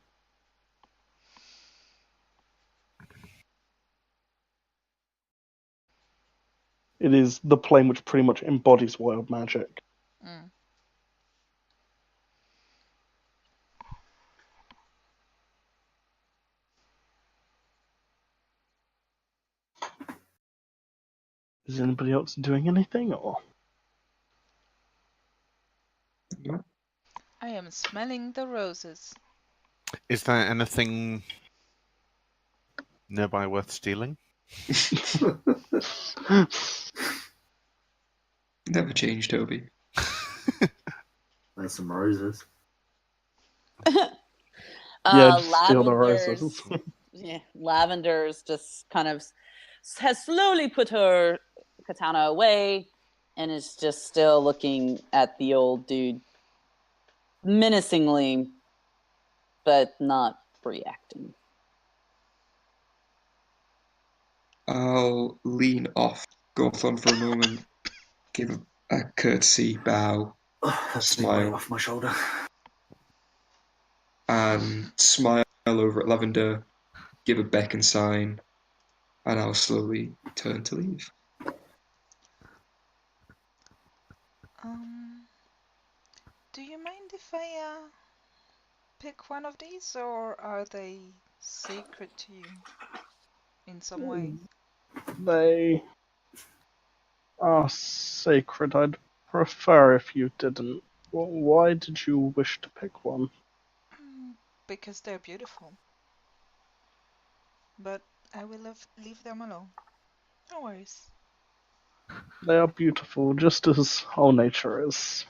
It is the plane which pretty much embodies wild magic. Mm. Is anybody else doing anything, or? No. I am smelling the roses. Is there anything nearby worth stealing? Never change, Toby. There's some roses. Yeah, just steal the roses. Lavender's just kind of has slowly put her katana away and is just still looking at the old dude menacingly. but not reacting. I'll lean off Gawthon for a moment, give a courtesy bow, That's a big weight smile, off my shoulder. and smile over at Lavender, give a beckon sign, and I'll slowly turn to leave. Do you mind if I pick one of these, or are they sacred to you in some way? They are sacred. I'd prefer if you didn't. Why did you wish to pick one? Because they're beautiful. But I will leave them alone. No worries. They are beautiful, just as all nature is.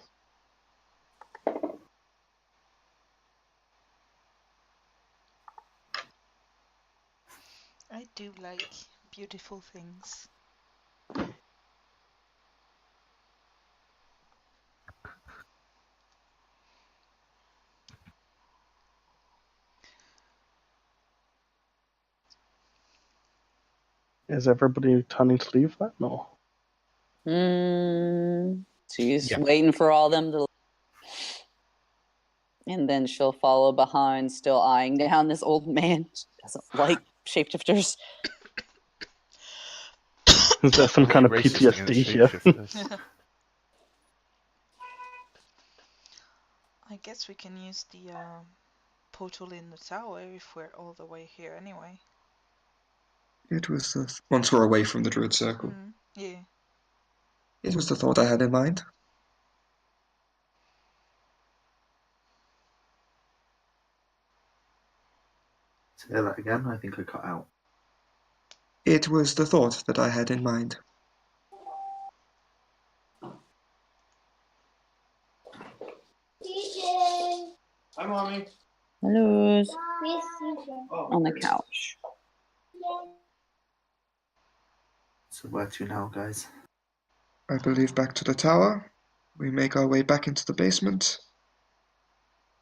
I do like beautiful things. Is everybody turning to leave that? No. She's Yeah. waiting for all them to, and then she'll follow behind, still eyeing down this old man. She doesn't like shapeshifters. Is there some Are we kind of racist against PTSD here? shapeshifters? I guess we can use the portal in the tower if we're all the way here anyway. It was once we're away from the Druid Circle. Yeah. It was the thought I had in mind. Say that again, I think I cut out. It was the thought that I had in mind. Hi, Mommy. Hello. On the couch. So where to now, guys? I believe back to the tower. We make our way back into the basement.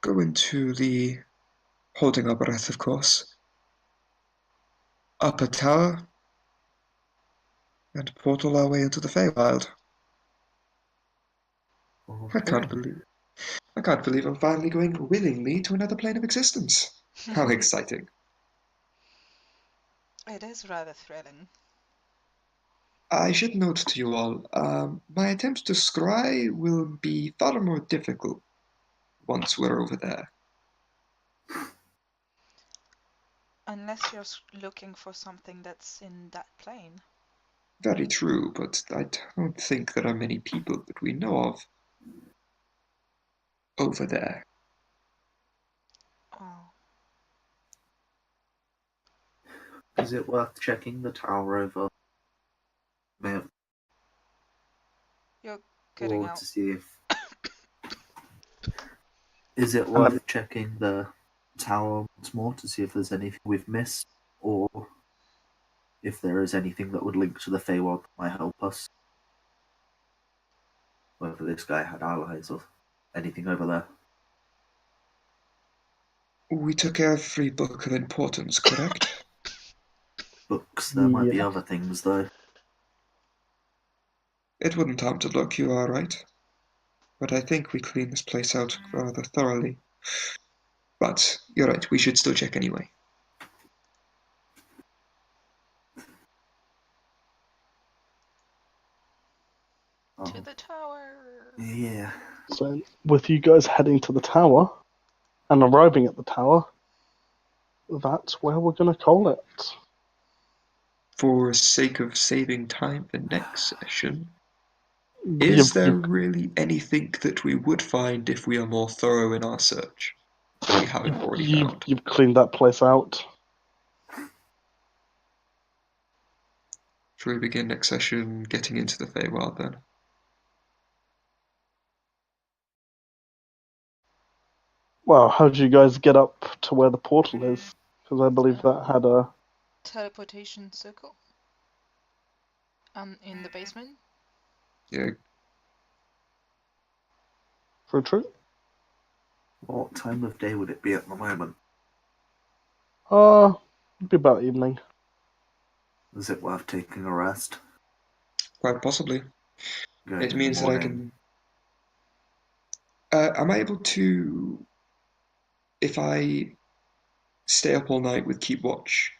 Go into the, holding our breath, of course, upper tower, and portal our way into the Feywild. I can't believe I'm finally going willingly to another plane of existence. How exciting. It is rather thrilling. I should note to you all, my attempts to scry will be far more difficult once we're over there. Unless you're looking for something that's in that plane. Very true, but I don't think there are many people that we know of over there. Oh. Is it worth checking the tower over? You're cutting Or out. to see if... Is it worth checking the tower once more to see if there's anything we've missed? Or if there is anything that would link to the Feywild that might help us? Whether this guy had allies or anything over there. We took every book of importance, correct? Books, there might be Yeah. other things though. It wouldn't harm to look, you are right. But I think we cleaned this place out rather thoroughly. But you're right, we should still check anyway. To the tower. Yeah. So, with you guys heading to the tower and arriving at the tower, that's where we're going to call it. For sake of saving time for next session, is there really anything that we would find if we are more thorough in our search that we haven't already found? You've cleaned that place out. Shall we begin next session getting into the Feywild then? Well, how did you guys get up to where the portal is? Because I believe that had a... Teleportation circle. In the basement. Yeah, For a trip? What time of day would it be at the moment? It'd be about evening. Is it worth taking a rest? Quite possibly. Going It in the means that I morning. can. Am I able to, if I stay up all night with Keep Watch,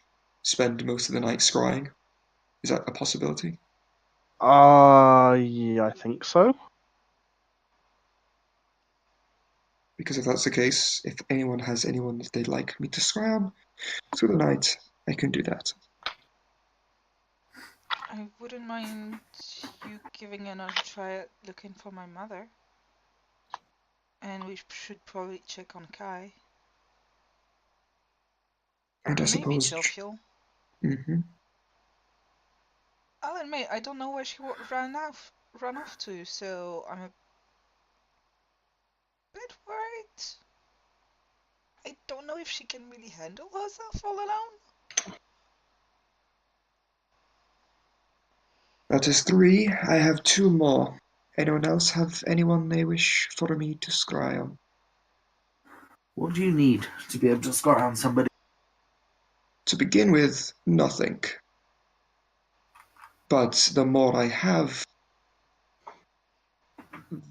spend most of the night scrying? Is that a possibility? Yeah, I think so. Because if that's the case, if anyone has anyone that they'd like me to scry on through the night, I can do that. I wouldn't mind you giving another try at looking for my mother. And we should probably check on Kai. And I Maybe suppose. Jovial. Hmm. I'll admit, I don't know where she ran off to, so I'm a bit worried. I don't know if she can really handle herself all alone. That is 3. I have 2 more. Anyone else have anyone they wish for me to scry on? What do you need to be able to score on somebody? To begin with, nothing. But the more I have,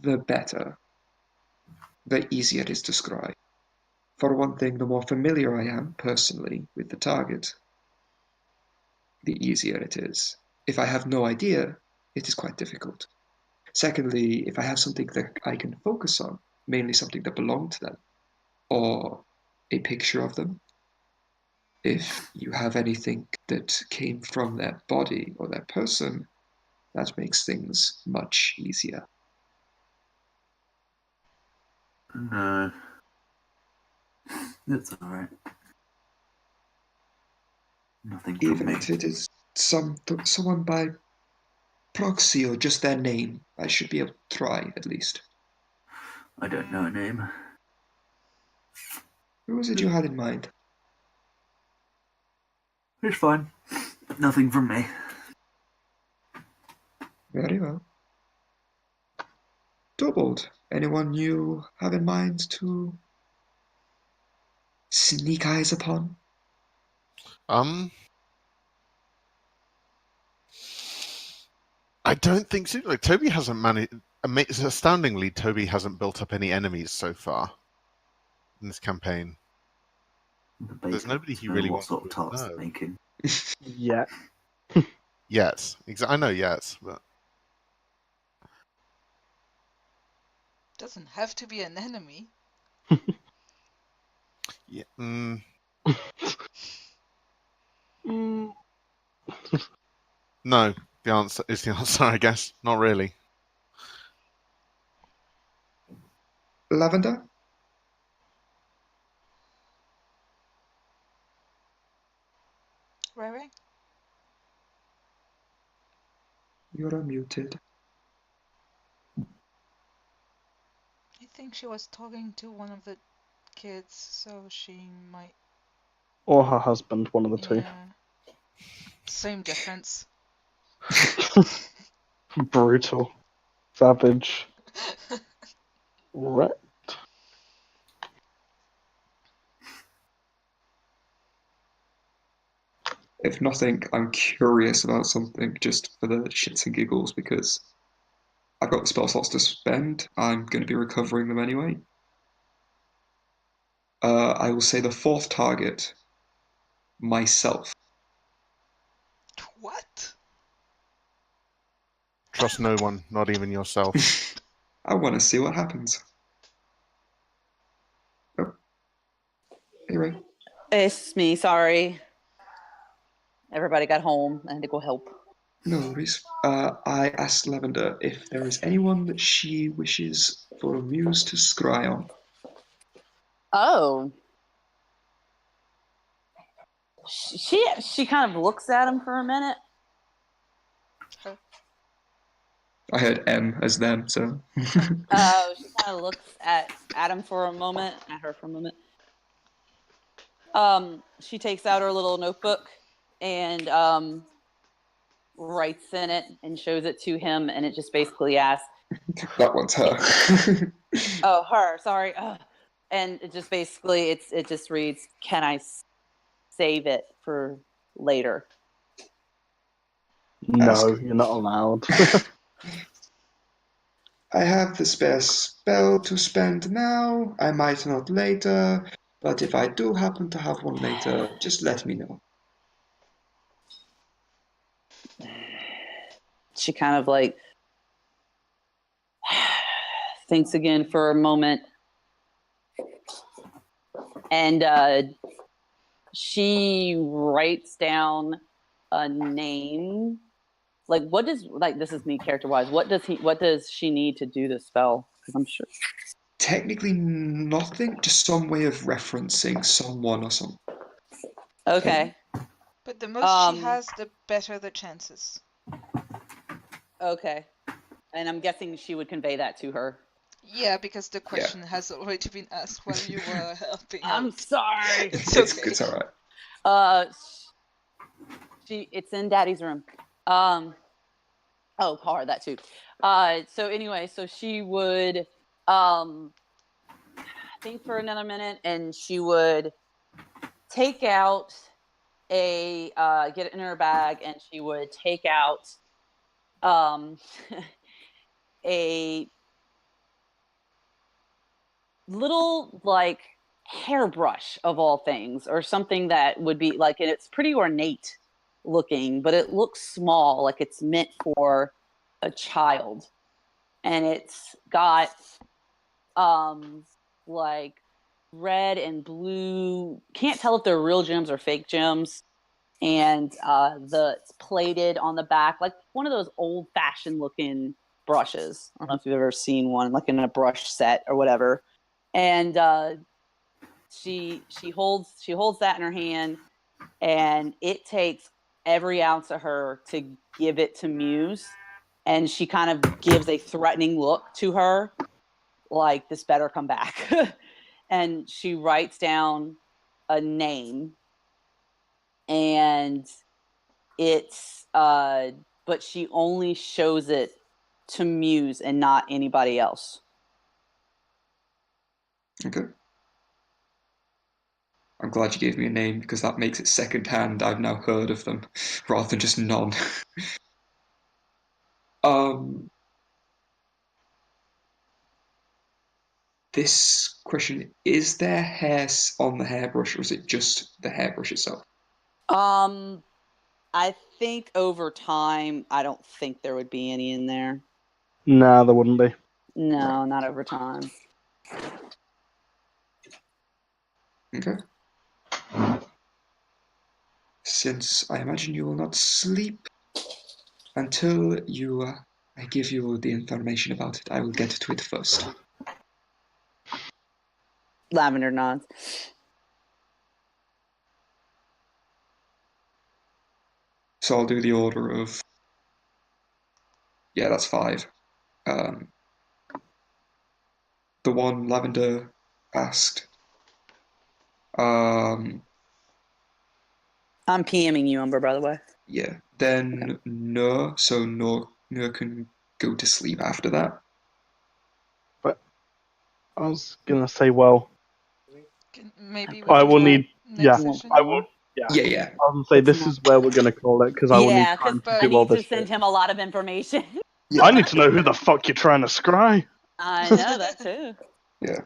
the better. The easier it is to scry. For one thing, the more familiar I am, personally, with the target, the easier it is. If I have no idea, it is quite difficult. Secondly, if I have something that I can focus on, mainly something that belonged to them, or a picture of them, if you have anything that came from their body or their person, that makes things much easier. No. It's alright. Nothing from Even me. if it is someone by proxy or just their name, I should be able to try at least. I don't know a name. Who was it you had in mind? It's fine. Nothing from me. Very well. Doubled. Anyone you have in mind to sneak eyes upon? I don't think so. Like Toby hasn't managed. Astoundingly, Toby hasn't built up any enemies so far in this campaign. The There's baker nobody he know really what wants sort of to tarts know they're making. Yeah. yet. I know yet, but Doesn't have to be an enemy. yeah. Mm, No, the answer is the answer. I guess not really. Lavender? Rere? You're unmuted. I think she was talking to one of the kids, so she might. or her husband, one of the two. Yeah. Same difference. Brutal. Savage. Right. If nothing, I'm curious about something just for the shits and giggles because I've got the spell slots to spend. I'm going to be recovering them anyway. I will say the 4th target, myself. What? Trust no one, not even yourself. I want to see what happens. Oh, anyway, It's me. Sorry. Everybody got home. I had to go help. no worries. I asked Lavender if there is anyone that she wishes for a muse to scry on. Oh. She kind of looks at him for a minute. Her. I heard M as them, so. Oh, she kind of looks at Adam for a moment, at her for a moment. She takes out her little notebook and writes in it and shows it to him, and it just basically asks, That one's her. "Oh, her, sorry." And it just basically it just reads, "Can I save it for later? No, you're not allowed. I have the spare spell to spend now. I might not later, but if I do happen to have one later, just let me know. She kind of like thinks again for a moment, and she writes down a name. Like, what does, like, this is me character wise, what does she need to do this spell? Because I'm sure. Technically nothing, just some way of referencing someone or something. Okay. But the most she has, the better the chances. Okay. And I'm guessing she would convey that to her. Yeah, because the question has already been asked while you were helping out. I'm sorry. It's okay. It's all right. It's in Daddy's room. Call her that too. So anyway, so she would think for another minute, and she would take out get it in her bag, and she would take out a little like hairbrush of all things, or something that would be like, and it's pretty ornate looking, but it looks small, like it's meant for a child, and it's got like red and blue, can't tell if they're real gems or fake gems, and it's plated on the back like one of those old fashioned looking brushes. I don't know if you've ever seen one like in a brush set or whatever. And she holds that in her hand, and it takes every ounce of her to give it to Muse, and she kind of gives a threatening look to her, like, this better come back. And she writes down a name, and it's but she only shows it to Muse and not anybody else. Okay. I'm glad you gave me a name, because that makes it secondhand. I've now heard of them, rather than just none. This question, is there hair on the hairbrush, or is it just the hairbrush itself? I think over time, I don't think there would be any in there. Nah, there wouldn't be. No, not over time. Okay. Since I imagine you will not sleep until I give you the information about it, I will get to it first. Lavender nods. So I'll do the order of... Yeah, that's 5. The one Lavender asked. I'm PMing you, Umber, by the way. Yeah. Then okay. No, so no can go to sleep after that. But I was gonna say, well, maybe I will need. Yeah, session? I will. Yeah. Yeah. I was gonna say this is where we're gonna call it, because I will need time to do all this. I need to send him a lot of information. Yeah. I need to know who the fuck you're trying to scry. I know that too. Yeah.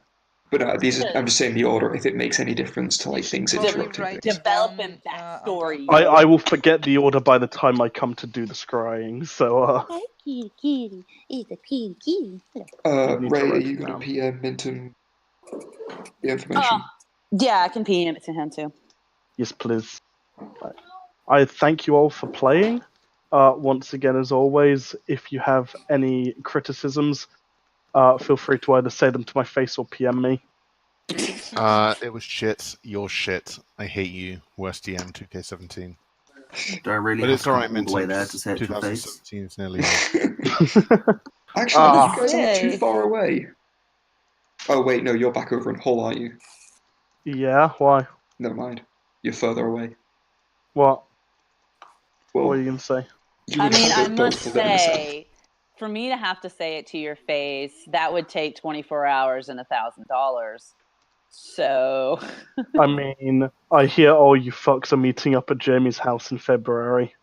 But I'm just saying the order, if it makes any difference to like things interrupting. Developing backstory. I will forget the order by the time I come to do the scrying, so Hi, kitty. It's a kitty. Ray, are you gonna PM Minton the information? Yeah, I can PM it to him too. Yes, please. I thank you all for playing. Once again, as always, if you have any criticisms, feel free to either say them to my face or PM me. It was shit. You're shit. I hate you. Worst DM 2K17. Don't really. But it's alright, all the way there to say it to your face. 2017 is nearly. Actually, you guys aren't too far away. Oh wait, no, you're back over in Hull, aren't you? Yeah. Why? Never mind. You're further away. What? Well, what are you gonna say? I mean, I must say, for me to have to say it to your face, that would take 24 hours and $1,000. So, I mean, I hear all you fucks are meeting up at Jamie's house in February.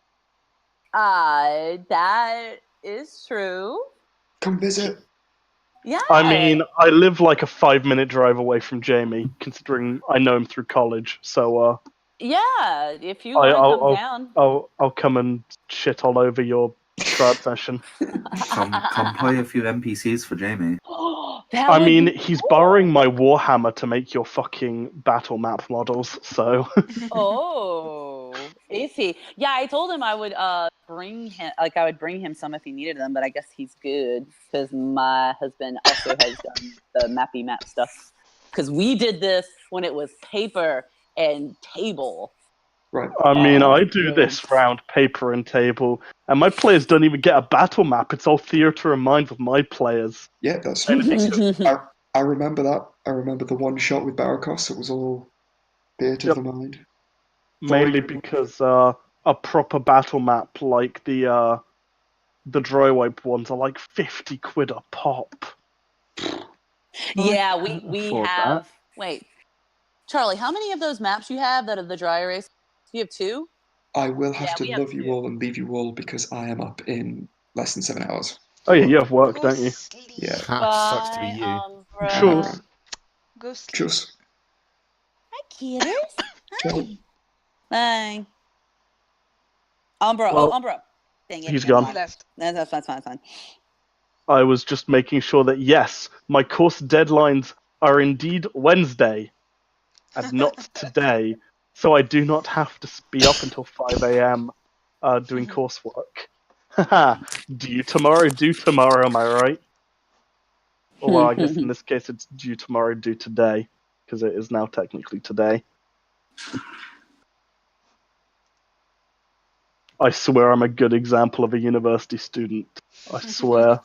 that is true. Come visit. Yeah. I mean, I live like a 5-minute drive away from Jamie, considering I know him through college. So, yeah, if you want to come down. I'll come and shit all over your shroud session. Come play a few NPCs for Jamie. That I would mean, be he's cool. borrowing my Warhammer to make your fucking battle map models. So, Oh, is he? Yeah, I told him I would bring him, like I would bring him some if he needed them, but I guess he's good because my husband also has done the mappy map stuff. Because we did this when it was paper and table. Right. I mean, I do Yes. this round paper and table, and my players don't even get a battle map. It's all theater of mind with my players. Yeah, that's. Mhm. I remember that. I remember the one shot with Barakos. It was all theatre of Yep. the mind. Mainly because a proper battle map like the dry wipe ones are like 50 quid a pop. Yeah, I we can't we afford have. that. Wait, Charlie, how many of those maps you have that are the dry erase? You have 2? I will have Yeah, to we have love you 2. all and leave you all because I am up in less than 7 hours. Oh yeah, you have work, Go don't you? sleep. Yeah. Sucks to be Bye, you. Umbra. Go sleep. Just. Hi, kitters. Ciao. Hi. Bye. Umbra. Well, Umbra. Dang it. he's Never gone. He mind. left. That's fine. I was just making sure that yes, my course deadlines are indeed Wednesday and not today, so I do not have to be up until 5 a.m. Doing coursework. Haha, due tomorrow, am I right? Or well, I guess in this case it's due tomorrow, due today, because it is now technically today. I swear I'm a good example of a university student. I swear.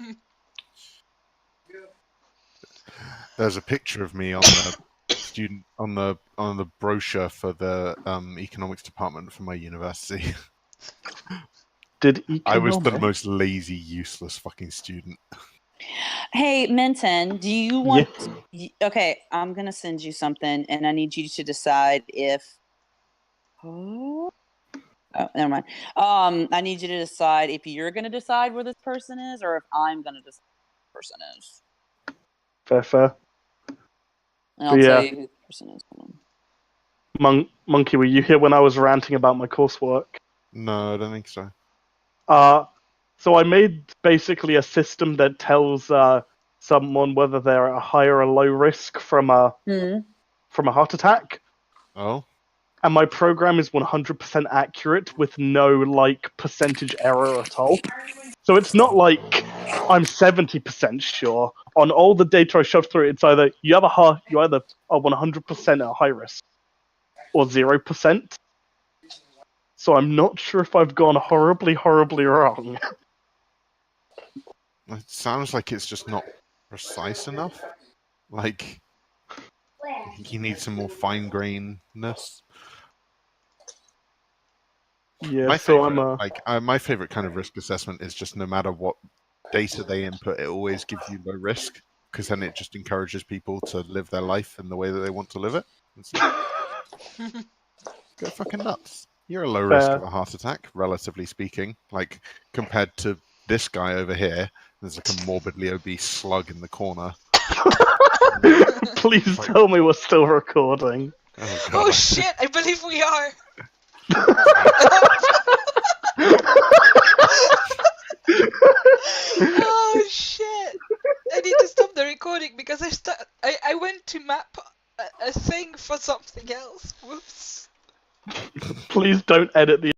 There's a picture of me on the on the brochure for the economics department for my university. Did I was the economics? most lazy, useless fucking student. Hey, Minton, do you want? Yeah. Okay, I'm gonna send you something, and I need you to decide if. Oh, never mind. I need you to decide if you're gonna decide where this person is, or if I'm gonna decide who the person is. Fair. And I'll But tell yeah. you who the person is. Hold on. Monkey, were you here when I was ranting about my coursework? No, I don't think so. So I made basically a system that tells someone whether they're at a high or a low risk from a heart attack, Oh, and my program is 100% accurate with no like percentage error at all. So it's not like I'm 70% sure. On all the data I shoved through, it's either you either are 100% at high risk or 0%. So I'm not sure if I've gone horribly wrong. it sounds like it's just not precise enough. Like, you need some more fine grainness. Yeah, My so favorite, my favorite kind of risk assessment is just no matter what data they input, it always gives you low risk because then it just encourages people to live their life in the way that they want to live it. Go fucking nuts. You're a low risk of a heart attack, relatively speaking. Like, compared to this guy over here, there's like a morbidly obese slug in the corner. Please tell me we're still recording. Oh, God. Oh shit! I believe we are. Oh shit! I need to stop the recording because I went to map a thing for something else. Whoops. Please don't edit the